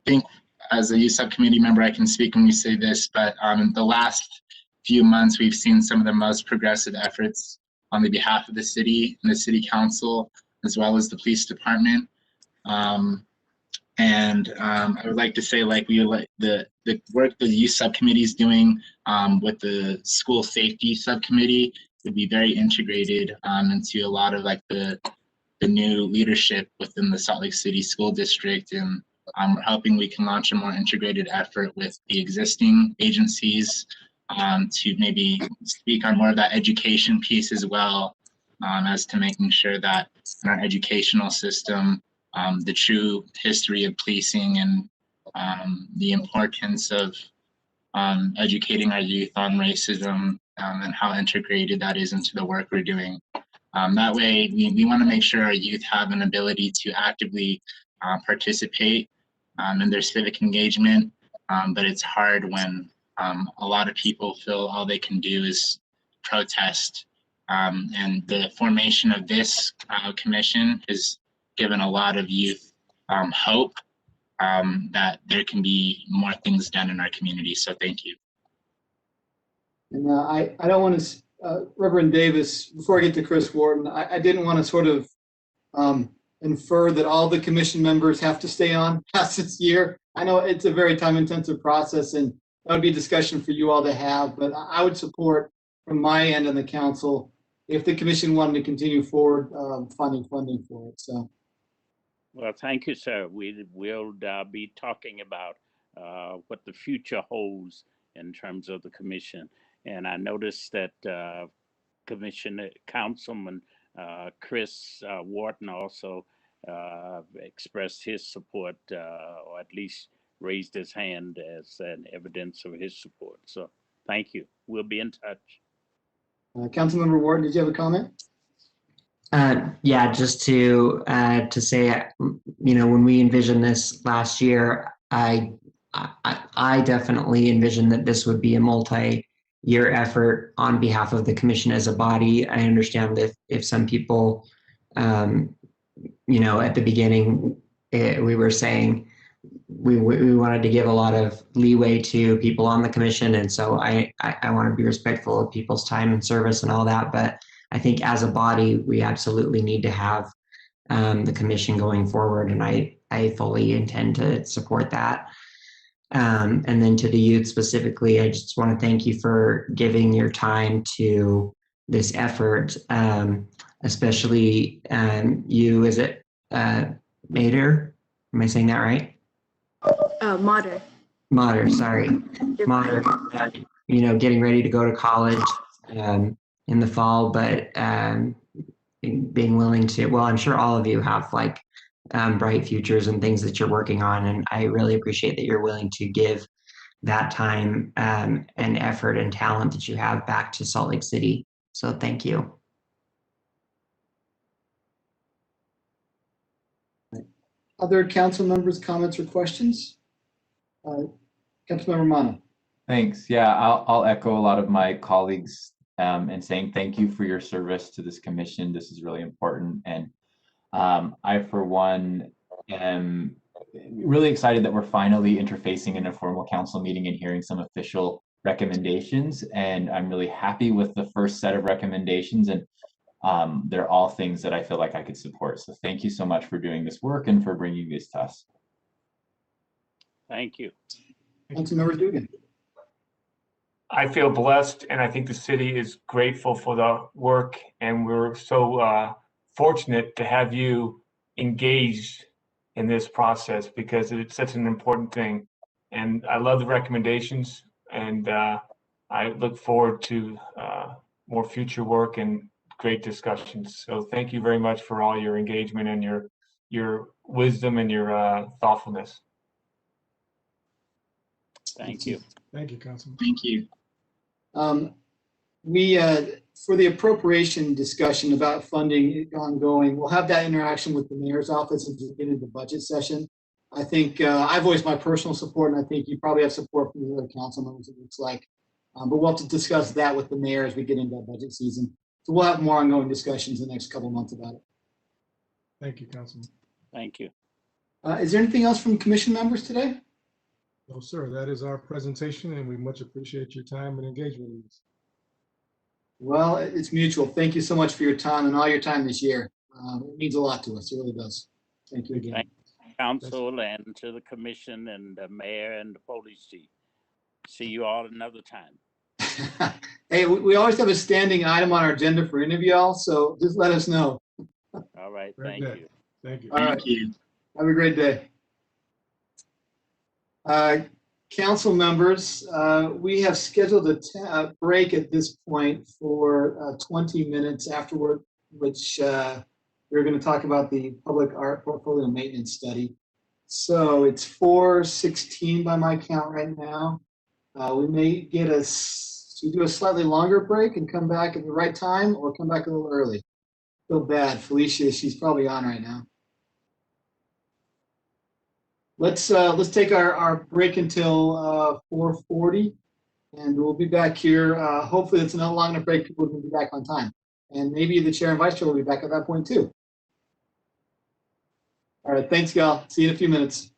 think as a youth subcommittee member, I can speak when we say this, but the last few months, we've seen some of the most progressive efforts on the behalf of the city and the city council, as well as the police department. I would like to say, like, we like the work the youth subcommittee is doing with the school safety subcommittee would be very integrated into a lot of like the new leadership within the Salt Lake City School District, and we're hoping we can launch a more integrated effort with the existing agencies to maybe speak on more of that education piece as well, as to making sure that in our educational system, the true history of policing and the importance of educating our youth on racism and how integrated that is into the work we're doing. That way, we want to make sure our youth have an ability to actively participate in their civic engagement, but it's hard when a lot of people feel all they can do is protest. And the formation of this commission has given a lot of youth hope that there can be more things done in our community. So thank you. And I don't want to, Reverend Davis, before I get to Chris Wharton, I didn't want to sort of infer that all the commission members have to stay on past this year. I know it's a very time-intensive process, and that would be a discussion for you all to have, but I would support from my end on the council if the commission wanted to continue forward funding for it. So. Well, thank you, sir. We will be talking about what the future holds in terms of the commission. And I noticed that Councilman Chris Wharton also expressed his support, or at least raised his hand as an evidence of his support. So thank you. We'll be in touch. Councilmember Wharton, did you have a comment? Yeah, just to say, when we envisioned this last year, I definitely envisioned that this would be a multi-year your effort on behalf of the commission as a body. I understand that if some people, you know, at the beginning, we were saying we wanted to give a lot of leeway to people on the commission. And so I want to be respectful of people's time and service and all that. But I think as a body, we absolutely need to have the commission going forward. And I fully intend to support that. And then to the youth specifically, I just want to thank you for giving your time to this effort, especially you, is it Mater? Am I saying that right? Mater. Mater, sorry. Mater, you know, getting ready to go to college in the fall, but being willing to, well, I'm sure all of you have like bright futures and things that you're working on. And I really appreciate that you're willing to give that time and effort and talent that you have back to Salt Lake City. So thank you. Other council members' comments or questions? Councilmember Mana. Thanks. Yeah, I'll echo a lot of my colleagues and saying thank you for your service to this commission. This is really important. And I, for one, am really excited that we're finally interfacing in a formal council meeting and hearing some official recommendations. And I'm really happy with the first set of recommendations. And they're all things that I feel like I could support. So thank you so much for doing this work and for bringing this to us. Thank you. Councilmember Dugan. I feel blessed, and I think the city is grateful for the work, and we're so fortunate to have you engaged in this process because it's such an important thing. And I love the recommendations, and I look forward to more future work and great discussions. So thank you very much for all your engagement and your wisdom and your thoughtfulness. Thank you. Thank you, Councilman. Thank you. We, for the appropriation discussion about funding ongoing, we'll have that interaction with the mayor's office as we get into the budget session. I think I voiced my personal support, and I think you probably have support from the other council members, it looks like. But we'll have to discuss that with the mayor as we get into that budget season. So we'll have more ongoing discussions in the next couple of months about it. Thank you, Councilman. Thank you. Is there anything else from commission members today? No, sir. That is our presentation, and we much appreciate your time and engagement in this. Well, it's mutual. Thank you so much for your time and all your time this year. It means a lot to us. It really does. Thank you again. Thank you, council, and to the commission and the mayor and the police chief. See you all another time. Hey, we always have a standing item on our agenda for any of y'all, so just let us know. All right. Very Thank good. you. Thank you. All right. Thank you. Have a great day. Council members, we have scheduled a break at this point for 20 minutes afterward, which we're going to talk about the public art portfolio maintenance study. So it's 4:16 by my count right now. We may get do a slightly longer break and come back at the right time, or come back a little early. Feel bad, Felicia. She's probably on right now. Let's take our break until 4:40, and we'll be back here. Hopefully, it's not long enough break. People can be back on time, and maybe the chair and vice chair will be back at that point too. All right, thanks, Gal. See you in a few minutes.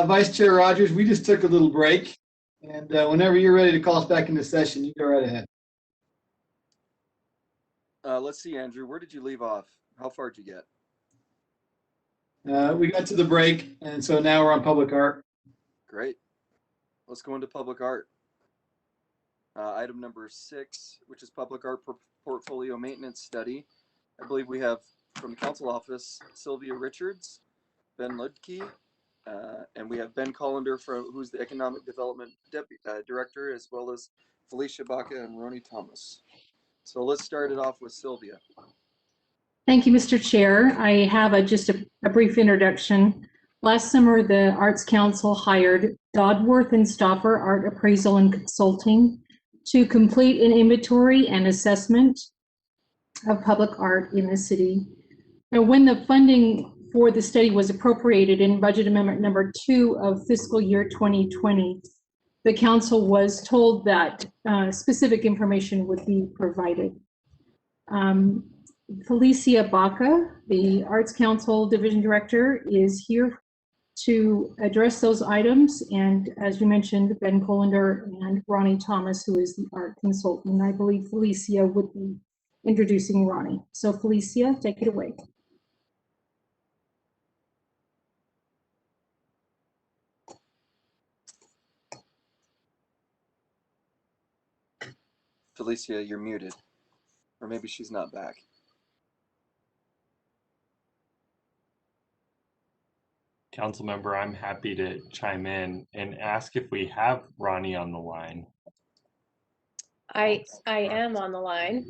Vice Chair Rogers, we just took a little break, and whenever you're ready to call us back into session, you go right ahead. Let's see, Andrew, where did you leave off? How far did you get? We got to the break, and so now we're on public art. Great. Let's go into public art. Item number 6, which is public art portfolio maintenance study. I believe we have from the council office, Sylvia Richards, Ben Ludke, and we have Ben Collender, who's the Economic Development Director, as well as Felicia Baca and Ronnie Thomas. So let's start it off with Sylvia. Thank you, Mr. Chair. I have just a brief introduction. Last summer, the Arts Council hired Dodworth and Stauffer Art Appraisal and Consulting to complete an inventory and assessment of public art in the city. Now, when the funding for the study was appropriated in Budget Amendment number 2 of fiscal year 2020, the council was told that specific information would be provided. Felicia Baca, the Arts Council Division Director, is here to address those items. And as you mentioned, Ben Collender and Ronnie Thomas, who is the art consultant. I believe Felicia would be introducing Ronnie. So Felicia, take it away. Felicia, you're muted. Or maybe she's not back. Council member, I'm happy to chime in and ask if we have Ronnie on the line. I am on the line.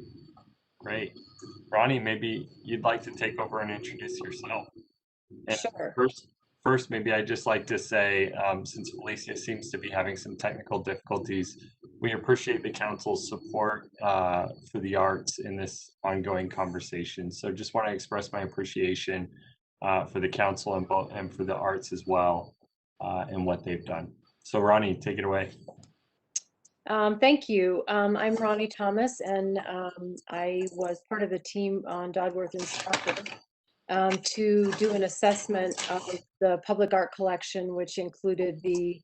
Great. Ronnie, maybe you'd like to take over and introduce yourself. And sure. First, maybe I'd just like to say, since Felicia seems to be having some technical difficulties, we appreciate the council's support for the arts in this ongoing conversation. So just want to express my appreciation for the council and for the arts as well and what they've done. So Ronnie, take it away. Thank you. I'm Ronnie Thomas, and I was part of the team on Dodworth and Stauffer to do an assessment of the public art collection, which included the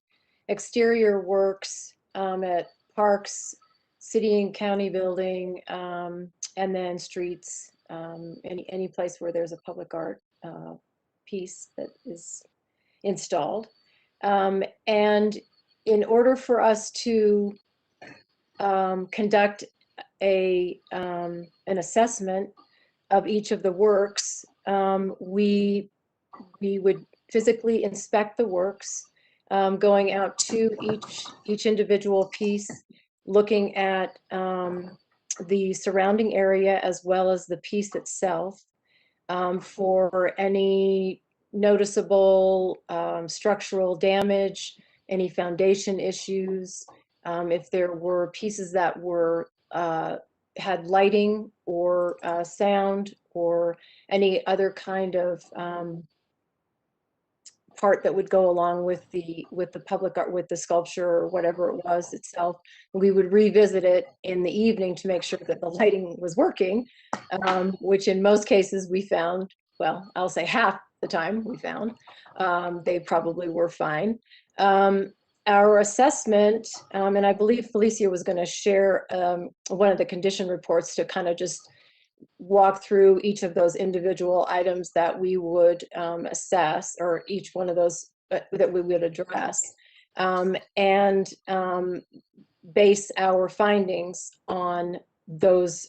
exterior works at parks, city and county building, and then streets, any place where there's a public art piece that is installed. And in order for us to conduct an assessment of each of the works, we would physically inspect the works, going out to each individual piece, looking at the surrounding area as well as the piece itself for any noticeable structural damage, any foundation issues, if there were pieces that were had lighting or sound or any other kind of part that would go along with the public art, with the sculpture or whatever it was itself. We would revisit it in the evening to make sure that the lighting was working, which in most cases we found, well, I'll say half the time we found, they probably were fine. Our assessment, and I believe Felicia was going to share one of the condition reports to kind of just walk through each of those individual items that we would assess, or each one of those that we would address, and base our findings on those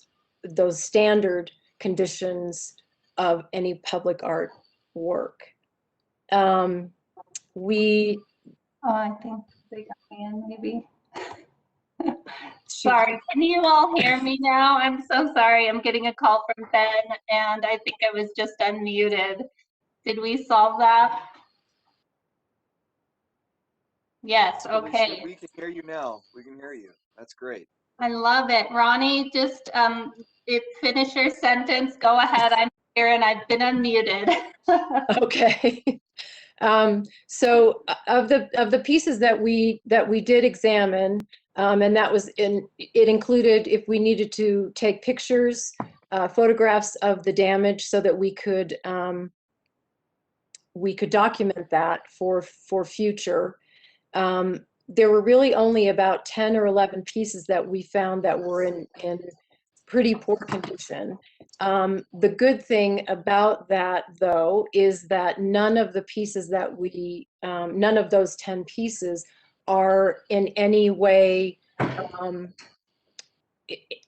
standard conditions of any public art work. I think they got me in, maybe. Sorry, can you all hear me now? I'm so sorry. I'm getting a call from Ben, and I think I was just unmuted. Did we solve that? Yes, okay. We can hear you now. We can hear you. That's great. I love it. Ronnie, just finish your sentence. Go ahead. I'm here and I've been unmuted. Okay. So of the pieces that we did examine, and that was it included if we needed to take pictures, photographs of the damage so that we could document that for future. There were really only about 10 or 11 pieces that we found that were in pretty poor condition. The good thing about that, though, is that none of the pieces that none of those 10 pieces are in any way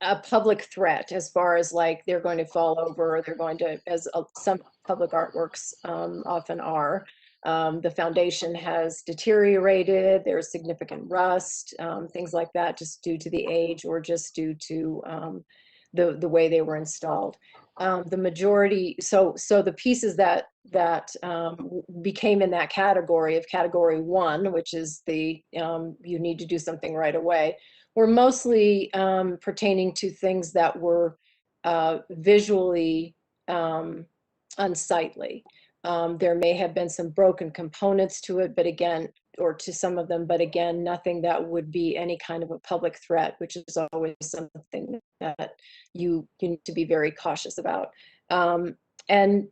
a public threat, as far as like they're going to fall over or they're going to, as some public artworks often are. The foundation has deteriorated, there's significant rust, things like that, just due to the age or just due to the way they were installed. The majority, so the pieces that became in that category of category 1, which is the you need to do something right away, were mostly pertaining to things that were visually unsightly. There may have been some broken components to it, but again, or to some of them, but again, nothing that would be any kind of a public threat, which is always something that you need to be very cautious about. And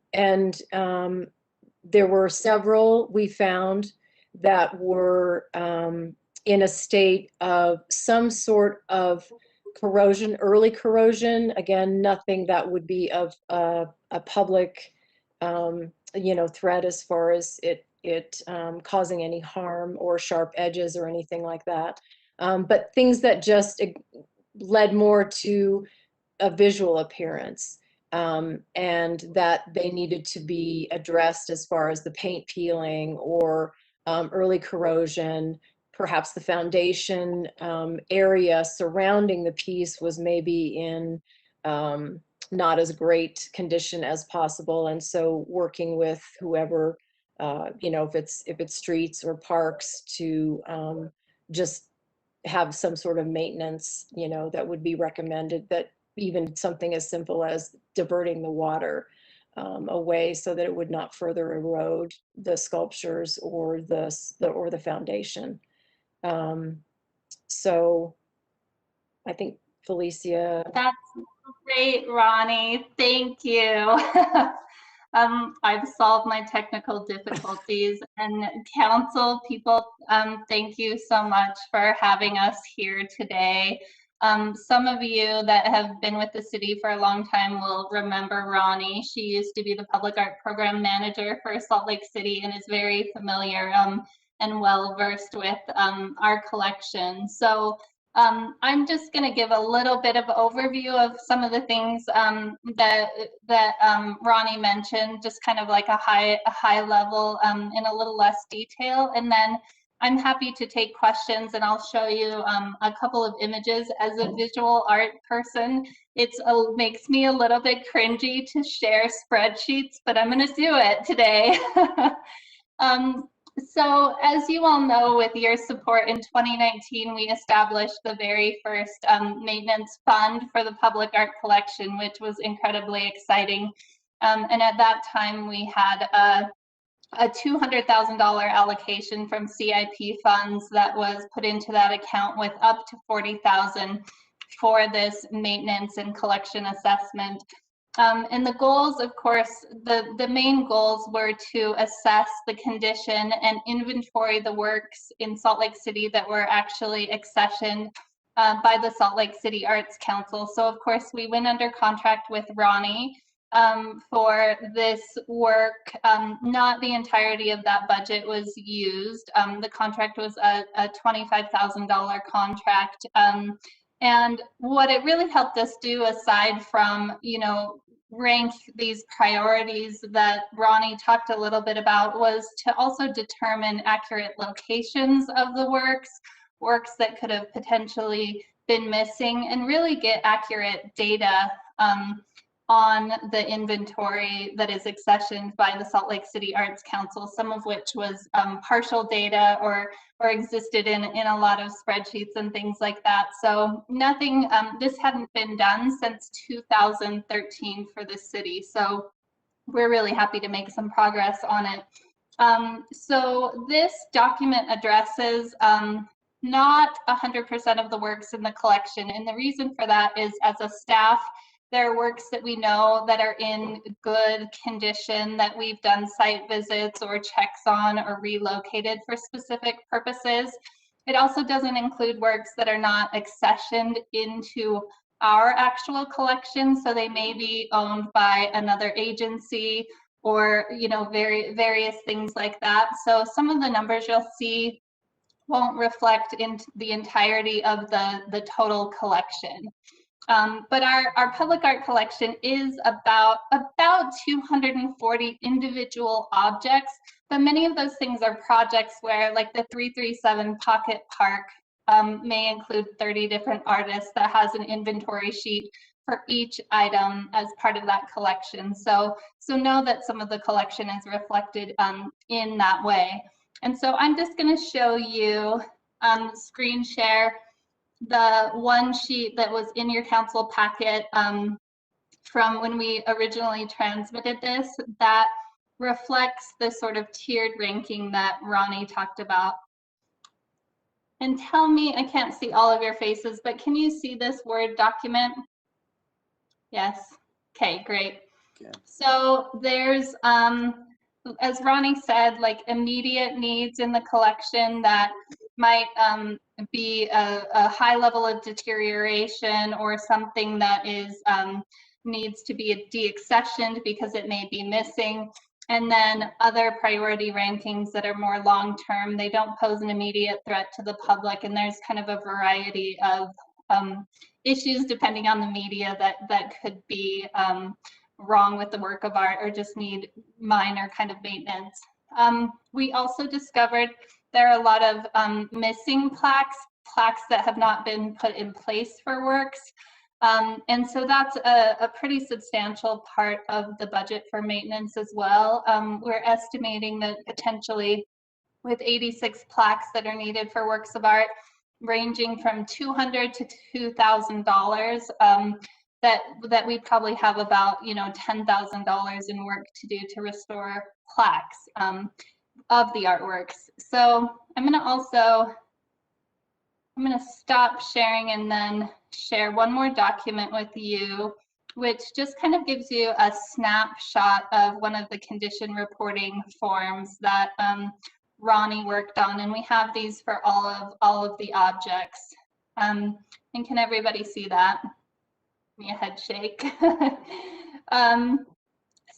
there were several we found that were in a state of some sort of corrosion, early corrosion. Again, nothing that would be of a public threat as far as it causing any harm or sharp edges or anything like that. But things that just led more to a visual appearance, and that they needed to be addressed as far as the paint peeling or early corrosion. Perhaps the foundation area surrounding the piece was maybe in not as great condition as possible, and so working with whoever, if it's streets or parks, to just have some sort of maintenance, that would be recommended. That even something as simple as diverting the water away so that it would not further erode the sculptures or the foundation. So I think Felicia. That's great, Ronnie. Thank you. I've solved my technical difficulties, and council people, thank you so much for having us here today. Some of you that have been with the city for a long time will remember Ronnie. She used to be the public art program manager for Salt Lake City and is very familiar and well versed with our collection. So I'm just going to give a little bit of overview of some of the things that Ronnie mentioned, just kind of like a high level in a little less detail, and then I'm happy to take questions, and I'll show you a couple of images. As a visual art person, it makes me a little bit cringy to share spreadsheets, but I'm going to do it today. So as you all know, with your support in 2019, we established the very first maintenance fund for the public art collection, which was incredibly exciting. And at that time, we had a $200,000 allocation from CIP funds that was put into that account, with up to $40,000 for this maintenance and collection assessment. And the goals, of course, the main goals were to assess the condition and inventory the works in Salt Lake City that were actually accessioned by the Salt Lake City Arts Council. So of course, we went under contract with Ronnie for this work. Not the entirety of that budget was used. The contract was a $25,000 contract. And what it really helped us do, aside from, rank these priorities that Ronnie talked a little bit about, was to also determine accurate locations of the works that could have potentially been missing, and really get accurate data on the inventory that is accessioned by the Salt Lake City Arts Council, some of which was partial data or existed in a lot of spreadsheets and things like that. So nothing, this hadn't been done since 2013 for the city. So we're really happy to make some progress on it. So this document addresses not 100% of the works in the collection. And the reason for that is, as a staff, there are works that we know that are in good condition that we've done site visits or checks on or relocated for specific purposes. It also doesn't include works that are not accessioned into our actual collection, so they may be owned by another agency or, you know, various things like that. So some of the numbers you'll see won't reflect into the entirety of the total collection. But our public art collection is about 240 individual objects, but many of those things are projects where, like the 337 Pocket Park may include 30 different artists that has an inventory sheet for each item as part of that collection. So know that some of the collection is reflected in that way. And so I'm just going to show you screen share the one sheet that was in your council packet from when we originally transmitted this that reflects the sort of tiered ranking that Ronnie talked about. And tell me, I can't see all of your faces, but can you see this Word document? Yes. Okay, great. Okay. So there's, as Ronnie said, like immediate needs in the collection that might be a high level of deterioration or something that is needs to be deaccessioned because it may be missing. And then other priority rankings that are more long-term, they don't pose an immediate threat to the public, and there's kind of a variety of issues depending on the media that could be wrong with the work of art or just need minor kind of maintenance. We also discovered there are a lot of missing plaques that have not been put in place for works. And so that's a pretty substantial part of the budget for maintenance as well. We're estimating that potentially with 86 plaques that are needed for works of art, ranging from $200 to $2,000, that we probably have about, you know, $10,000 in work to do to restore plaques of the artworks. So I'm going to stop sharing and then share one more document with you, which just kind of gives you a snapshot of one of the condition reporting forms that Ronnie worked on, and we have these for all of the objects. And can everybody see that? Give me a head shake.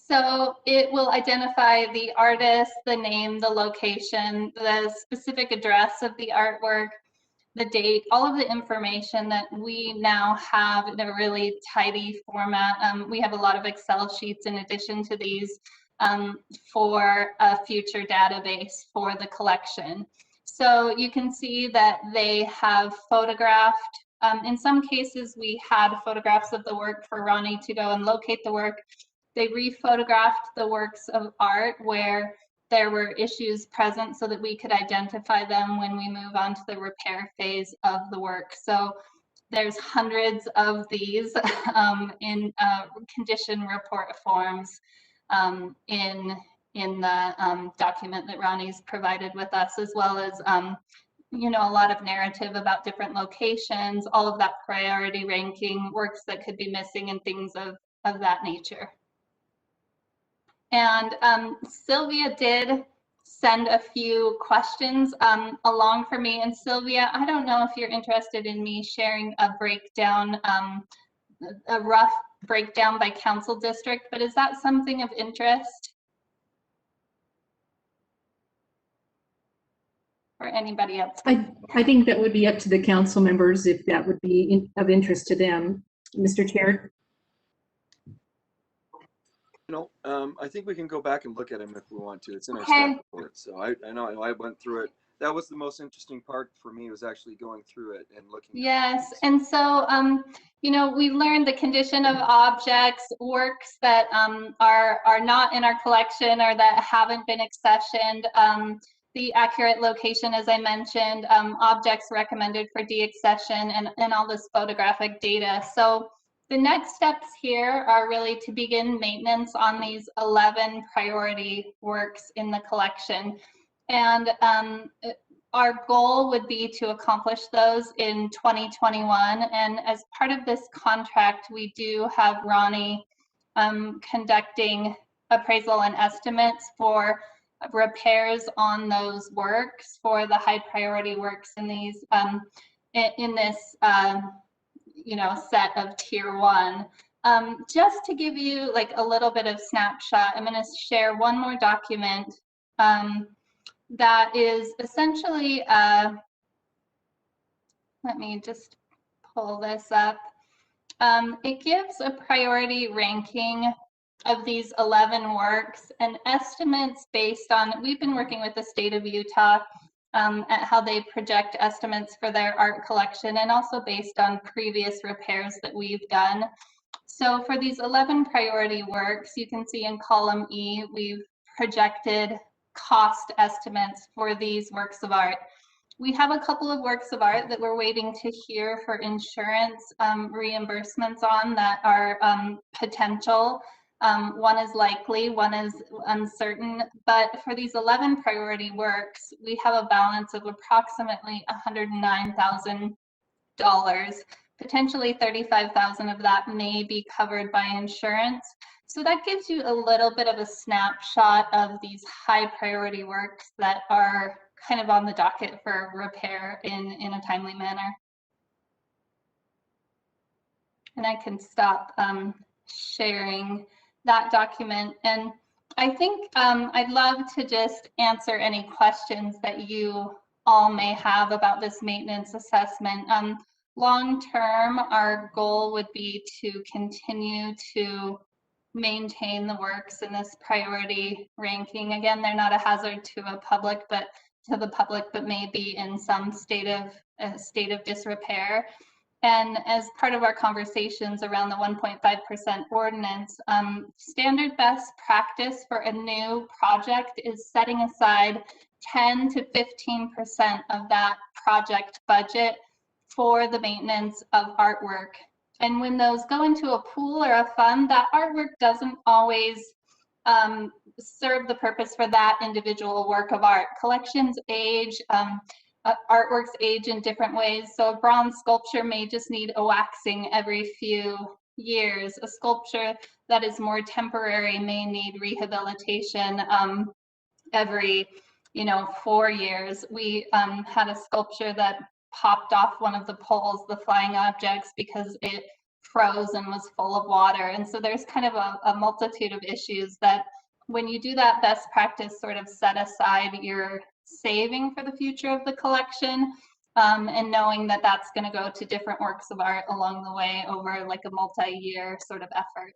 So it will identify the artist, the name, the location, the specific address of the artwork, the date, all of the information that we now have in a really tidy format. We have a lot of Excel sheets in addition to these for a future database for the collection. So you can see that they have photographed. In some cases, we had photographs of the work for Ronnie to go and locate the work. They re-photographed the works of art where there were issues present so that we could identify them when we move on to the repair phase of the work. So there's hundreds of these in condition report forms in the document that Ronnie's provided with us, as well as you know, a lot of narrative about different locations, all of that priority ranking, works that could be missing, and things of that nature. And Sylvia did send a few questions along for me. And Sylvia, I don't know if you're interested in me sharing a breakdown, a rough breakdown by council district, but is that something of interest? Or anybody else? I think that would be up to the council members if that would be of interest to them. Mr. Chair? You know, I think we can go back and look at them if we want to. It's in our staff report. So I know I went through it. That was the most interesting part for me, was actually going through it and looking. Yes, and so you know, we learned the condition of objects, works that are not in our collection or that haven't been accessioned, the accurate location, as I mentioned, objects recommended for deaccession, and all this photographic data. So The next steps here are really to begin maintenance on these 11 priority works in the collection. And our goal would be to accomplish those in 2021. And as part of this contract, we do have Ronnie conducting appraisal and estimates for repairs on those works, for the high priority works in these in this set of tier 1. Just to give you like a little bit of snapshot, I'm going to share one more document that is essentially, let me just pull this up. It gives a priority ranking of these 11 works and estimates based on, we've been working with the state of Utah at how they project estimates for their art collection, and also based on previous repairs that we've done. So for these 11 priority works, you can see in column E, we've projected cost estimates for these works of art. We have a couple of works of art that we're waiting to hear for insurance reimbursements on that are potential. One is likely, one is uncertain, but for these 11 priority works, we have a balance of approximately $109,000. Potentially $35,000 of that may be covered by insurance. So that gives you a little bit of a snapshot of these high priority works that are kind of on the docket for repair in a timely manner. And I can stop sharing that document. And I think I'd love to just answer any questions that you all may have about this maintenance assessment. Long term, our goal would be to continue to maintain the works in this priority ranking. Again, they're not a hazard to the public, but may be in some state of disrepair. And as part of our conversations around the 1.5% ordinance, standard best practice for a new project is setting aside 10 to 15% of that project budget for the maintenance of artwork. And when those go into a pool or a fund, that artwork doesn't always serve the purpose for that individual work of art. Collections age, artworks age in different ways. So a bronze sculpture may just need a waxing every few years. A sculpture that is more temporary may need rehabilitation every 4 years. We had a sculpture that popped off one of the poles, the flying objects, because it froze and was full of water. And so there's kind of a multitude of issues that when you do that best practice sort of set aside your saving for the future of the collection, and knowing that that's going to go to different works of art along the way over like a multi-year sort of effort.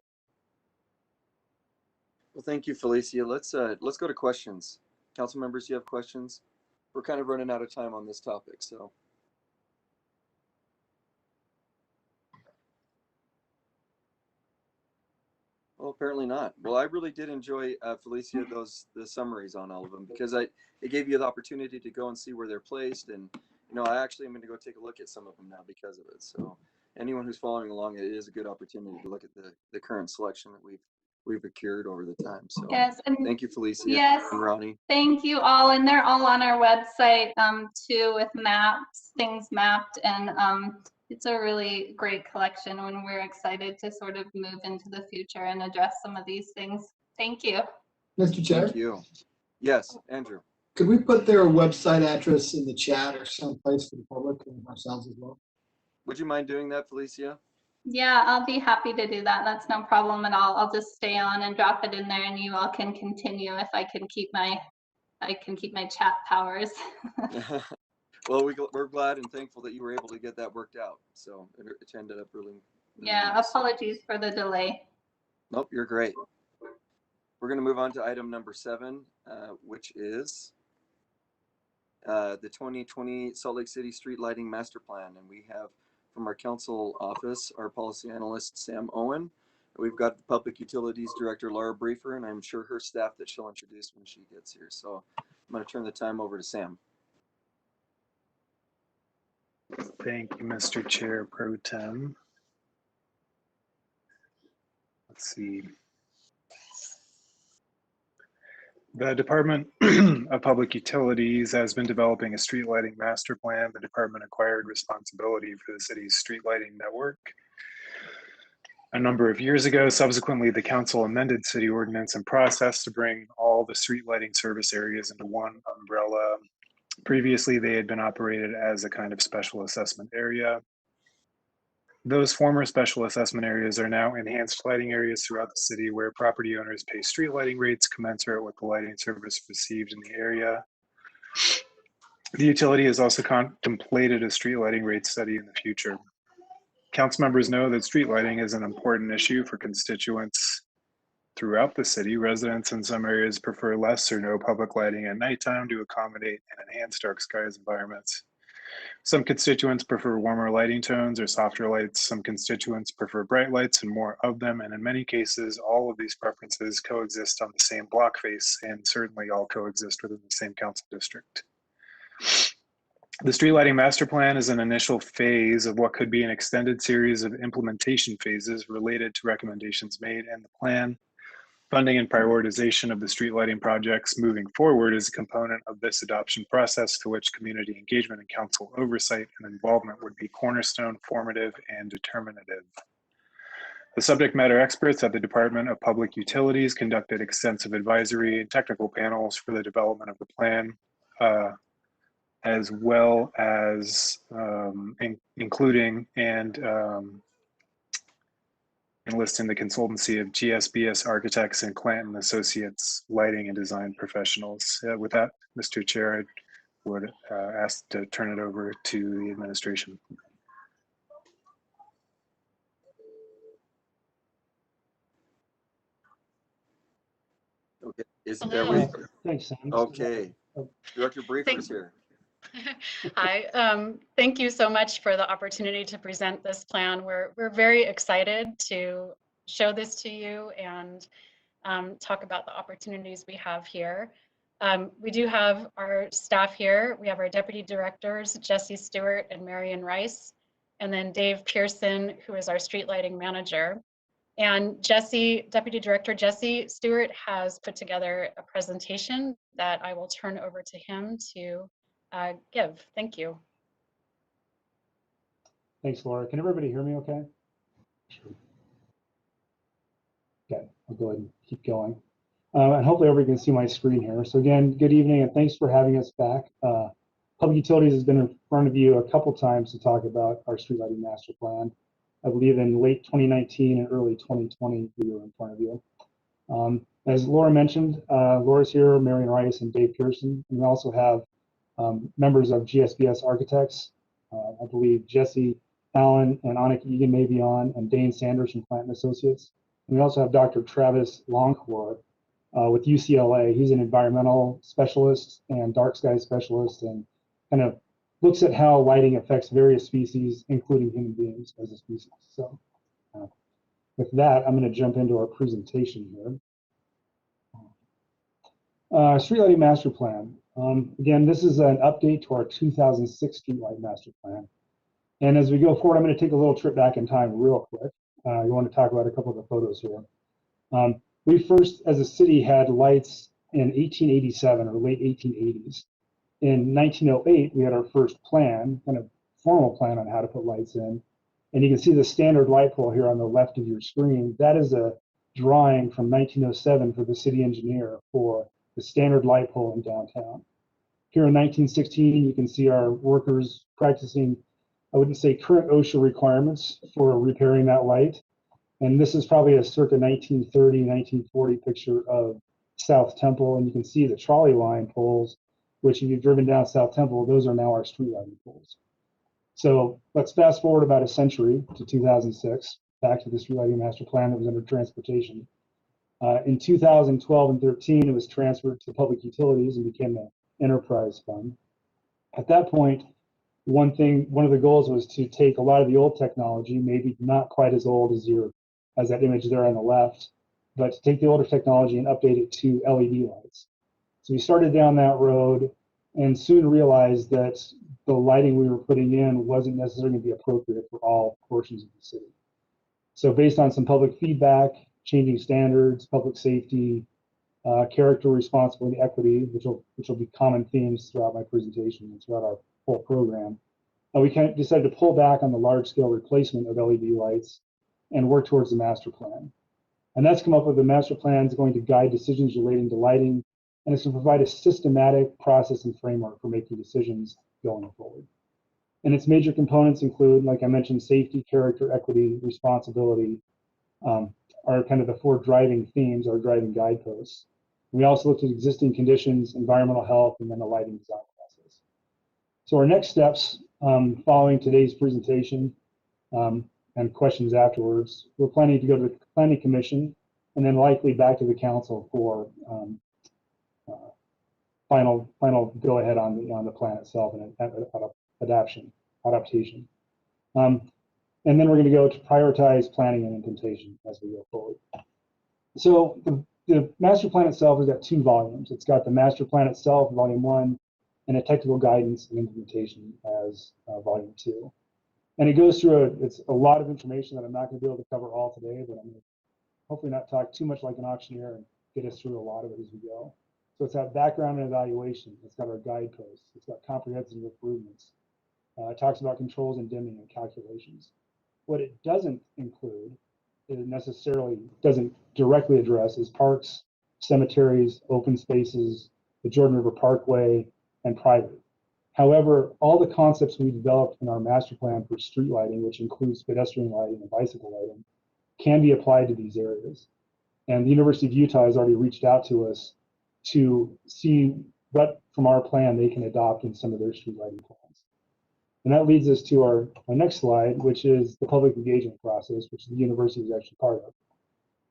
Well, thank you, Felicia. Let's go to questions. Council members, you have questions? We're kind of running out of time on this topic, so. Well, apparently not. Well, I really did enjoy, Felicia, the summaries on all of them, because it gave you the opportunity to go and see where they're placed. And, I actually am going to go take a look at some of them now because of it. So anyone who's following along, it is a good opportunity to look at the current selection that we've procured over the time. So yes, and thank you, Felicia, yes, and Ronnie. Thank you all. And they're all on our website too, with maps, things mapped. And it's a really great collection when we're excited to sort of move into the future and address some of these things. Thank you. Mr. Chair? Thank you. Yes, Andrew. Could we put their website address in the chat or someplace for the public and ourselves as well? Would you mind doing that, Felicia? Yeah, I'll be happy to do that. That's no problem at all. I'll just stay on and drop it in there, and you all can continue if I can keep my chat powers. Well, we're glad and thankful that you were able to get that worked out. So it ended up really. Yeah, nice. Apologies for the delay. Nope, you're great. We're going to move on to item number 7, which is the 2020 Salt Lake City Street Lighting Master Plan. And we have from our council office, our policy analyst, Sam Owen. We've got the Public Utilities Director, Laura Briefer, and I'm sure her staff that she'll introduce when she gets here. So I'm going to turn the time over to Sam. Thank you, Mr. Chair Pro Tem. let's see. The Department of Public Utilities has been developing a street lighting master plan. The department acquired responsibility for the city's street lighting network a number of years ago. Subsequently, the council amended city ordinance and process to bring all the street lighting service areas into one umbrella. Previously, they had been operated as a kind of special assessment area. Those former special assessment areas are now enhanced lighting areas throughout the city where property owners pay street lighting rates commensurate with the lighting service received in the area. The utility has also contemplated a street lighting rate study in the future. Council members know that street lighting is an important issue for constituents throughout the city. Residents in some areas prefer less or no public lighting at nighttime to accommodate and enhance dark skies environments. Some constituents prefer warmer lighting tones or softer lights. Some constituents prefer bright lights and more of them. And in many cases, all of these preferences coexist on the same block face and certainly all coexist within the same council district. The street lighting master plan is an initial phase of what could be an extended series of implementation phases related to recommendations made in the plan. Funding and prioritization of the street lighting projects moving forward is a component of this adoption process to which community engagement and council oversight and involvement would be cornerstone, formative, and determinative. The subject matter experts at the Department of Public Utilities conducted extensive advisory and technical panels for the development of the plan, as well as including and enlisting the consultancy of GSBS Architects and Clanton Associates Lighting and Design Professionals. With that, Mr. Chair, I would ask to turn it over to the administration. Okay, is Hello. there? Thanks, Sam. Okay, Director Briefer is here. Hi, thank you so much for the opportunity to present this plan. We're very excited to show this to you and talk about the opportunities we have here. We do have our staff here. We have our deputy directors, Jesse Stewart and Marion Rice, and then Dave Pearson, who is our street lighting manager. And Deputy Director Jesse Stewart has put together a presentation that I will turn over to him to give. Thank you. Thanks, Laura. Can everybody hear me okay? Sure. Okay, I'll go ahead and keep going. And hopefully everybody can see my screen here. So again, good evening and thanks for having us back. Public Utilities has been in front of you a couple times to talk about our street lighting master plan. I believe in late 2019 and early 2020, we were in front of you. As Laura mentioned, Laura's here, Marion Rice and Dave Pearson. And we also have members of GSBS Architects. I believe Jesse Allen and Anik Egan may be on, and Dane Sanders from Clanton Associates. And we also have Dr. Travis Longcore with UCLA. He's an environmental specialist and dark sky specialist and kind of looks at how lighting affects various species, including human beings as a species. So with that, I'm going to jump into our presentation here. Street lighting master plan. Again, this is an update to our 2006 streetlight master plan. And as we go forward, I'm going to take a little trip back in time real quick. I want to talk about a couple of the photos here. We first, as a city, had lights in 1887 or late 1880s. In 1908, we had our first plan, kind of formal plan on how to put lights in. And you can see the standard light pole here on the left of your screen. That is a drawing from 1907 for the city engineer for the standard light pole in downtown. Here in 1916, you can see our workers practicing, I wouldn't say current OSHA requirements for repairing that light. And this is probably a circa 1930, 1940 picture of South Temple. And you can see the trolley line poles, which if you've driven down South Temple, those are now our street lighting poles. So let's fast forward about a century to 2006, back to the street lighting master plan that was under transportation. In 2012 and 13, it was transferred to public utilities and became an enterprise fund. At that point, one of the goals was to take a lot of the old technology, maybe not quite as old as that image there on the left, but to take the older technology and update it to LED lights. So we started down that road and soon realized that the lighting we were putting in wasn't necessarily going to be appropriate for all portions of the city. So based on some public feedback, changing standards, public safety, character, responsibility, equity, which will be common themes throughout my presentation and throughout our whole program. We kind of decided to pull back on the large-scale replacement of LED lights and work towards the master plan. And that's come up with the master plan is going to guide decisions relating to lighting, and it's going to provide a systematic process and framework for making decisions going forward. And its major components include, like I mentioned, safety, character, equity, responsibility, are kind of the 4 driving themes, or driving guideposts. We also looked at existing conditions, environmental health, and then the lighting design process. So our next steps following today's presentation and questions afterwards, we're planning to go to the Planning Commission and then likely back to the council for final go ahead on the plan itself and adaptation. And then we're going to go to prioritize planning and implementation as we go forward. So the master plan itself has got 2 volumes. It's got the master plan itself, volume 1, and a technical guidance and implementation as volume 2. And it goes through it's a lot of information that I'm not going to be able to cover all today, but I'm going to hopefully not talk too much like an auctioneer and get us through a lot of it as we go. So it's got background and evaluation. It's got our guideposts. It's got comprehensive improvements. It talks about controls and dimming and calculations. What it doesn't include, it necessarily doesn't directly address, is parks, cemeteries, open spaces, the Jordan River Parkway, and private. However, all the concepts we developed in our master plan for street lighting, which includes pedestrian lighting and bicycle lighting, can be applied to these areas. And the University of Utah has already reached out to us to see what from our plan they can adopt in some of their street lighting plans. And that leads us to our next slide, which is the public engagement process, which the university is actually part of.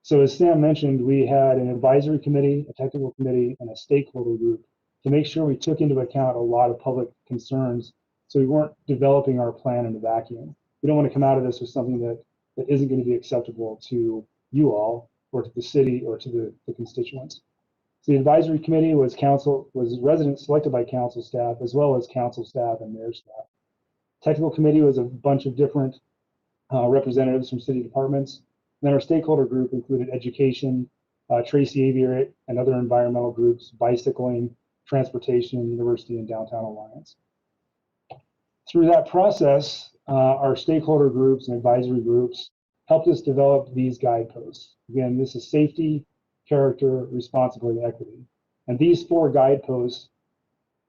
So as Sam mentioned, we had an advisory committee, a technical committee, and a stakeholder group to make sure we took into account a lot of public concerns, so we weren't developing our plan in a vacuum. We don't want to come out of this with something that isn't going to be acceptable to you all, or to the city, or to the constituents. So the advisory committee was residents selected by council staff, as well as council staff and mayor staff. Technical committee was a bunch of different representatives from city departments. And then our stakeholder group included education, Tracy Aviary and other environmental groups, bicycling, transportation, university, and downtown alliance. Through that process, our stakeholder groups and advisory groups helped us develop these guideposts. Again, this is safety, character, responsibility, equity. And these 4 guideposts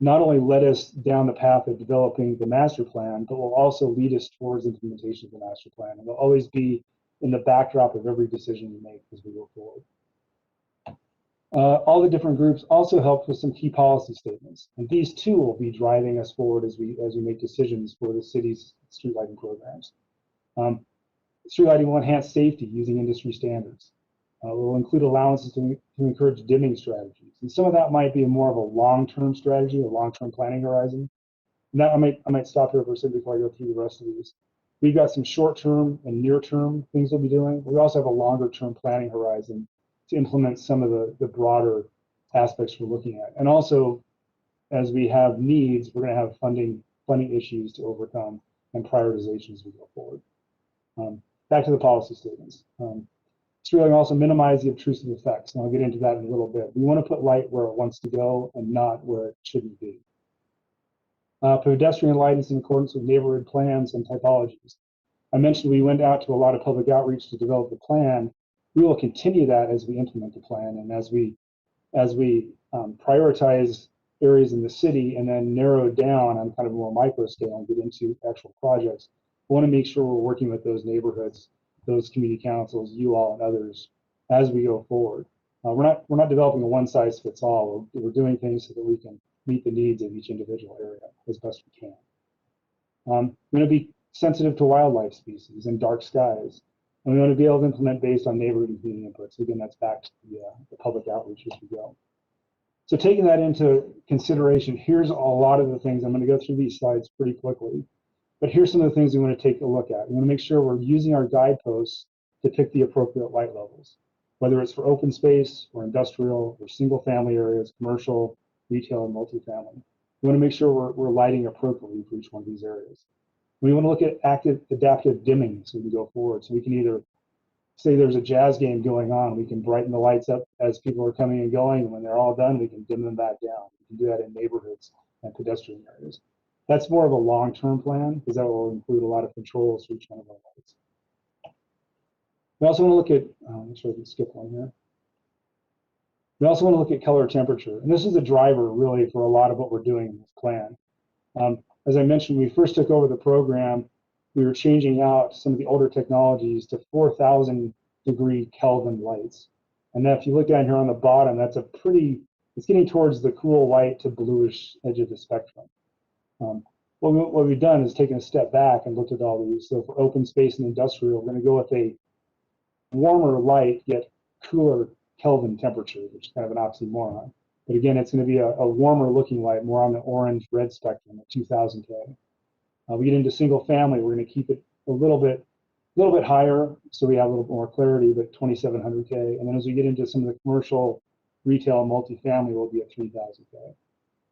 not only led us down the path of developing the master plan, but will also lead us towards implementation of the master plan. And they'll always be in the backdrop of every decision we make as we go forward. All the different groups also helped with some key policy statements. And these too will be driving us forward as we make decisions for the city's street lighting programs. Street lighting will enhance safety using industry standards. We'll include allowances to encourage dimming strategies. And some of that might be more of a long-term strategy, a long-term planning horizon. And that I might stop here for a second before I go through the rest of these. We've got some short-term and near-term things we'll be doing. We also have a longer-term planning horizon to implement some of the broader aspects we're looking at. And also, as we have needs, we're going to have funding issues to overcome and prioritization as we go forward. Back to the policy statements. It's really also minimize the obtrusive effects, and I'll get into that in a little bit. We want to put light where it wants to go and not where it shouldn't be. Pedestrian lighting is in accordance with neighborhood plans and typologies. I mentioned we went out to a lot of public outreach to develop the plan. We will continue that as we implement the plan and as we prioritize areas in the city and then narrow down on kind of a more micro scale and get into actual projects. We want to make sure we're working with those neighborhoods, those community councils, you all, and others as we go forward. We're not developing a one-size-fits-all. We're doing things so that we can meet the needs of each individual area as best we can. We're going to be sensitive to wildlife species and dark skies, and we want to be able to implement based on neighborhood and community input. So again, that's back to the public outreach as we go. So taking that into consideration, here's a lot of the things. I'm going to go through these slides pretty quickly. But here's some of the things we want to take a look at. We want to make sure we're using our guideposts to pick the appropriate light levels, whether it's for open space or industrial or single family areas, commercial, retail, and multifamily. We want to make sure we're lighting appropriately for each one of these areas. We want to look at adaptive dimming so we can go forward. So we can either say there's a jazz game going on, we can brighten the lights up as people are coming and going, and when they're all done, we can dim them back down. We can do that in neighborhoods and pedestrian areas. That's more of a long-term plan, because that will include a lot of controls for each one of our lights. We also want to look at, make sure I can skip one here. We also want to look at color temperature, and this is a driver really for a lot of what we're doing in this plan. As I mentioned, when we first took over the program, we were changing out some of the older technologies to 4,000 degree Kelvin lights. And then if you look down here on the bottom, that's a pretty, it's getting towards the cool white to bluish edge of the spectrum. What we've done is taken a step back and looked at all these. So for open space and industrial, we're going to go with a warmer light yet cooler Kelvin temperature, which is kind of an oxymoron. But again, it's going to be a warmer looking light, more on the orange-red spectrum at 2000 K. We get into single family, we're going to keep it a little bit higher, so we have a little more clarity, but 2700 K. And then as we get into some of the commercial, retail, and multifamily, we'll be at 3000 K.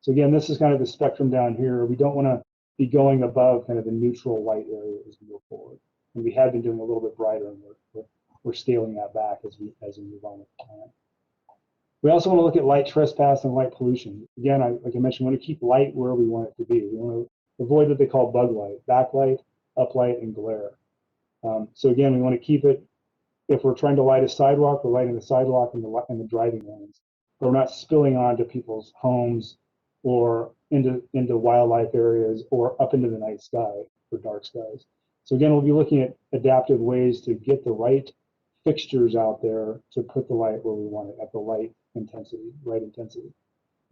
So again, this is kind of the spectrum down here. We don't want to be going above kind of the neutral white area as we move forward. And we have been doing a little bit brighter, and we're scaling that back as we move on with the plan. We also want to look at light trespass and light pollution. Again, like I mentioned, we want to keep light where we want it to be. We want to avoid what they call bug light, backlight, uplight, and glare. So again, we want to keep it, if we're trying to light a sidewalk, we're lighting the sidewalk and the driving lanes. But we're not spilling onto people's homes or into wildlife areas or up into the night sky for dark skies. So again, we'll be looking at adaptive ways to get the right fixtures out there to put the light where we want it at the right intensity.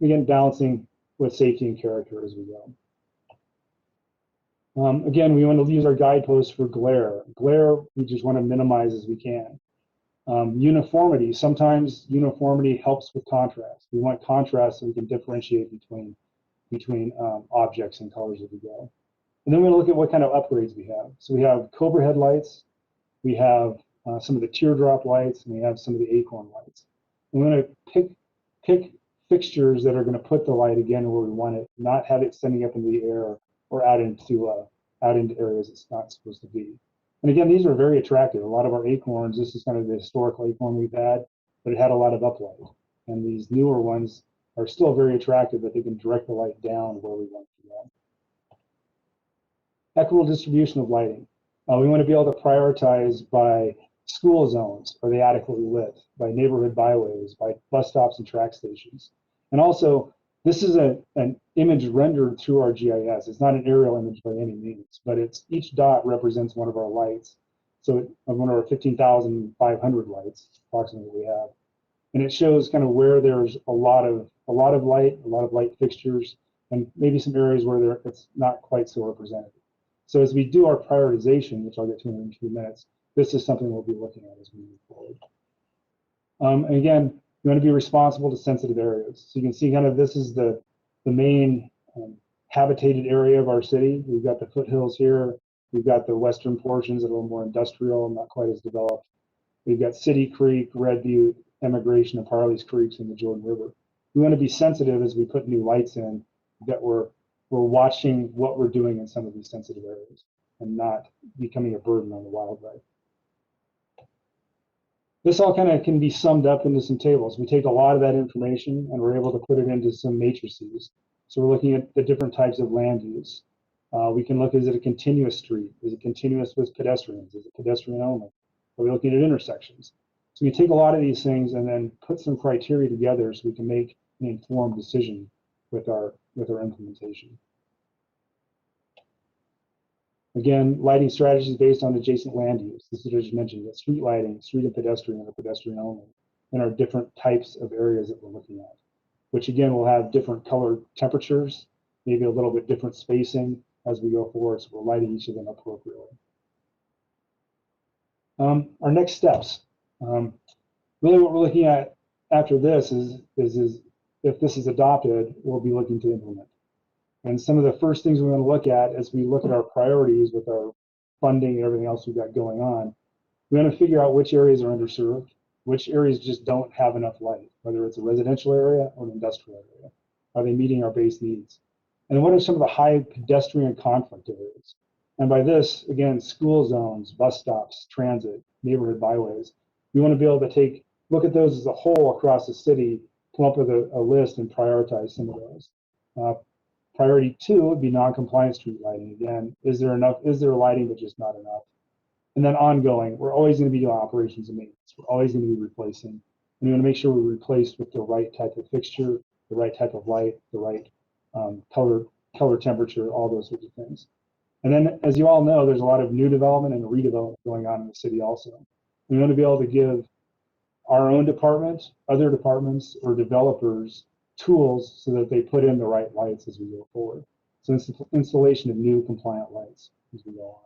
Again, balancing with safety and character as we go. Again, we want to use our guideposts for glare. Glare, we just want to minimize as we can. Uniformity, sometimes uniformity helps with contrast. We want contrast so we can differentiate between objects and colors as we go. And then we're going to look at what kind of upgrades we have. So we have Cobra headlights, we have some of the teardrop lights, and we have some of the acorn lights. And we're going to pick fixtures that are going to put the light again where we want it, not have it sending up into the air or out into areas it's not supposed to be. And again, these are very attractive. A lot of our acorns, this is kind of the historical acorn we've had, but it had a lot of uplight. And these newer ones are still very attractive, but they can direct the light down where we want it to go. Equitable distribution of lighting. We want to be able to prioritize by school zones, are they adequately lit, by neighborhood byways, by bus stops and track stations. And also, this is an image rendered through our GIS. It's not an aerial image by any means, but each dot represents one of our lights. So one of our 15,500 lights, approximately, we have. And it shows kind of where there's a lot of light fixtures, and maybe some areas where it's not quite so represented. So as we do our prioritization, which I'll get to in a few minutes, this is something we'll be looking at as we move forward. And again, you want to be responsible to sensitive areas. So you can see kind of this is the main habitated area of our city. We've got the foothills here. We've got the western portions that are a little more industrial, not quite as developed. We've got City Creek, Red Butte, Emigration, and Parley's Creeks in the Jordan River. We want to be sensitive as we put new lights in, that we're watching what we're doing in some of these sensitive areas and not becoming a burden on the wildlife. This all kind of can be summed up into some tables. We take a lot of that information and we're able to put it into some matrices. So we're looking at the different types of land use. We can look, is it a continuous street? Is it continuous with pedestrians? Is it pedestrian only? Are we looking at intersections? So we take a lot of these things and then put some criteria together so we can make an informed decision with our implementation. Again, lighting strategies based on adjacent land use. This is what I just mentioned, that street lighting, street and pedestrian, or pedestrian only, and our different types of areas that we're looking at, which again will have different color temperatures, maybe a little bit different spacing as we go forward, so we're lighting each of them appropriately. Our next steps. Really what we're looking at after this is if this is adopted, we'll be looking to implement. And some of the first things we're going to look at as we look at our priorities with our funding and everything else we've got going on, we're going to figure out which areas are underserved, which areas just don't have enough light, whether it's a residential area or an industrial area. Are they meeting our base needs? And what are some of the high pedestrian conflict areas? And by this, again, school zones, bus stops, transit, neighborhood byways. We want to be able to look at those as a whole across the city, come up with a list and prioritize some of those. Priority 2 would be non-compliant street lighting. Again, is there lighting but just not enough? And then ongoing, we're always going to be doing operations and maintenance. We're always going to be replacing. And we want to make sure we replace with the right type of fixture, the right type of light, the right color temperature, all those sorts of things. And then, as you all know, there's a lot of new development and redevelopment going on in the city also. We want to be able to give our own department, other departments, or developers tools so that they put in the right lights as we go forward. So it's the installation of new compliant lights as we go on.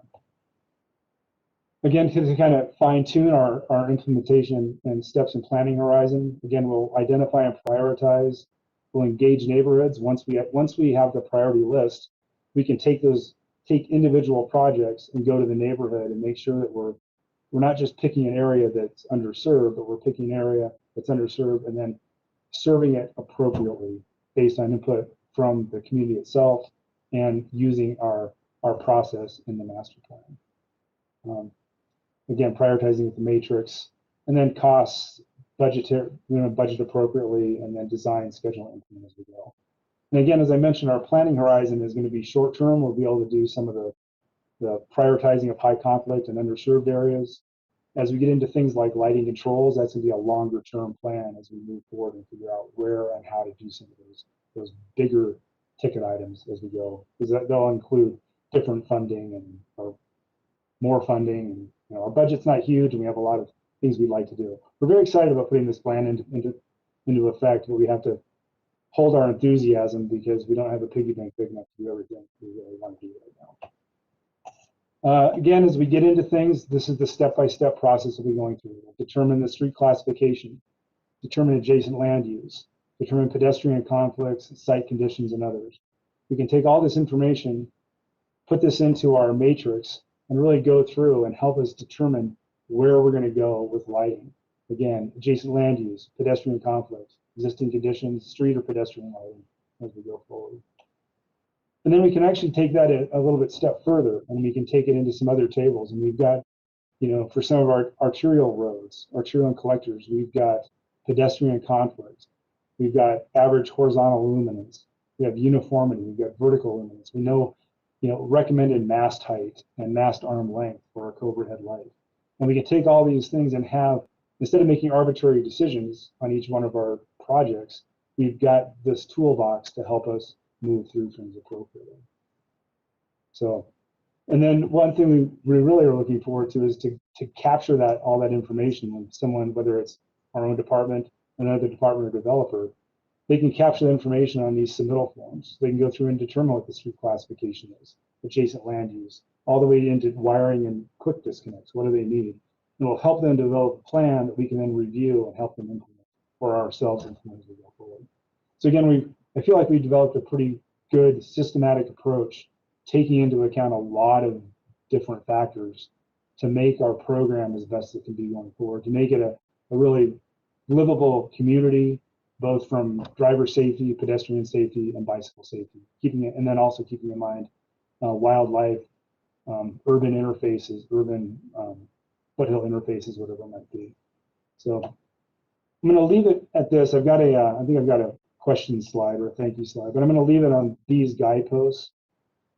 Again, to kind of fine tune our implementation and steps in planning horizon, again, we'll identify and prioritize. We'll engage neighborhoods. Once we have the priority list, we can take individual projects and go to the neighborhood and make sure that we're not just picking an area that's underserved, but we're picking an area that's underserved and then serving it appropriately based on input from the community itself and using our process in the master plan. Again, prioritizing with the matrix, and then costs, budget appropriately, and then design, schedule, and implement as we go. And again, as I mentioned, our planning horizon is going to be short term. We'll be able to do some of the prioritizing of high conflict and underserved areas. As we get into things like lighting controls, that's going to be a longer term plan as we move forward and figure out where and how to do some of those bigger ticket items as we go, because they'll include different funding or more funding. And our budget's not huge, and we have a lot of things we'd like to do. We're very excited about putting this plan into effect, but we have to hold our enthusiasm because we don't have a piggy bank big enough to do everything we really want to do right now. Again, as we get into things, this is the step-by-step process we'll be going through. We'll determine the street classification, determine adjacent land use, determine pedestrian conflicts, site conditions, and others. We can take all this information, put this into our matrix, and really go through and help us determine where we're going to go with lighting. Again, adjacent land use, pedestrian conflicts, existing conditions, street or pedestrian lighting as we go forward. And then we can actually take that a little bit step further, and we can take it into some other tables. And we've got, for some of our arterial roads, arterial and collectors, we've got pedestrian conflict. We've got average horizontal luminance. We have uniformity. We've got vertical luminance. We know, recommended mast height and mast arm length for our overhead light. And we can take all these things and have, instead of making arbitrary decisions on each one of our projects, we've got this toolbox to help us move through things appropriately. So, and then one thing we really are looking forward to is to capture all that information when someone, whether it's our own department, another department or developer, they can capture the information on these submittal forms. They can go through and determine what the street classification is, adjacent land use, all the way into wiring and quick disconnects. What do they need? And we'll help them develop a plan that we can then review and help them implement for ourselves as we go forward. So again, I feel like we developed a pretty good systematic approach, taking into account a lot of different factors to make our program as best it can be going forward, to make it a really livable community, both from driver safety, pedestrian safety, and bicycle safety, and then also keeping in mind wildlife, urban interfaces, urban foothill interfaces, whatever it might be. So I'm going to leave it at this. I think I've got a question slide or a thank you slide, but I'm going to leave it on these guideposts: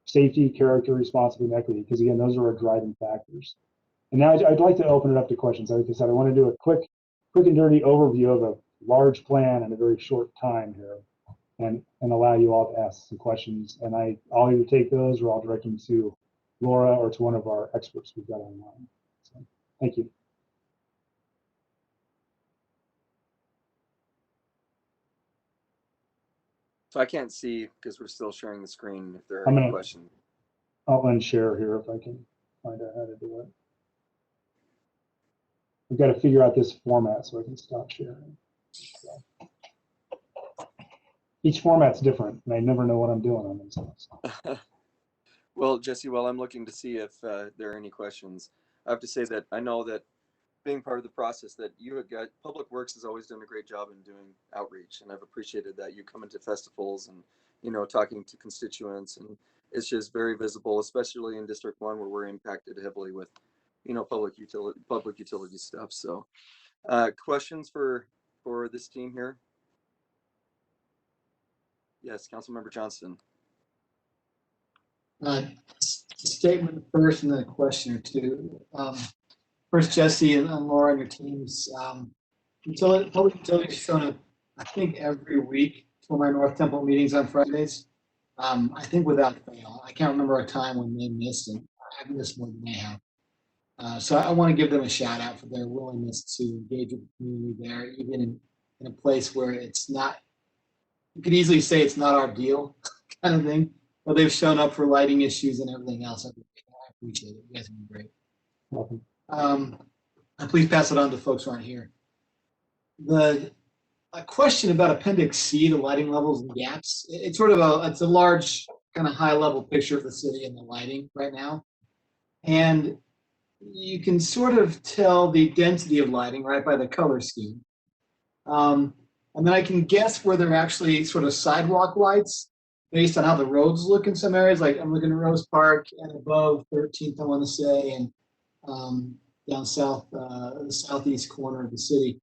safety, character, responsibility, and equity, because again, those are our driving factors. And now I'd like to open it up to questions. Like I said, I want to do a quick and dirty overview of a large plan in a very short time here, and allow you all to ask some questions. And I'll either take those or I'll direct them to Laura or to one of our experts we've got online. So, thank you. So I can't see because we're still sharing the screen if there are any questions. I'll unshare here if I can find out how to do it. I've got to figure out this format so I can stop sharing. So. Each format's different, and I never know what I'm doing on these things. Well, Jesse, while I'm looking to see if there are any questions, I have to say that I know that being part of the process that you have got, Public Works has always done a great job in doing outreach, and I've appreciated that. You come into festivals and, talking to constituents, and it's just very visible, especially in District 1 where we're impacted heavily with public utility stuff. So questions for this team here? Yes, Councilmember Johnston. Statement first and then a question or two. First, Jesse and Laura and your teams. Public utilities shown up, I think, every week for my North Temple meetings on Fridays. I think without fail. I can't remember a time when they missed it. I've missed more than they have. So I want to give them a shout out for their willingness to engage with the community there, even in a place where it's not, you could easily say it's not our deal kind of thing, but they've shown up for lighting issues and everything else. I appreciate it. You guys have been great. Welcome. And please pass it on to folks who aren't here. A question about Appendix C, the lighting levels and gaps. It's sort of it's a large kind of high level picture of the city and the lighting right now. And you can sort of tell the density of lighting right by the color scheme. And then I can guess where they're actually sort of sidewalk lights based on how the roads look in some areas. Like I'm looking at Rose Park and above 13th, I want to say, and down south, the southeast corner of the city.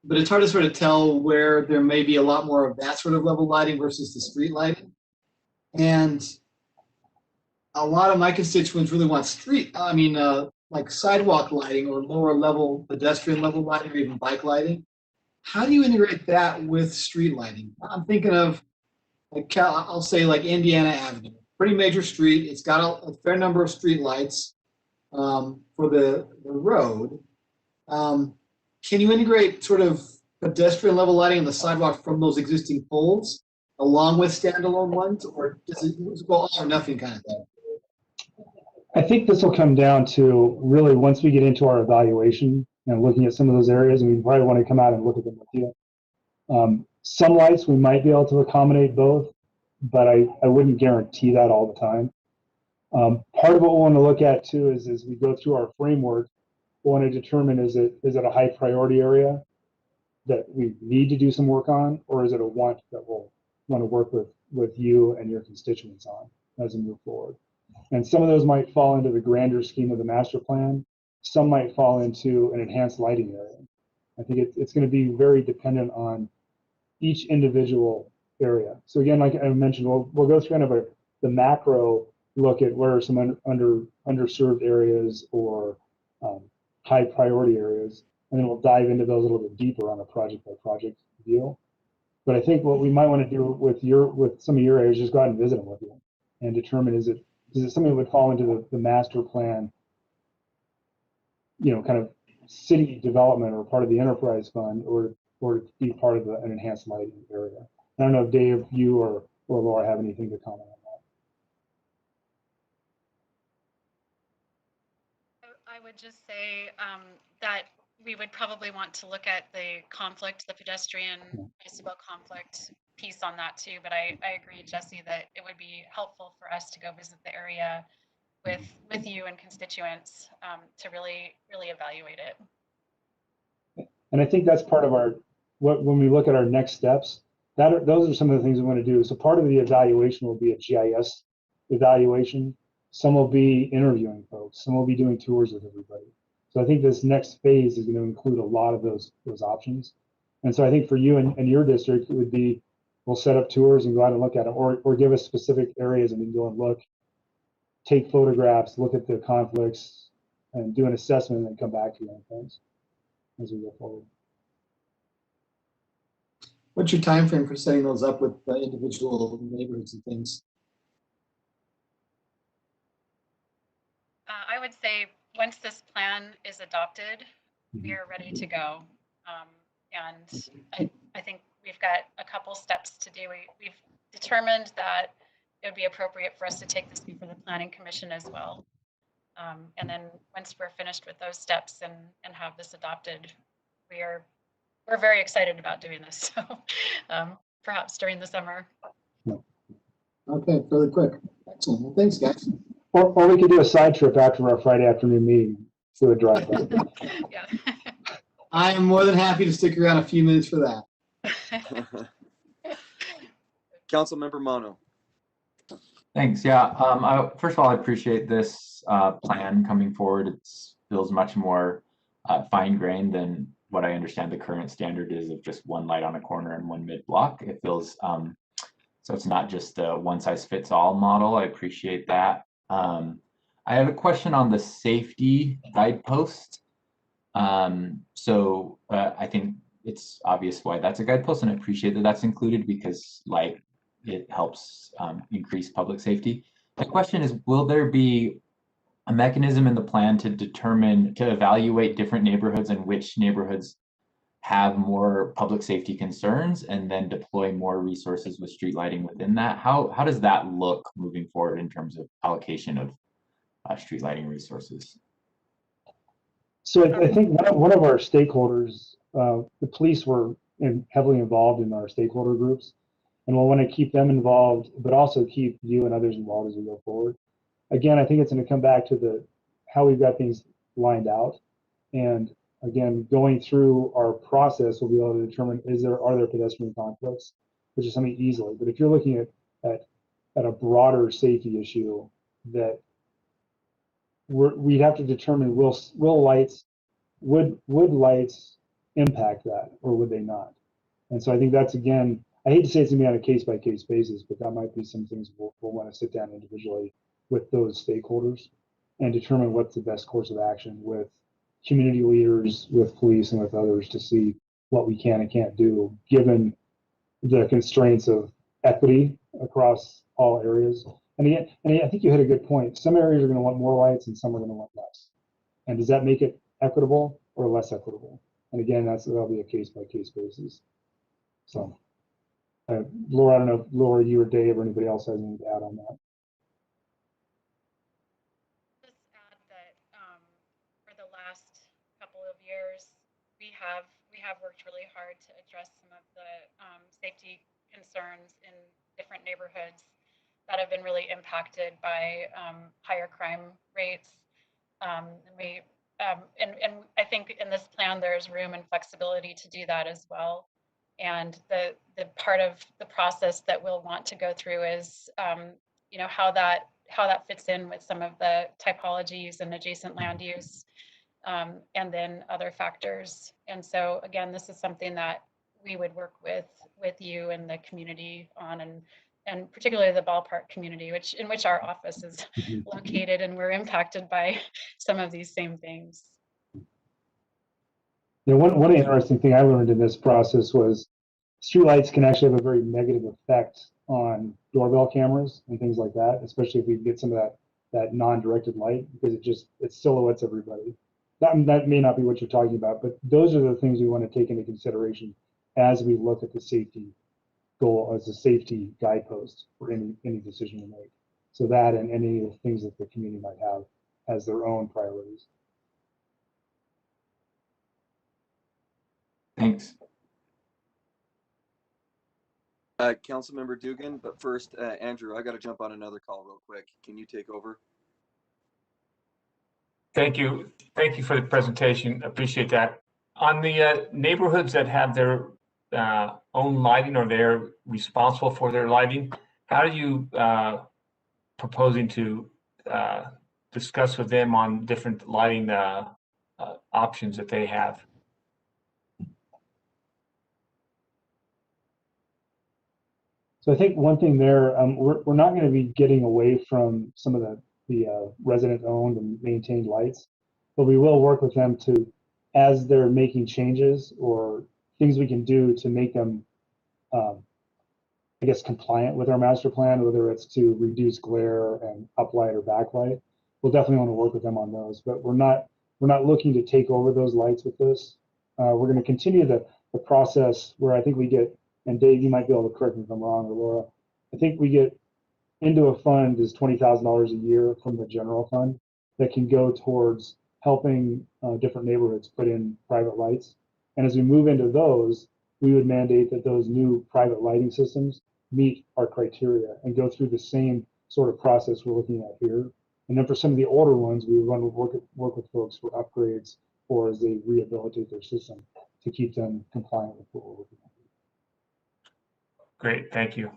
But it's hard to sort of tell where there may be a lot more of that sort of level lighting versus the street lighting. And a lot of my constituents really want like sidewalk lighting or lower level pedestrian level lighting or even bike lighting. How do you integrate that with street lighting? I'm thinking of, like, I'll say like Indiana Avenue, pretty major street. It's got a fair number of street lights for the road. Can you integrate sort of pedestrian level lighting on the sidewalk from those existing poles along with standalone ones, or does it go all or nothing kind of thing? I think this will come down to really once we get into our evaluation and looking at some of those areas, and we probably want to come out and look at them with you. Some lights we might be able to accommodate both, but I wouldn't guarantee that all the time. Part of what we want to look at too is as we go through our framework, we want to determine is it a high priority area that we need to do some work on, or is it a want that we'll want to work with you and your constituents on as we move forward. And some of those might fall into the grander scheme of the master plan. Some might fall into an enhanced lighting area. I think it's going to be very dependent on each individual area. So again, like I mentioned, we'll go through kind of the macro look at where are some underserved areas or high priority areas, and then we'll dive into those a little bit deeper on a project by project deal. But I think what we might want to do with some of your areas, just go out and visit them with you and determine is it something that would fall into the master plan, kind of city development or part of the enterprise fund, or be part of an enhanced lighting area. I don't know if Dave, you or Laura have anything to comment on that. I would just say that we would probably want to look at the pedestrian bicycle conflict piece on that too. But I agree, Jesse, that it would be helpful for us to go visit the area with you and constituents to really evaluate it. And I think that's part of when we look at our next steps, those are some of the things we want to do. So part of the evaluation will be a GIS evaluation. Some will be interviewing folks. Some will be doing tours with everybody. So I think this next phase is going to include a lot of those options. And so I think for you and your district, it would be, we'll set up tours and go out and look at them, or give us specific areas and we can go and look, take photographs, look at the conflicts, and do an assessment, and then come back to you on things as we go forward. What's your time frame for setting those up with individual neighborhoods and things? I would say once this plan is adopted, we are ready to go. And I think we've got a couple steps to do. We've determined that it would be appropriate for us to take this before the Planning Commission as well. And then once we're finished with those steps and have this adopted, we're very excited about doing this. So perhaps during the summer. Okay, really quick. Excellent. Well, thanks, guys. Or we could do a side trip after our Friday afternoon meeting. Do a drive back. Yeah. I am more than happy to stick around a few minutes for that. Councilmember Mono. Thanks. Yeah. First of all, I appreciate this plan coming forward. It feels much more fine-grained than what I understand the current standard is of just one light on a corner and one mid-block. It feels so it's not just a one-size-fits-all model. I appreciate that. I have a question on the safety guidepost. I think it's obvious why that's a guidepost, and I appreciate that that's included because it helps increase public safety. The question is, will there be a mechanism in the plan to evaluate different neighborhoods and which neighborhoods have more public safety concerns and then deploy more resources with street lighting within that? How does that look moving forward in terms of allocation of street lighting resources? So I think one of our stakeholders, the police were heavily involved in our stakeholder groups, and we'll want to keep them involved, but also keep you and others involved as we go forward. Again, I think it's going to come back to how we've got things lined out, and again, going through our process, we'll be able to determine are there pedestrian conflicts, which is something easily. But if you're looking at a broader safety issue, that we'd have to determine would lights impact that or would they not? And so I think that's, again, I hate to say it's gonna be on a case by case basis, but that might be some things we'll want to sit down individually with those stakeholders and determine what's the best course of action with community leaders, with police, and with others to see what we can and can't do given the constraints of equity across all areas. And again, I think you hit a good point. Some areas are going to want more lights and some are going to want less. And does that make it equitable or less equitable? And again, that'll be a case by case basis. So, Laura, I don't know if Laura, you or Dave or anybody else has anything to add on that. Just add that for the last couple of years, we have worked really hard to address some of the safety concerns in different neighborhoods that have been really impacted by higher crime rates. And I think in this plan, there's room and flexibility to do that as well. And the part of the process that we'll want to go through is, how that fits in with some of the typologies and adjacent land use, and then other factors. And so again, this is something that we would work with you and the community on, and particularly the ballpark community, in which our office is located, and we're impacted by some of these same things. Yeah, one interesting thing I learned in this process was streetlights can actually have a very negative effect on doorbell cameras and things like that, especially if we get some of that non-directed light, because it silhouettes everybody. That may not be what you're talking about, but those are the things we want to take into consideration as we look at the safety goal as a safety guidepost for any decision we make. So that and any of the things that the community might have as their own priorities. Thanks. Councilmember Dugan, but first, Andrew, I got to jump on another call real quick. Can you take over? Thank you. Thank you for the presentation. Appreciate that. On the neighborhoods that have their own lighting or they're responsible for their lighting, how are you proposing to discuss with them on different lighting options that they have? So I think one thing there, we're not going to be getting away from some of the resident-owned and maintained lights, but we will work with them to, as they're making changes or things we can do to make them, I guess, compliant with our master plan, whether it's to reduce glare and uplight or backlight. We'll definitely want to work with them on those, but we're not looking to take over those lights with this. We're going to continue the process where I think we get, and Dave, you might be able to correct me if I'm wrong, or Laura, I think we get into a fund is $20,000 a year from the general fund that can go towards helping different neighborhoods put in private lights. And as we move into those, we would mandate that those new private lighting systems meet our criteria and go through the same sort of process we're looking at here. And then for some of the older ones, we would want to work with folks for upgrades or as they rehabilitate their system to keep them compliant with what we're looking at. Great, thank you.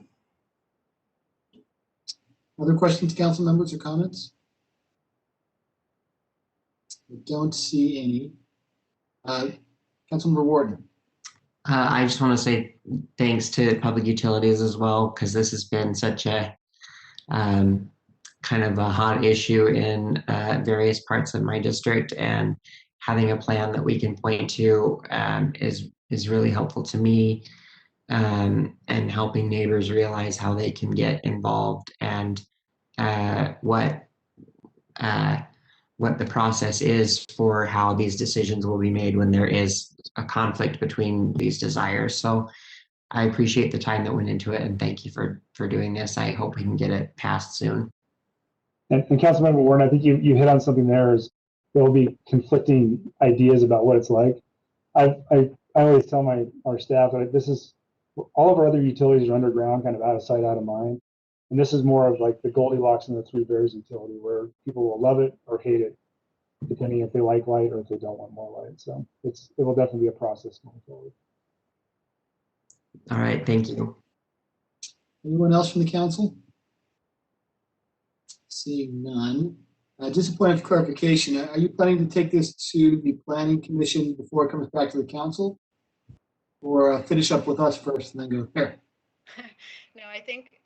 Other questions, council members, or comments? I don't see any. Councilmember Warden. I just want to say thanks to Public Utilities as well, because this has been such a kind of a hot issue in various parts of my district, and having a plan that we can point to is really helpful to me, and helping neighbors realize how they can get involved and what the process is for how these decisions will be made when there is a conflict between these desires. So I appreciate the time that went into it, and thank you for doing this. I hope we can get it passed soon. And Councilmember Warren, I think you hit on something there. Is there will be conflicting ideas about what it's like. I always tell our staff that this is, all of our other utilities are underground, kind of out of sight, out of mind. And this is more of like the Goldilocks and the Three Bears utility, where people will love it or hate it, depending if they like light or if they don't want more light. So it will definitely be a process going forward. All right, thank you. Anyone else from the council? Seeing none. Just a point of clarification, are you planning to take this to the Planning Commission before it comes back to the council? Or finish up with us first and then go there? No, I think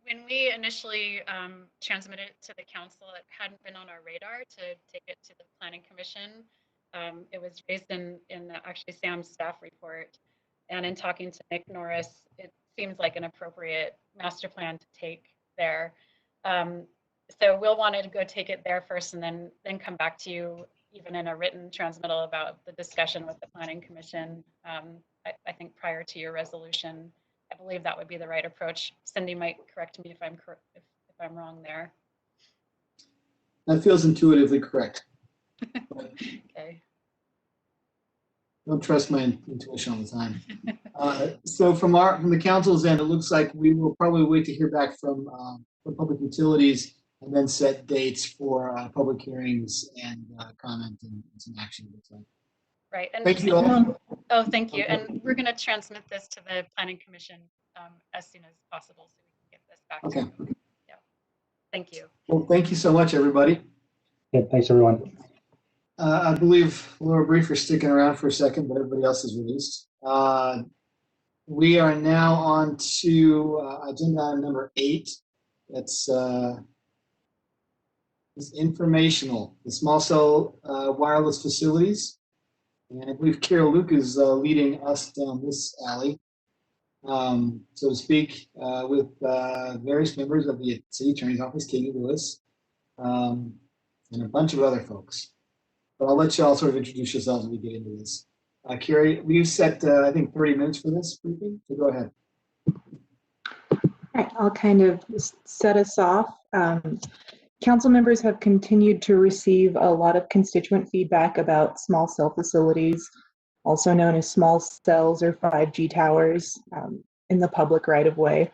when we initially transmitted it to the council, it hadn't been on our radar to take it to the Planning Commission. It was raised in actually Sam's staff report. And in talking to Nick Norris, it seems like an appropriate master plan to take there. So we'll want to go take it there first, and then come back to you, even in a written transmittal, about the discussion with the Planning Commission. I think prior to your resolution, I believe that would be the right approach. Cindy might correct me if I'm wrong there. That feels intuitively correct. Okay. Don't trust my intuition all the time. So from the council's end, it looks like we will probably wait to hear back from Public Utilities, and then set dates for public hearings and comment and some action. Right. And thank you all. Oh, thank you. And we're going to transmit this to the Planning Commission as soon as possible, so we can get this back to you. Yeah. Thank you. Well, thank you so much, everybody. Yeah, thanks, everyone. I believe Laura Brief is sticking around for a second, but everybody else is released. We are now on to agenda item number 8. That's informational, the small cell wireless facilities. And I believe Carol Luke is leading us down this alley, so to speak, with various members of the City Attorney's Office, Katie Lewis, and a bunch of other folks. But I'll let you all sort of introduce yourselves as we get into this. Carrie, we've set, I think, 30 minutes for this briefing, so go ahead. All right, I'll kind of set us off. Council members have continued to receive a lot of constituent feedback about small cell facilities, also known as small cells or 5G towers, in the public right-of-way.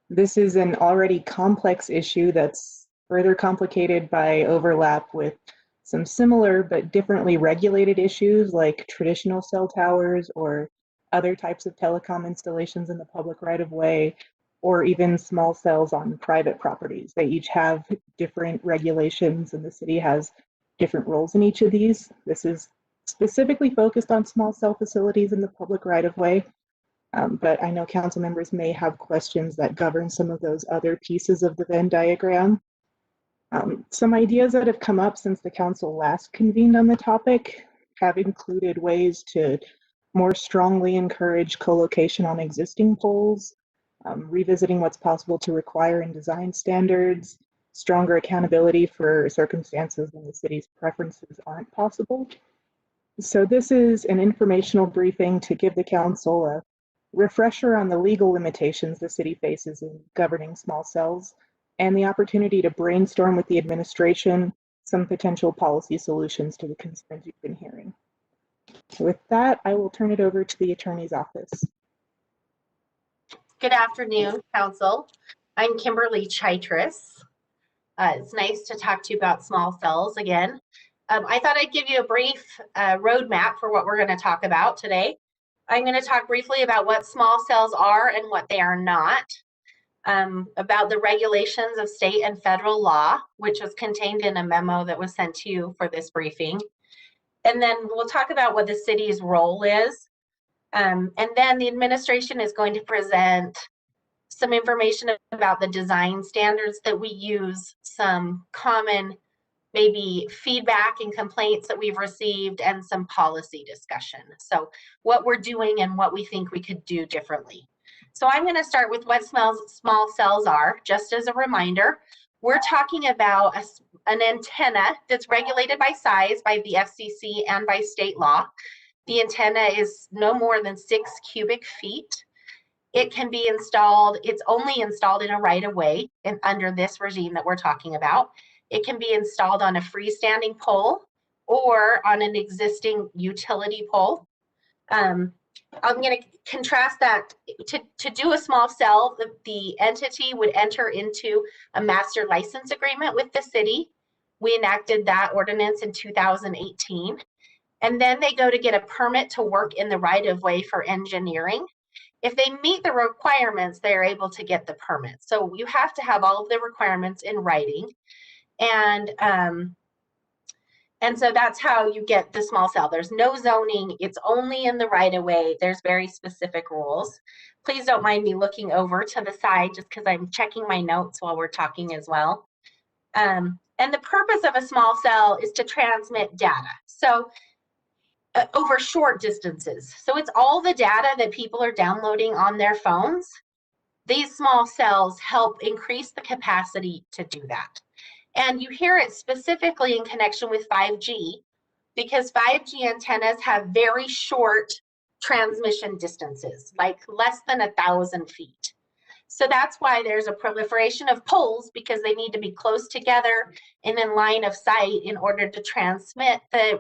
This is an already complex issue that's further complicated by overlap with some similar but differently regulated issues like traditional cell towers or other types of telecom installations in the public right-of-way, or even small cells on private properties. They each have different regulations, and the city has different roles in each of these. This is specifically focused on small cell facilities in the public right-of-way, but I know council members may have questions that govern some of those other pieces of the Venn diagram. Some ideas that have come up since the council last convened on the topic have included ways to more strongly encourage co-location on existing poles, revisiting what's possible to require in design standards, stronger accountability for circumstances when the city's preferences aren't possible. So this is an informational briefing to give the council a refresher on the legal limitations the city faces in governing small cells, and the opportunity to brainstorm with the administration some potential policy solutions to the concerns you've been hearing. So with that, I will turn it over to the attorney's office. Good afternoon, Council. I'm Kimberly Chitris. It's nice to talk to you about small cells again. I thought I'd give you a brief roadmap for what we're going to talk about today. I'm going to talk briefly about what small cells are and what they are not. about the regulations of state and federal law, which was contained in a memo that was sent to you for this briefing. And then we'll talk about what the city's role is. And then the administration is going to present some information about the design standards that we use, some common maybe feedback and complaints that we've received, and some policy discussion. So what we're doing and what we think we could do differently. So I'm going to start with what small cells are. Just as a reminder, we're talking about an antenna that's regulated by size by the FCC and by state law. The antenna is no more than 6 cubic feet. It can be installed, it's only installed in a right-of-way and under this regime that we're talking about. It can be installed on a freestanding pole or on an existing utility pole. I'm going to contrast that. To do a small cell, the entity would enter into a master license agreement with the city. We enacted that ordinance in 2018. And then they go to get a permit to work in the right-of-way for engineering. If they meet the requirements, they're able to get the permit. So you have to have all of the requirements in writing. And so that's how you get the small cell. There's no zoning. It's only in the right-of-way. There's very specific rules. Please don't mind me looking over to the side just because I'm checking my notes while we're talking as well. And the purpose of a small cell is to transmit data. So over short distances. So it's all the data that people are downloading on their phones. These small cells help increase the capacity to do that. And you hear it specifically in connection with 5G, because 5G antennas have very short transmission distances, like less than 1,000 feet. So that's why there's a proliferation of poles, because they need to be close together and in line of sight in order to transmit the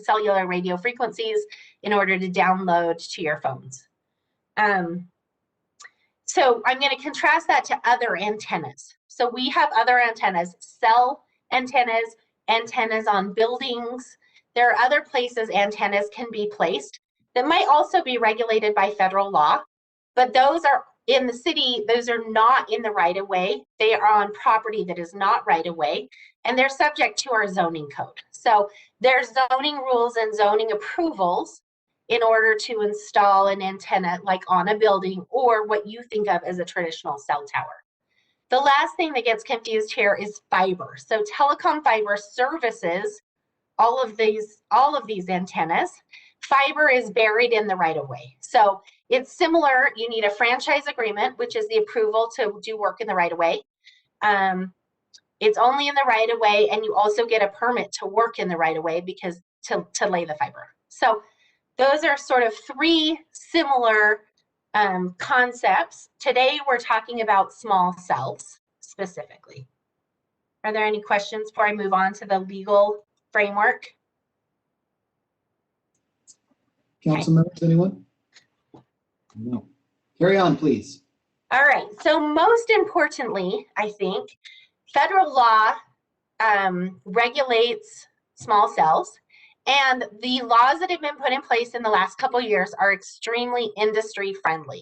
cellular radio frequencies in order to download to your phones. So I'm going to contrast that to other antennas. So we have other antennas, cell antennas, antennas on buildings. There are other places antennas can be placed that might also be regulated by federal law, but those are in the city, those are not in the right-of-way. They are on property that is not right-of-way, and they're subject to our zoning code. So there's zoning rules and zoning approvals in order to install an antenna like on a building or what you think of as a traditional cell tower. The last thing that gets confused here is fiber. So telecom fiber services all of these antennas. Fiber is buried in the right-of-way. So it's similar. You need a franchise agreement, which is the approval to do work in the right-of-way. It's only in the right-of-way, and you also get a permit to work in the right-of-way because to lay the fiber. So those are sort of 3 similar concepts. Today, we're talking about small cells specifically. Are there any questions before I move on to the legal framework? Council members, anyone? No. Carry on, please. All right. So most importantly, I think, federal law regulates small cells, and the laws that have been put in place in the last couple of years are extremely industry friendly.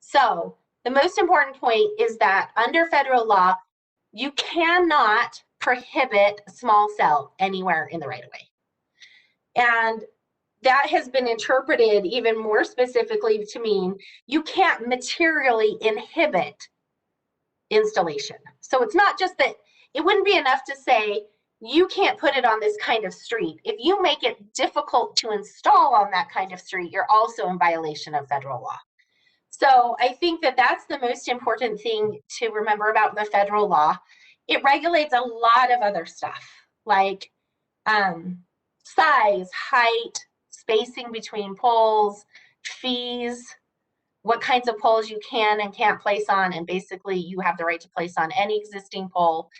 So the most important point is that under federal law, you cannot prohibit a small cell anywhere in the right-of-way. And that has been interpreted even more specifically to mean you can't materially inhibit installation. So it's not just that, it wouldn't be enough to say you can't put it on this kind of street. If you make it difficult to install on that kind of street, you're also in violation of federal law. So I think that that's the most important thing to remember about the federal law. It regulates a lot of other stuff like size, height, spacing between poles, fees, what kinds of poles you can and can't place on, and basically you have the right to place on any existing pole.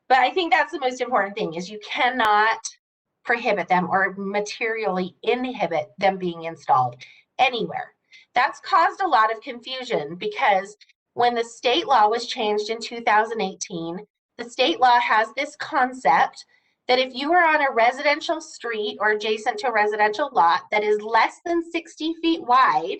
But I think that's the most important thing, is you cannot prohibit them or materially inhibit them being installed anywhere. That's caused a lot of confusion because when the state law was changed in 2018, the state law has this concept that if you are on a residential street or adjacent to a residential lot that is less than 60 feet wide,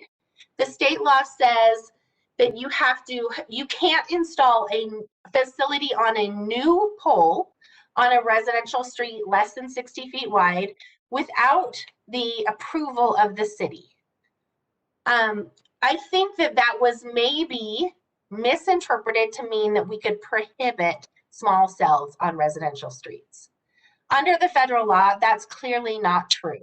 the state law says that you can't install a facility on a new pole on a residential street less than 60 feet wide without the approval of the city. I think that that was maybe misinterpreted to mean that we could prohibit small cells on residential streets. Under the federal law, that's clearly not true.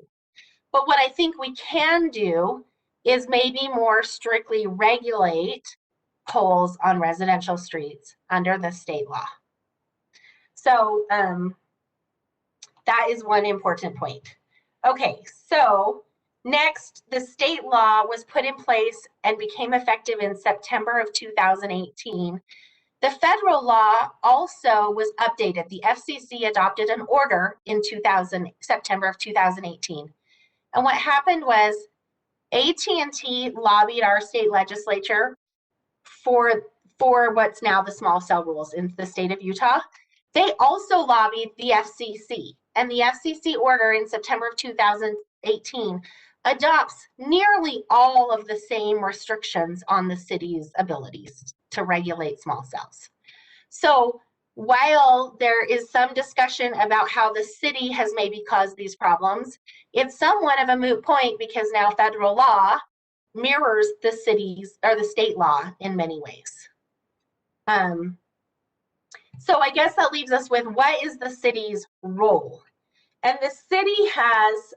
But what I think we can do is maybe more strictly regulate poles on residential streets under the state law. So that is one important point. Okay, so next, the state law was put in place and became effective in September of 2018. The federal law also was updated. The FCC adopted an order in September of 2018. And what happened was AT&T lobbied our state legislature for what's now the small cell rules in the state of Utah. They also lobbied the FCC, and the FCC order in September of 2018 adopts nearly all of the same restrictions on the city's abilities to regulate small cells. So while there is some discussion about how the city has maybe caused these problems, it's somewhat of a moot point because now federal law mirrors the city's or the state law in many ways. So I guess that leaves us with what is the city's role? And the city has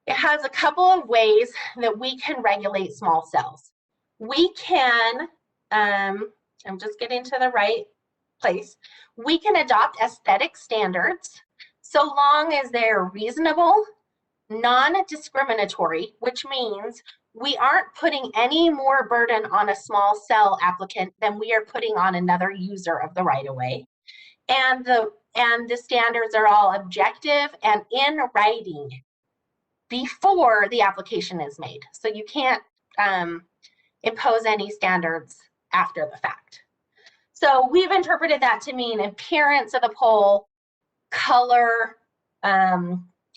it has a couple of ways that we can regulate small cells. We can, I'm just getting to the right place. We can adopt aesthetic standards so long as they're reasonable, non-discriminatory, which means we aren't putting any more burden on a small cell applicant than we are putting on another user of the right-of-way. And the standards are all objective and in writing before the application is made. So you can't impose any standards after the fact. So we've interpreted that to mean appearance of the pole, color,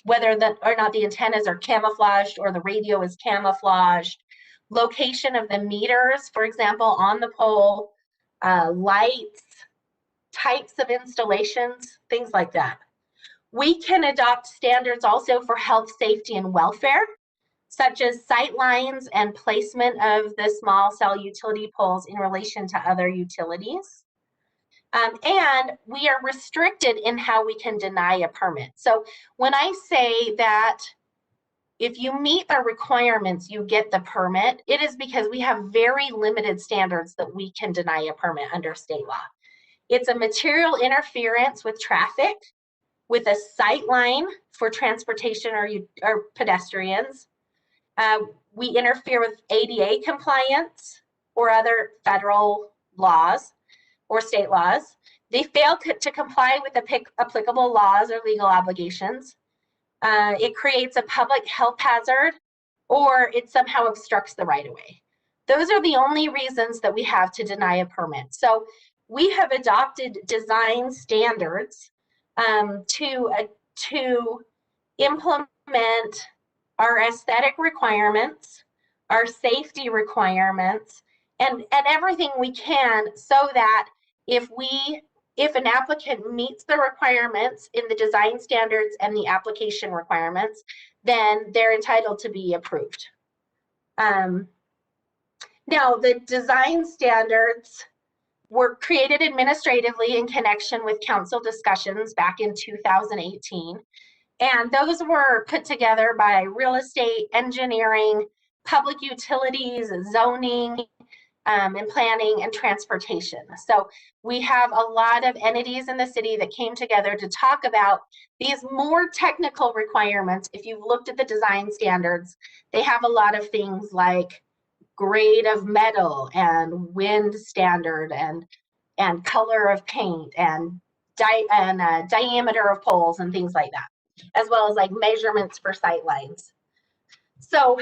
whether or not the antennas are camouflaged or the radio is camouflaged, location of the meters, for example, on the pole, lights, types of installations, things like that. We can adopt standards also for health, safety, and welfare, such as sight lines and placement of the small cell utility poles in relation to other utilities. And we are restricted in how we can deny a permit. So when I say that if you meet the requirements, you get the permit, it is because we have very limited standards that we can deny a permit under state law. It's a material interference with traffic, with a sight line for transportation or pedestrians. We interfere with ADA compliance or other federal laws or state laws. They fail to comply with applicable laws or legal obligations. It creates a public health hazard, or it somehow obstructs the right-of-way. Those are the only reasons that we have to deny a permit. So we have adopted design standards to implement our aesthetic requirements, our safety requirements, and everything we can so that if an applicant meets the requirements in the design standards and the application requirements, then they're entitled to be approved. Now, the design standards were created administratively in connection with council discussions back in 2018. And those were put together by real estate, engineering, public utilities, zoning, and planning and transportation. So we have a lot of entities in the city that came together to talk about these more technical requirements. If you've looked at the design standards, they have a lot of things like grade of metal and wind standard and color of paint and diameter of poles and things like that, as well as like measurements for sight lines. So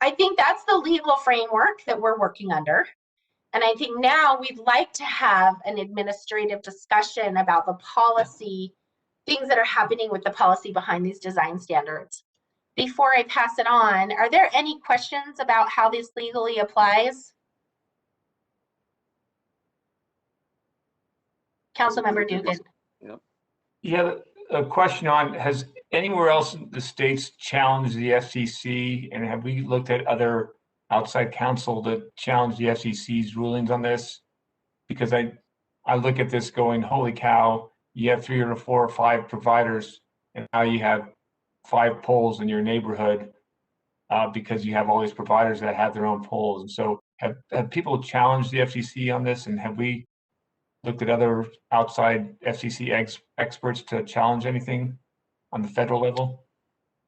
I think that's the legal framework that we're working under. And I think now we'd like to have an administrative discussion about the policy, things that are happening with the policy behind these design standards. before I pass it on, are there any questions about how this legally applies? Councilmember Dugan. Yeah, a question on, has anywhere else in the states challenged the FCC, and have we looked at other outside counsel to challenge the FCC's rulings on this? Because I look at this going, holy cow, you have 3 or 4 or 5 providers, and now you have 5 poles in your neighborhood because you have all these providers that have their own poles. And so have people challenged the FCC on this, and have we looked at other outside FCC experts to challenge anything on the federal level?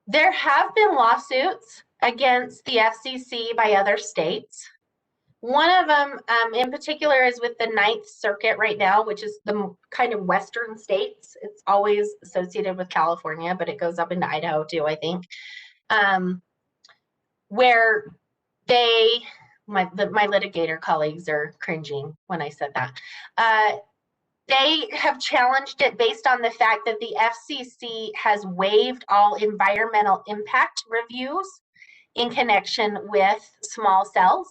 There have been lawsuits against the FCC by other states. One of them in particular is with the Ninth Circuit right now, which is the kind of western states. It's always associated with California, but it goes up into Idaho too, I think, where they, my litigator colleagues are cringing when I said that. They have challenged it based on the fact that the FCC has waived all environmental impact reviews in connection with small cells.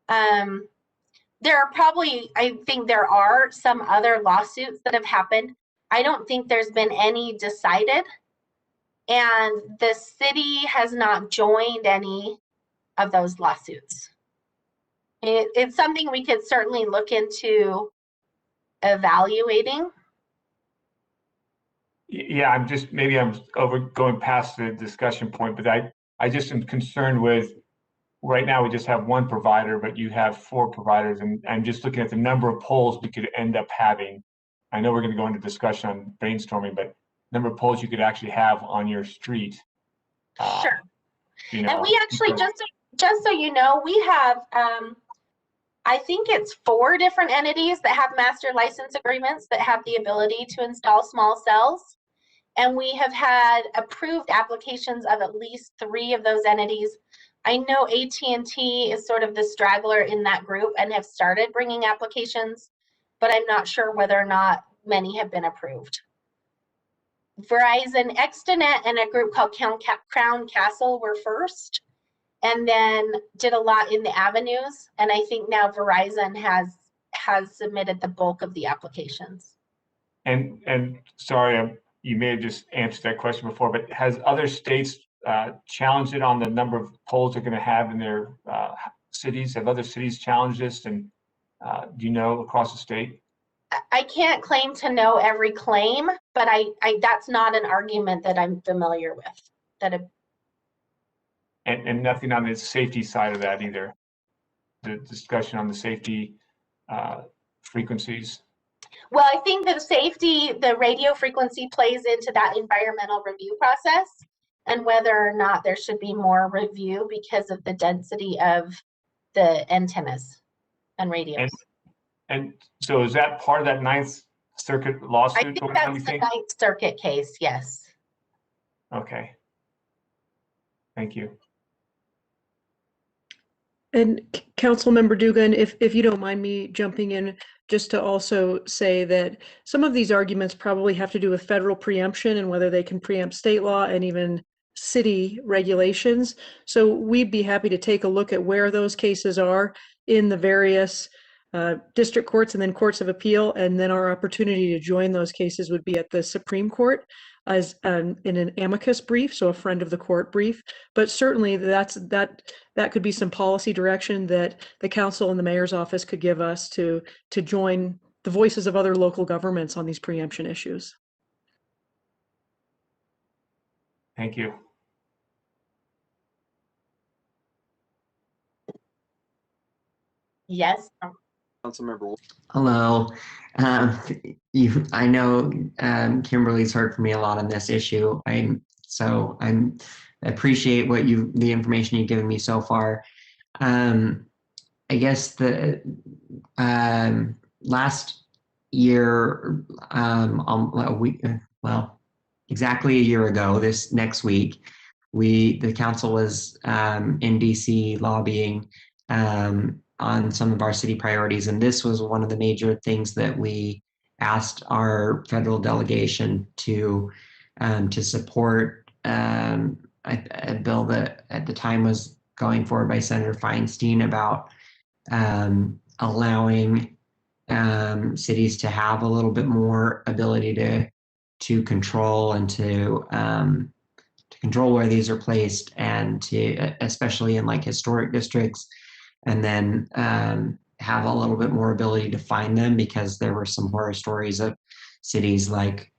There are probably, I think there are some other lawsuits that have happened. I don't think there's been any decided, and the city has not joined any of those lawsuits. It's something we could certainly look into evaluating. Yeah, maybe I'm going past the discussion point, but I just am concerned with, right now we just have 1 provider, but you have 4 providers, and I'm just looking at the number of poles we could end up having. I know we're going to go into discussion on brainstorming, but number of poles you could actually have on your street. Sure. You know, and we actually, just so you know, we have, I think it's 4 different entities that have master license agreements that have the ability to install small cells. And we have had approved applications of at least 3 of those entities. I know AT&T is sort of the straggler in that group and have started bringing applications, but I'm not sure whether or not many have been approved. Verizon, Extenet, and a group called Crown Castle were first, and then did a lot in the avenues. And I think now Verizon has submitted the bulk of the applications. And sorry, you may have just answered that question before, but has other states challenged it on the number of poles they're going to have in their cities? Have other cities challenged this? And do you know across the state? I can't claim to know every claim, but I that's not an argument that I'm familiar with. And nothing on the safety side of that either. The discussion on the safety frequencies. Well, I think the safety, the radio frequency plays into that environmental review process, and whether or not there should be more review because of the density of the antennas and radios. And so is that part of that Ninth Circuit lawsuit? I think that's the Ninth Circuit case, yes. Okay. Thank you. And Councilmember Dugan, if you don't mind me jumping in, just to also say that some of these arguments probably have to do with federal preemption and whether they can preempt state law and even city regulations. So we'd be happy to take a look at where those cases are in the various district courts and then courts of appeal. And then our opportunity to join those cases would be at the Supreme Court as in an amicus brief, so a friend of the court brief. But certainly that could be some policy direction that the council and the mayor's office could give us to join the voices of other local governments on these preemption issues. Thank you. Yes. Councilmember. Hello. I know Kimberly's heard from me a lot on this issue. I appreciate the information you've given me so far. I guess the last year, exactly a year ago, this next week, the council was in DC lobbying on some of our city priorities. And this was one of the major things that we asked our federal delegation to support a bill that at the time was going forward by Senator Feinstein about allowing cities to have a little bit more ability to control and to control where these are placed, and to especially in like historic districts, and then have a little bit more ability to find them, because there were some horror stories of cities like,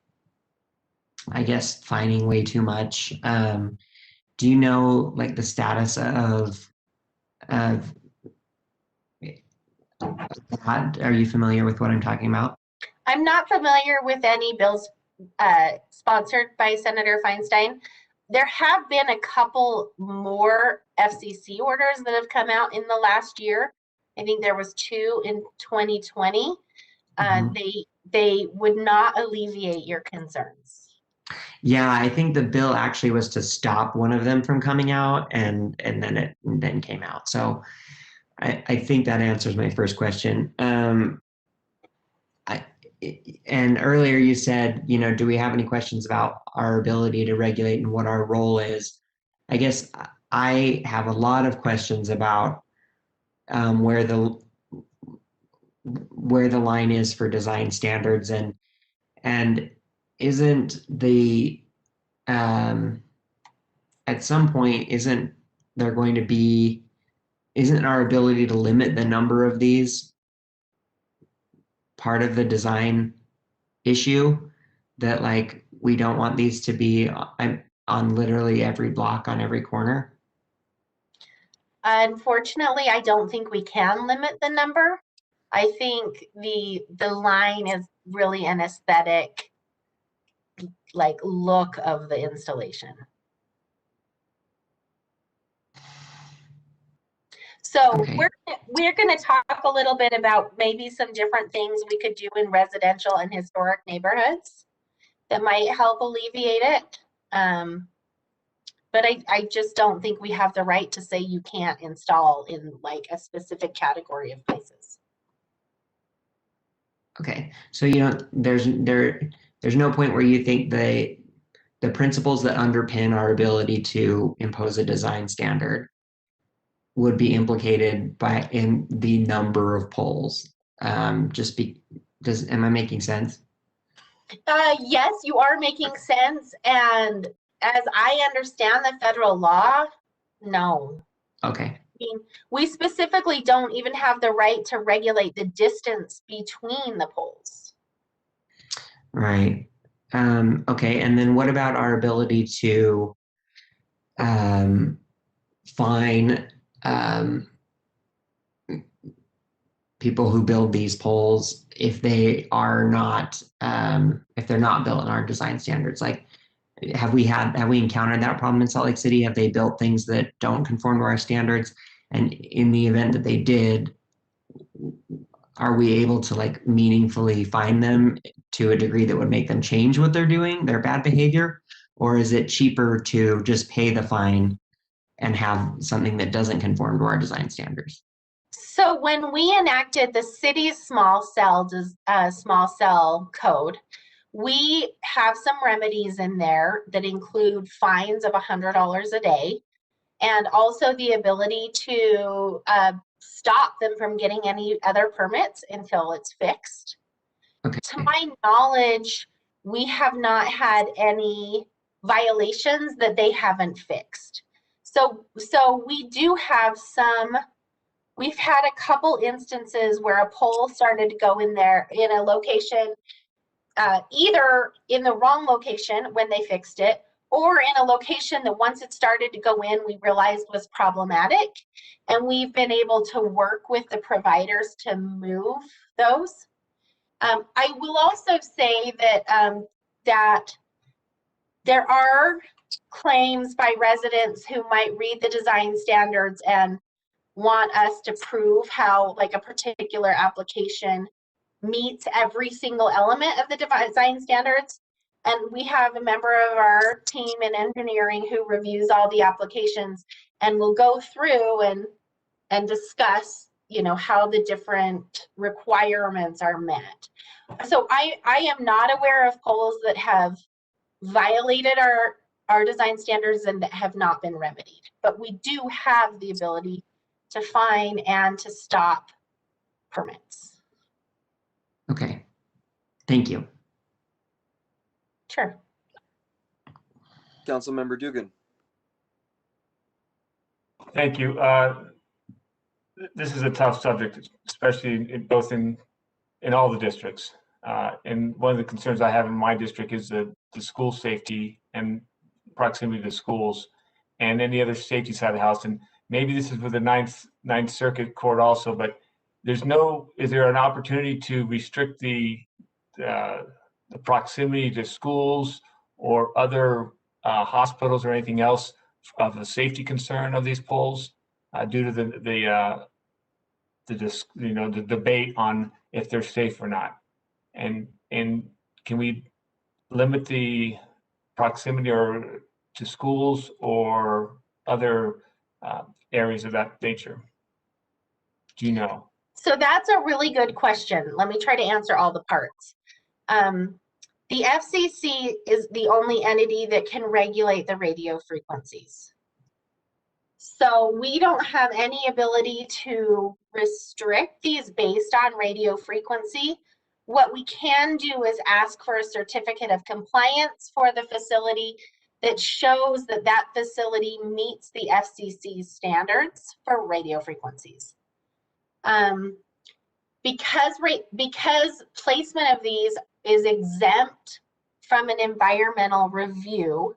I guess, finding way too much. Do you know like the status of that? Are you familiar with what I'm talking about? I'm not familiar with any bills sponsored by Senator Feinstein. There have been a couple more FCC orders that have come out in the last year. I think there was 2 in 2020. They would not alleviate your concerns. Yeah, I think the bill actually was to stop one of them from coming out, and then it then came out. So I think that answers my first question. And earlier you said, you know, do we have any questions about our ability to regulate and what our role is? I guess I have a lot of questions about where the line is for design standards, and isn't the at some point isn't our ability to limit the number of these part of the design issue, that like we don't want these to be on literally every block on every corner? Unfortunately, I don't think we can limit the number. I think the line is really an aesthetic like look of the installation. So we're going to talk a little bit about maybe some different things we could do in residential and historic neighborhoods that might help alleviate it. But I just don't think we have the right to say you can't install in like a specific category of places. Okay, so you know, there's no point where you think the principles that underpin our ability to impose a design standard would be implicated in the number of poles. Am I making sense? Yes, you are making sense. And as I understand the federal law, no. Okay. I mean, we specifically don't even have the right to regulate the distance between the poles. Right. Okay, and then what about our ability to fine people who build these poles if they are not if they're not built in our design standards? Like, have we encountered that problem in Salt Lake City? Have they built things that don't conform to our standards? And in the event that they did, are we able to like meaningfully fine them to a degree that would make them change what they're doing, their bad behavior? Or is it cheaper to just pay the fine and have something that doesn't conform to our design standards? So when we enacted the city's small cell code, we have some remedies in there that include fines of $100 a day, and also the ability to stop them from getting any other permits until it's fixed. Okay. To my knowledge, we have not had any violations that they haven't fixed. So we do have we've had a couple instances where a pole started to go in there in a location, either in the wrong location when they fixed it, or in a location that once it started to go in, we realized was problematic. And we've been able to work with the providers to move those. I will also say that, that there are claims by residents who might read the design standards and want us to prove how like a particular application meets every single element of the design standards. And we have a member of our team in engineering who reviews all the applications, and will go through and discuss, you know, how the different requirements are met. So I am not aware of poles that have violated our design standards and that have not been remedied. But we do have the ability to fine and to stop permits. Okay, thank you. Sure. Councilmember Dugan. Thank you. This is a tough subject, especially both in all the districts. And one of the concerns I have in my district is the school safety and proximity to schools and any other safety side of the house. And maybe this is with the Ninth Circuit Court also, but is there an opportunity to restrict the proximity to schools or other hospitals or anything else of the safety concern of these poles due to the debate on if they're safe or not? And can we limit the proximity or to schools or other areas of that nature? Do you know? So that's a really good question. Let me try to answer all the parts. The FCC is the only entity that can regulate the radio frequencies. So we don't have any ability to restrict these based on radio frequency. What we can do is ask for a certificate of compliance for the facility that shows that that facility meets the FCC standards for radio frequencies. Because placement of these is exempt from an environmental review,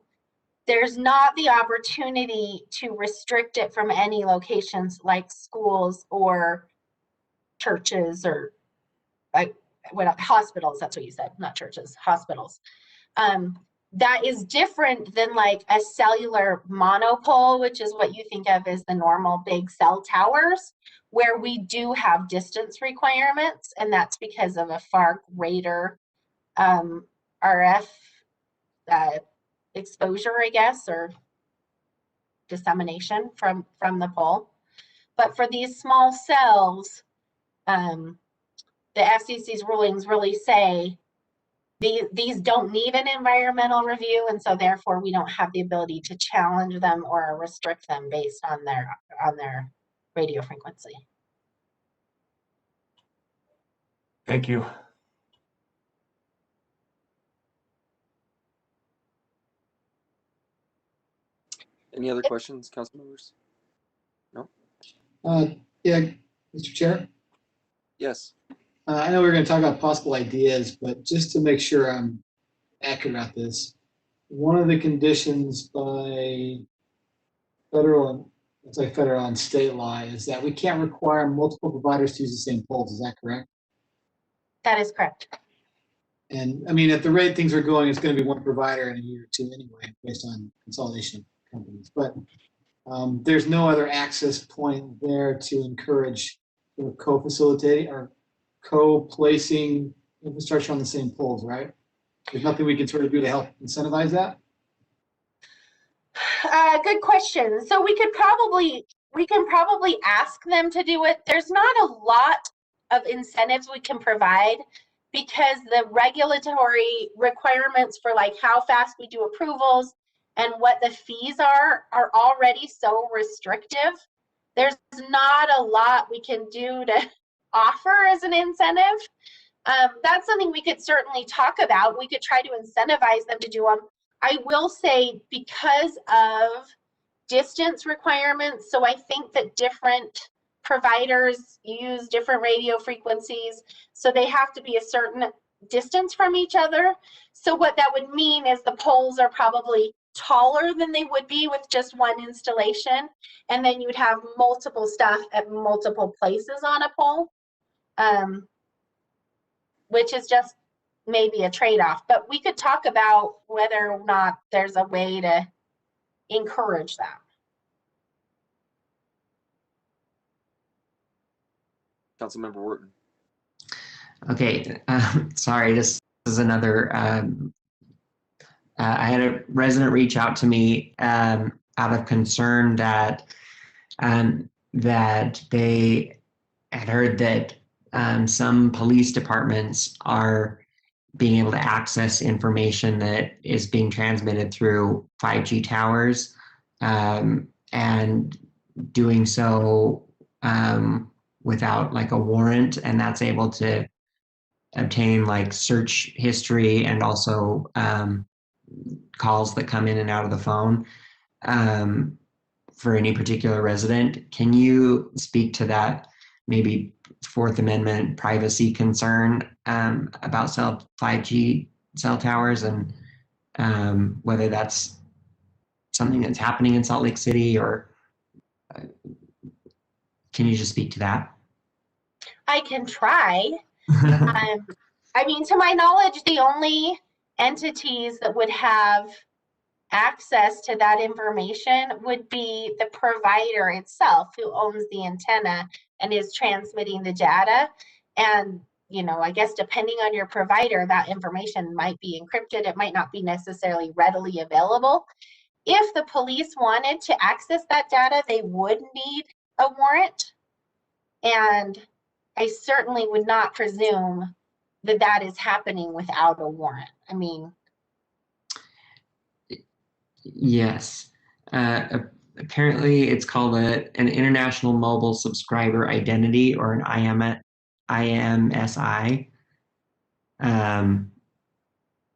there's not the opportunity to restrict it from any locations like schools or churches or hospitals. That's what you said, not churches, hospitals. That is different than like a cellular monopole, which is what you think of as the normal big cell towers, where we do have distance requirements, and that's because of a far greater RF exposure, I guess, or dissemination from the pole. But for these small cells, the FCC's rulings really say these don't need an environmental review, and so therefore we don't have the ability to challenge them or restrict them based on their radio frequency. Thank you. Any other questions, council members? No? Yeah, Mr. Chair? Yes. I know we're going to talk about possible ideas, but just to make sure I'm accurate about this, one of the conditions by federal and state law is that we can't require multiple providers to use the same poles. Is that correct? That is correct. And I mean, at the rate things are going, it's going to be one provider in a year or two anyway, based on consolidation of companies. But there's no other access point there to encourage co-facilitating or co-placing infrastructure on the same poles, right? There's nothing we can sort of do to help incentivize that? Good question. So we can probably ask them to do it. There's not a lot of incentives we can provide because the regulatory requirements for like how fast we do approvals and what the fees are already so restrictive. There's not a lot we can do to offer as an incentive. That's something we could certainly talk about. We could try to incentivize them to do them. I will say because of distance requirements, so I think that different providers use different radio frequencies, so they have to be a certain distance from each other. So what that would mean is the poles are probably taller than they would be with just one installation, and then you'd have multiple stuff at multiple places on a pole, which is just maybe a trade-off. But we could talk about whether or not there's a way to encourage that. Councilmember Wharton. Okay, sorry, this is another, I had a resident reach out to me out of concern that that they had heard that some police departments are being able to access information that is being transmitted through 5G towers, and doing so without like a warrant, and that's able to obtain like search history and also calls that come in and out of the phone for any particular resident. Can you speak to that maybe Fourth Amendment privacy concern about 5G cell towers, and whether that's something that's happening in Salt Lake City, or can you just speak to that? I can try. I mean, to my knowledge, the only entities that would have access to that information would be the provider itself, who owns the antenna and is transmitting the data. And, you know, I guess depending on your provider, that information might be encrypted. It might not be necessarily readily available. If the police wanted to access that data, they would need a warrant. And I certainly would not presume that that is happening without a warrant. I mean, Yes. Apparently, it's called an International Mobile Subscriber Identity, or an IMSI.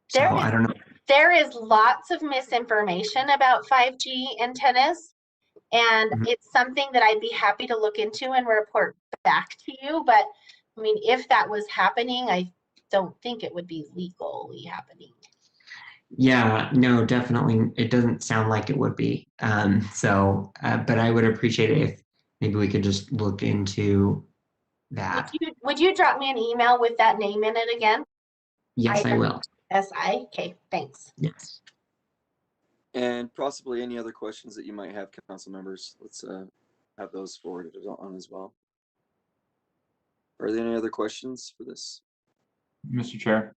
So I don't know. There is lots of misinformation about 5G antennas, and it's something that I'd be happy to look into and report back to you. But I mean, if that was happening, I don't think it would be legally happening. Yeah, no, definitely. It doesn't sound like it would be. But I would appreciate it if maybe we could just look into that. Would you drop me an email with that name in it again? Yes, I will. SI? Okay, thanks. Yes. And possibly any other questions that you might have, council members. Let's have those forwarded on as well. Are there any other questions for this? Mr. Chair?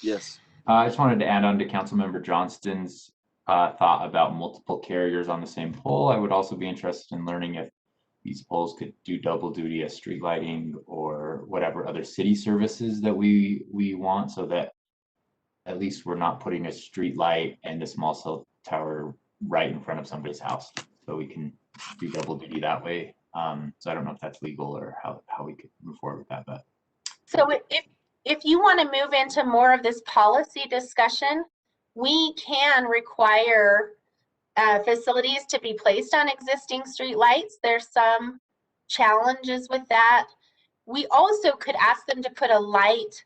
Yes. I just wanted to add on to Councilmember Johnston's thought about multiple carriers on the same pole. I would also be interested in learning if these poles could do double duty as street lighting or whatever other city services that we want, so that at least we're not putting a street light and a small cell tower right in front of somebody's house. So we can do double duty that way. So I don't know if that's legal or how we could move forward with that. But so if you want to move into more of this policy discussion, we can require facilities to be placed on existing street lights. There's some challenges with that. We also could ask them to put a light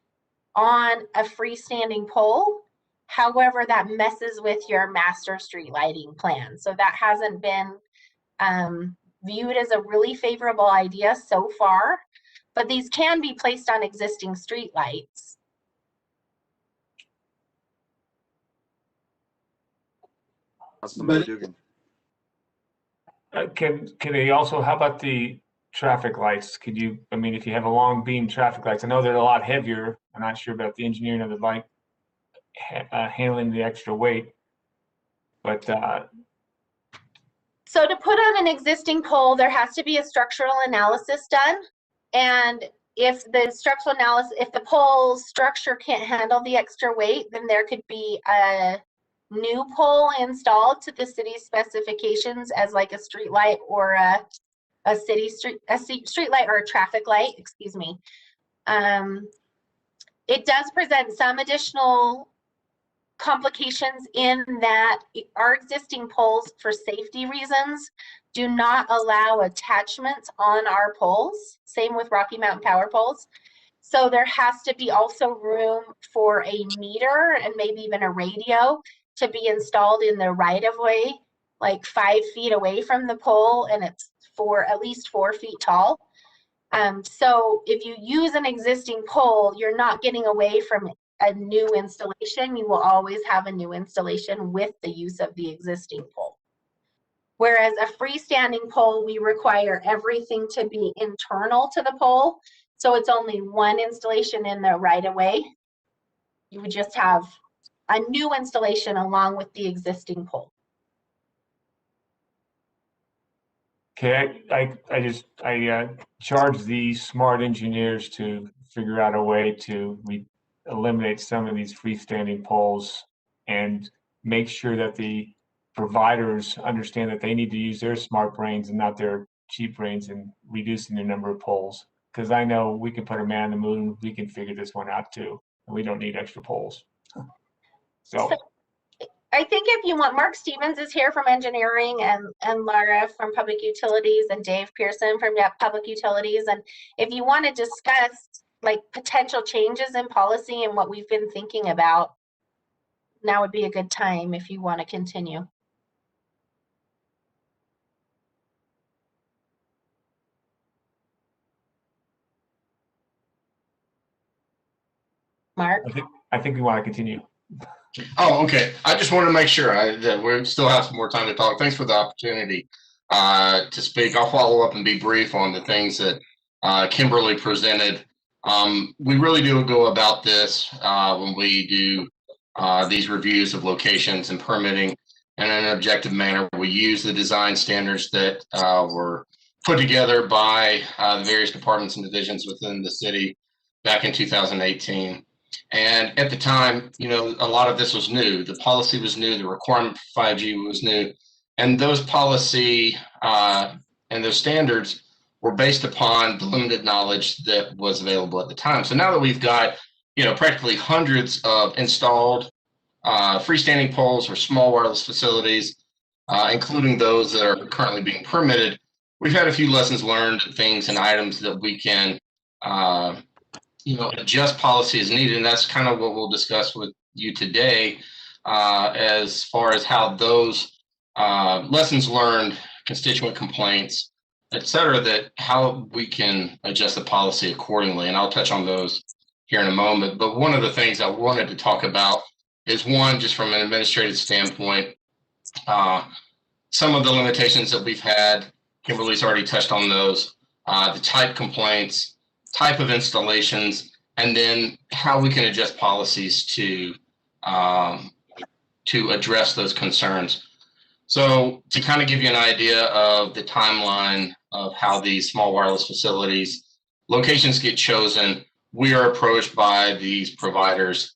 on a freestanding pole. However, that messes with your master street lighting plan. So that hasn't been viewed as a really favorable idea so far, but these can be placed on existing street lights. Can they also, how about the traffic lights? Could you, I mean, if you have a long beam traffic lights, I know they're a lot heavier. I'm not sure about the engineering of the light handling the extra weight, but so to put on an existing pole, there has to be a structural analysis done. And if the structural analysis, if the pole structure can't handle the extra weight, then there could be a new pole installed to the city specifications as like a street light or a street light or a traffic light, excuse me. It does present some additional complications in that our existing poles, for safety reasons, do not allow attachments on our poles. Same with Rocky Mountain Power poles. So there has to be also room for a meter and maybe even a radio to be installed in the right of way, like 5 feet away from the pole, and it's at least 4 feet tall. So if you use an existing pole, you're not getting away from a new installation. You will always have a new installation with the use of the existing pole. Whereas a freestanding pole, we require everything to be internal to the pole. So it's only one installation in the right of way. You would just have a new installation along with the existing pole. okay, I charge the smart engineers to figure out a way to eliminate some of these freestanding poles and make sure that the providers understand that they need to use their smart brains and not their cheap brains in reducing the number of poles. Because I know we can put a man on the moon, we can figure this one out too, and we don't need extra poles. So I think if you want, Mark Stevens is here from engineering, and Laura from public utilities, and Dave Pearson from public utilities. And if you want to discuss like potential changes in policy and what we've been thinking about, now would be a good time if you want to continue. Mark? I think we want to continue. Oh, okay. I just want to make sure that we still have some more time to talk. Thanks for the opportunity to speak. I'll follow up and be brief on the things that Kimberly presented. We really do go about this when we do these reviews of locations and permitting in an objective manner. We use the design standards that were put together by the various departments and divisions within the city back in 2018. And at the time, you know, a lot of this was new. The policy was new. The requirement for 5G was new. And those policy and those standards were based upon the limited knowledge that was available at the time. So now that we've got, you know, practically hundreds of installed freestanding poles or small wireless facilities, including those that are currently being permitted, we've had a few lessons learned, things and items that we can you know, adjust policy as needed. And that's kind of what we'll discuss with you today as far as how those lessons learned, constituent complaints, et cetera, that how we can adjust the policy accordingly. And I'll touch on those here in a moment. But one of the things I wanted to talk about is one, just from an administrative standpoint, some of the limitations that we've had, Kimberly's already touched on those, the type complaints, type of installations, and then how we can adjust policies to address those concerns. So to kind of give you an idea of the timeline of how these small wireless facilities locations get chosen, we are approached by these providers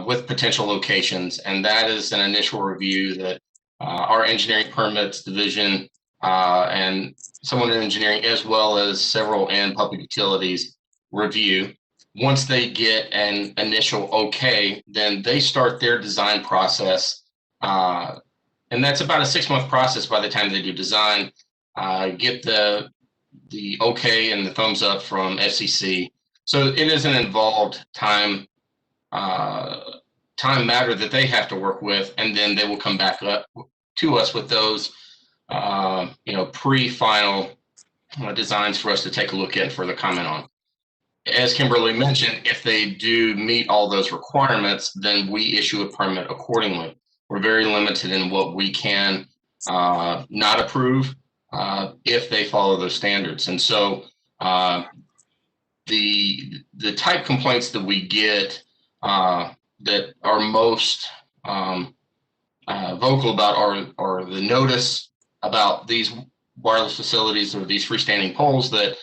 with potential locations, and that is an initial review that our engineering permits division and someone in engineering, as well as several in public utilities, review. Once they get an initial okay, then they start their design process. And that's about a 6-month process by the time they do design, get the okay and the thumbs up from FCC. So it is an involved time matter that they have to work with, and then they will come back up to us with those you know, pre-final designs for us to take a look at and further comment on. As Kimberly mentioned, if they do meet all those requirements, then we issue a permit accordingly. We're very limited in what we can not approve if they follow those standards. And so the type complaints that we get that are most vocal about are the notice about these wireless facilities or these freestanding poles that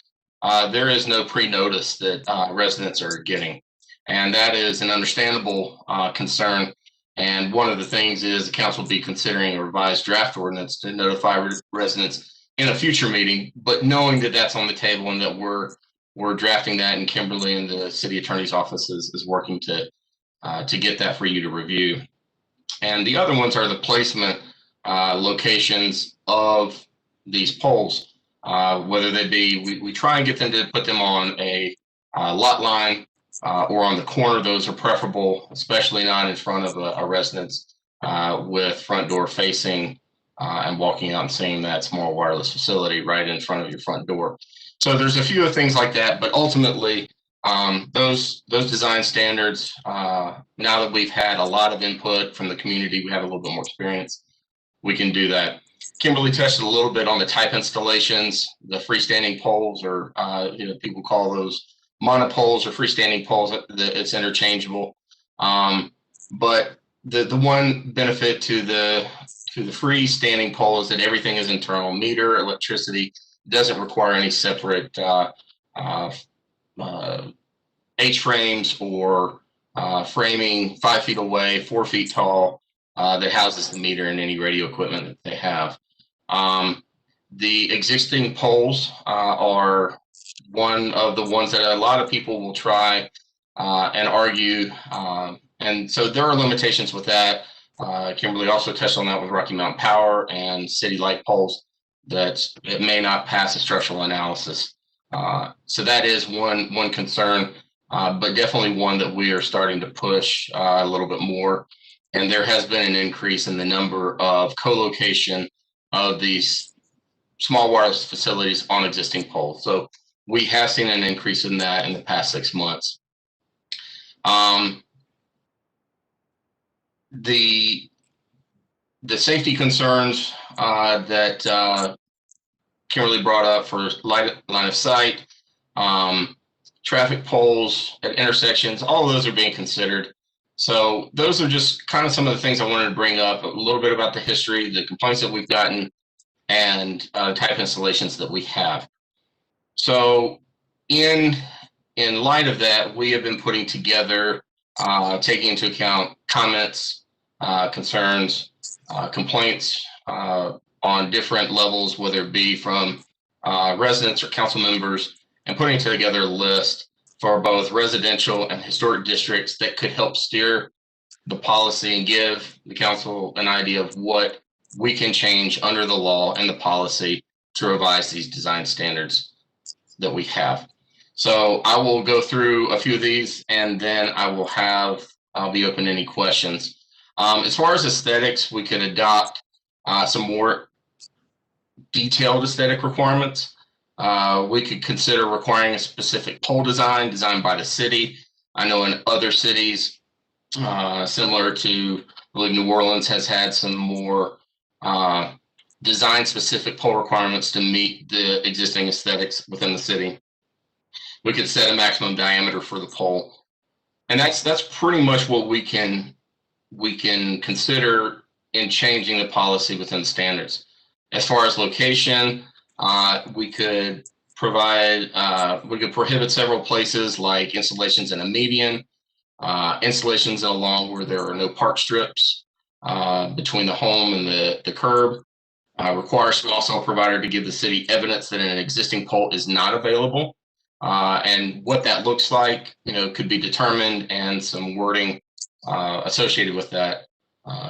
there is no pre-notice that residents are getting. And that is an understandable concern. And one of the things is the council will be considering a revised draft ordinance to notify residents in a future meeting, but knowing that that's on the table and that we're drafting that, and Kimberly and the city attorney's office is working to get that for you to review. And the other ones are the placement locations of these poles, whether they be, we try and get them to put them on a lot line or on the corner. Those are preferable, especially not in front of a residence with front door facing and walking out and seeing that small wireless facility right in front of your front door. So there's a few of things like that, but ultimately those design standards, now that we've had a lot of input from the community, we have a little bit more experience, we can do that. Kimberly touched a little bit on the type installations, the freestanding poles, or you know, people call those monopoles or freestanding poles. It's interchangeable. But the one benefit to the freestanding pole is that everything is internal. Meter, electricity, doesn't require any separate H-frames or framing 5 feet away, 4 feet tall, that houses the meter and any radio equipment that they have. The existing poles are one of the ones that a lot of people will try and argue. And so there are limitations with that. Kimberly also touched on that with Rocky Mountain Power and city light poles, that it may not pass a structural analysis. So that is one concern, but definitely one that we are starting to push a little bit more. And there has been an increase in the number of co-location of these small wireless facilities on existing poles. So we have seen an increase in that in the past 6 months. The safety concerns that Kimberly brought up for line of sight, traffic poles at intersections, all of those are being considered. So those are just kind of some of the things I wanted to bring up, a little bit about the history, the complaints that we've gotten, and type of installations that we have. So in light of that, we have been putting together, taking into account comments, concerns, complaints on different levels, whether it be from residents or council members, and putting together a list for both residential and historic districts that could help steer the policy and give the council an idea of what we can change under the law and the policy to revise these design standards that we have. So I will go through a few of these, and then I'll be open to any questions. As far as aesthetics, we could adopt some more detailed aesthetic requirements. We could consider requiring a specific pole designed by the city. I know in other cities, similar to, I believe New Orleans has had some more design specific pole requirements to meet the existing aesthetics within the city. We could set a maximum diameter for the pole. And that's pretty much what we can consider in changing the policy within the standards. As far as location, we could prohibit several places like installations in a median, installations along where there are no park strips between the home and the curb. Require a small cell provider to give the city evidence that an existing pole is not available. And what that looks like, could be determined, and some wording associated with that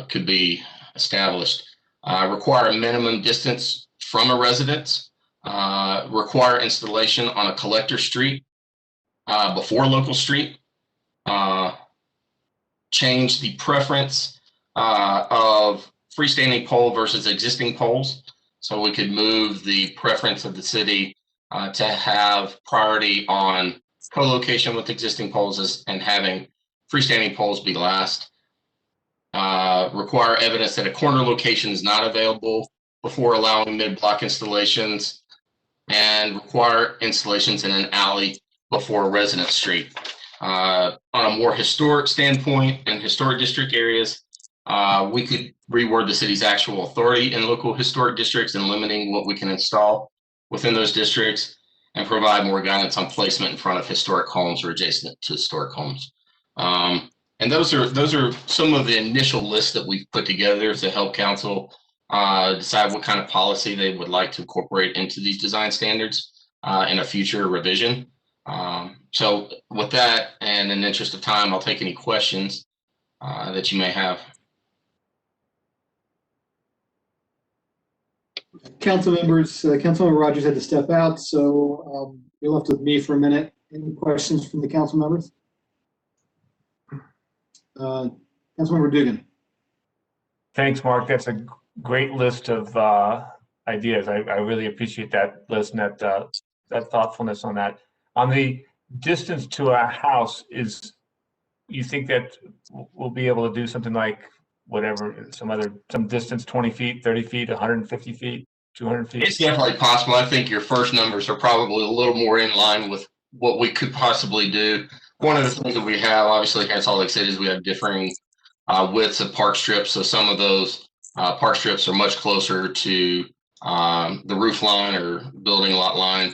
could be established. Require a minimum distance from a residence. Require installation on a collector street before local street. Change the preference of freestanding pole versus existing poles. So we could move the preference of the city to have priority on co-location with existing poles and having freestanding poles be last. Require evidence that a corner location is not available before allowing mid-block installations, and require installations in an alley before a residence street. On a more historic standpoint, in historic district areas, we could reword the city's actual authority in local historic districts and limiting what we can install within those districts, and provide more guidance on placement in front of historic homes or adjacent to historic homes. And those are some of the initial lists that we've put together to help council decide what kind of policy they would like to incorporate into these design standards in a future revision. So with that, and in the interest of time, I'll take any questions that you may have. Council members, Councilmember Rogers had to step out, so you're left with me for a minute. Any questions from the council members? Councilmember Dugan. Thanks, Mark. That's a great list of ideas. I really appreciate that list and that thoughtfulness on that. On the distance to a house, you think that we'll be able to do something like whatever, some distance, 20 feet, 30 feet, 150 feet, 200 feet? It's definitely possible. I think your first numbers are probably a little more in line with what we could possibly do. One of the things that we have, obviously, at Salt Lake City, is we have differing widths of park strips. So some of those park strips are much closer to the roof line or building lot line.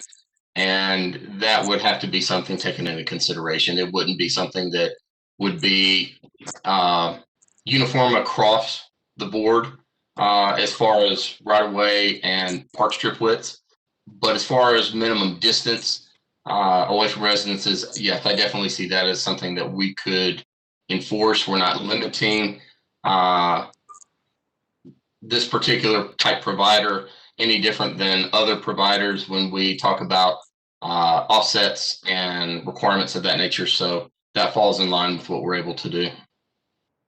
And that would have to be something taken into consideration. It wouldn't be something that would be uniform across the board as far as right of way and park strip widths. But as far as minimum distance away from residences, yes, I definitely see that as something that we could enforce. We're not limiting this particular type provider any different than other providers when we talk about offsets and requirements of that nature. So that falls in line with what we're able to do.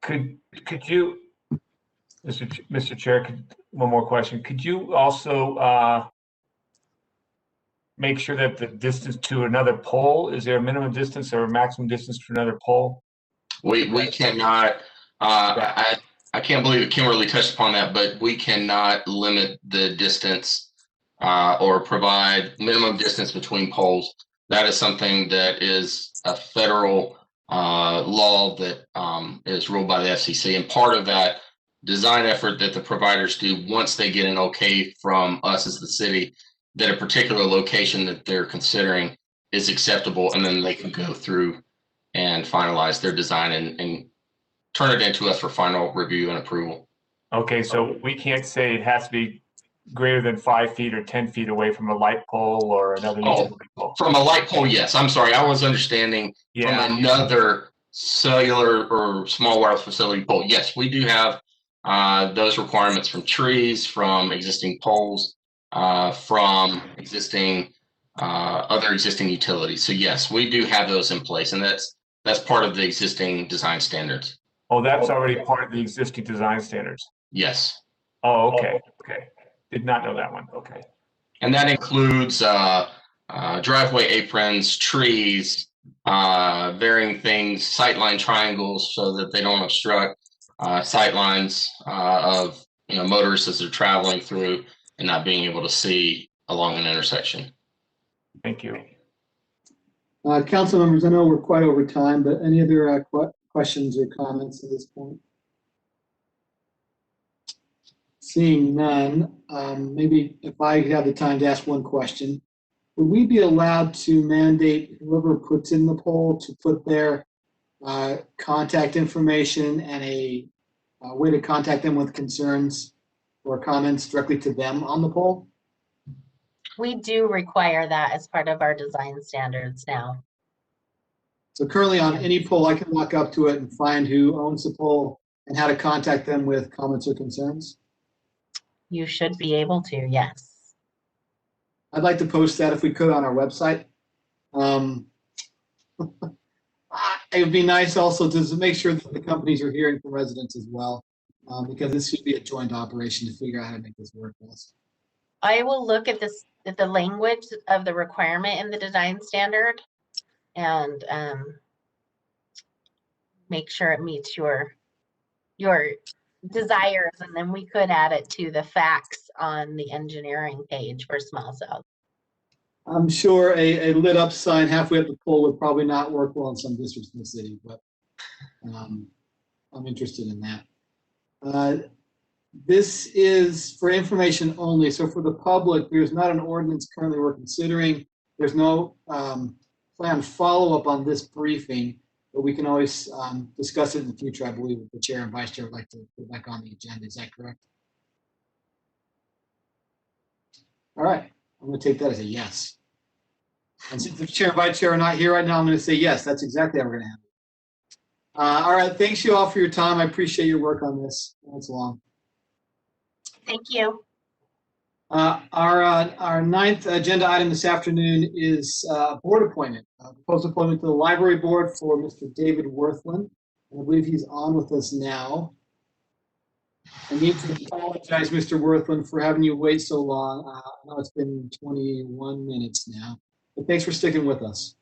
Could you, Mr. Chair, one more question. Could you also make sure that the distance to another pole, is there a minimum distance or a maximum distance to another pole? We cannot, I can't believe that Kimberly touched upon that, but we cannot limit the distance or provide minimum distance between poles. That is something that is a federal law that is ruled by the FCC. And part of that design effort that the providers do once they get an okay from us as the city, that a particular location that they're considering is acceptable, and then they can go through and finalize their design and turn it into us for final review and approval. Okay, so we can't say it has to be greater than 5 feet or 10 feet away from a light pole or another utility pole. From a light pole, yes. I'm sorry, I was understanding from another cellular or small wireless facility pole. Yes, we do have those requirements from trees, from existing poles, from existing other existing utilities. So yes, we do have those in place, and that's part of the existing design standards. Oh, that's already part of the existing design standards. Yes. Oh, okay. Okay. Did not know that one. Okay. And that includes driveway aprons, trees, varying things, sightline triangles so that they don't obstruct sight lines of motorists as they're traveling through and not being able to see along an intersection. Thank you. Council members, I know we're quite over time, but any other questions or comments at this point? Seeing none, maybe if I have the time to ask one question, would we be allowed to mandate whoever puts in the poll to put their contact information and a way to contact them with concerns or comments directly to them on the poll? We do require that as part of our design standards now. So currently on any poll, I can walk up to it and find who owns the poll and how to contact them with comments or concerns? You should be able to, yes. I'd like to post that if we could on our website. It would be nice also to make sure that the companies are hearing from residents as well, because this should be a joint operation to figure out how to make this work best. I will look at this, at the language of the requirement in the design standard and make sure it meets your desires, and then we could add it to the facts on the engineering page for small cells. I'm sure a lit up sign halfway up the pole would probably not work well in some districts in the city, but I'm interested in that. This is for information only. So for the public, there's not an ordinance currently we're considering. There's no planned follow-up on this briefing, but we can always discuss it in the future. I believe the chair and vice chair would like to put back on the agenda. Is that correct? All right. I'm going to take that as a yes. And since the chair and vice chair are not here right now, I'm going to say yes. That's exactly how we're going to have it. All right. Thanks you all for your time. I appreciate your work on this. That's long. Thank you. Our ninth agenda item this afternoon is board appointment. Proposed appointment to the library board for Mr. David Worthland. And I believe he's on with us now. I need to apologize, Mr. Worthland, for having you wait so long. I know it's been 21 minutes now, but thanks for sticking with us.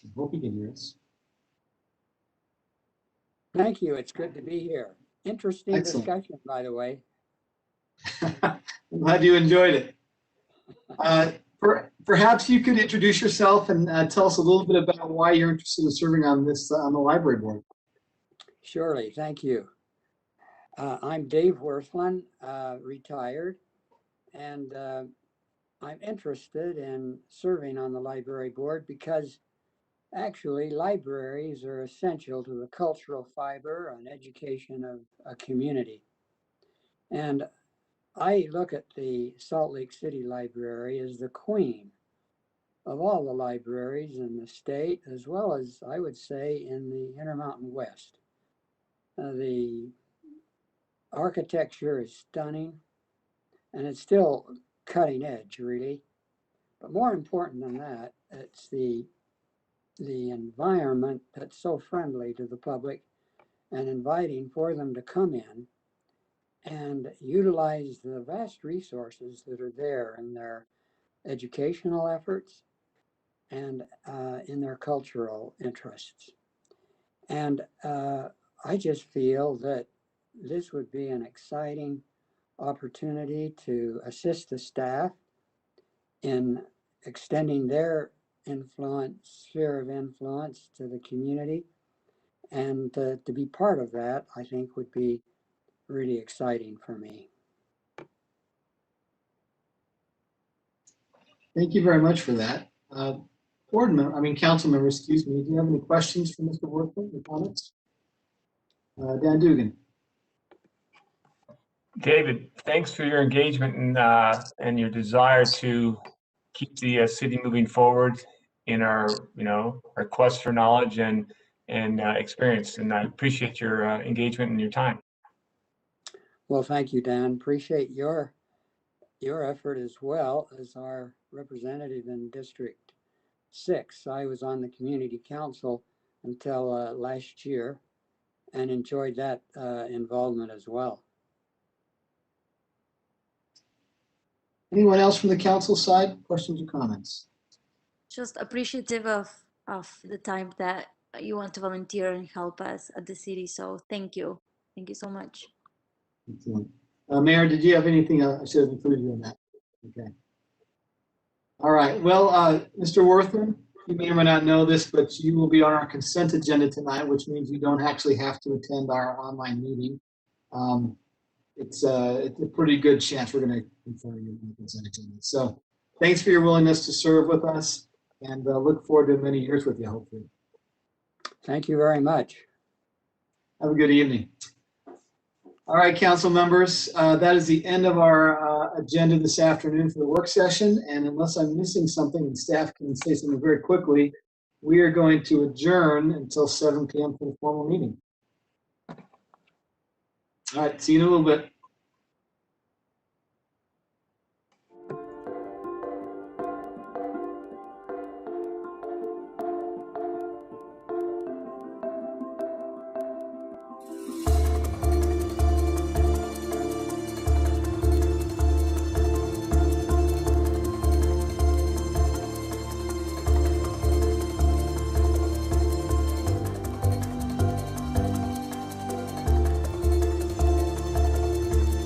I hope you can hear us. Thank you. It's good to be here. Interesting Excellent. discussion, by the way. I'm glad you enjoyed it. Perhaps you could introduce yourself and tell us a little bit about why you're interested in serving on this on the library board. Surely. Thank you. I'm Dave Worthland, retired, and I'm interested in serving on the library board because actually libraries are essential to the cultural fiber and education of a community. And I look at the Salt Lake City Library as the queen of all the libraries in the state, as well as, I would say, in the Intermountain West. The architecture is stunning, and it's still cutting edge, really. But more important than that, it's the environment that's so friendly to the public and inviting for them to come in and utilize the vast resources that are there in their educational efforts and in their cultural interests. And I just feel that this would be an exciting opportunity to assist the staff in extending their sphere of influence to the community. And to be part of that, I think would be really exciting for me. Thank you very much for that. Council members, excuse me, do you have any questions for Mr. Worthman or comments? Dan Dugan. David, thanks for your engagement and your desire to keep the city moving forward in our quest for knowledge and experience. And I appreciate your engagement and your time. Well, thank you, Dan. Appreciate your effort as well as our representative in District 6. I was on the community council until last year and enjoyed that involvement as well. Anyone else from the council side? Questions or comments? Just appreciative of the time that you want to volunteer and help us at the city. So thank you. Thank you so much. Mayor, did you have anything? I should have included you in that. Okay. All right. Well, Mr. Worthman, you may or may not know this, but you will be on our consent agenda tonight, which means you don't actually have to attend our online meeting. It's a pretty good chance we're going to confirm you on the consent agenda. So thanks for your willingness to serve with us, and look forward to many years with you, hopefully. Thank you very much. Have a good evening. All right, council members, that is the end of our agenda this afternoon for the work session. And unless I'm missing something and staff can say something very quickly, we are going to adjourn until 7 p.m. for the formal meeting. All right, see you in a little bit.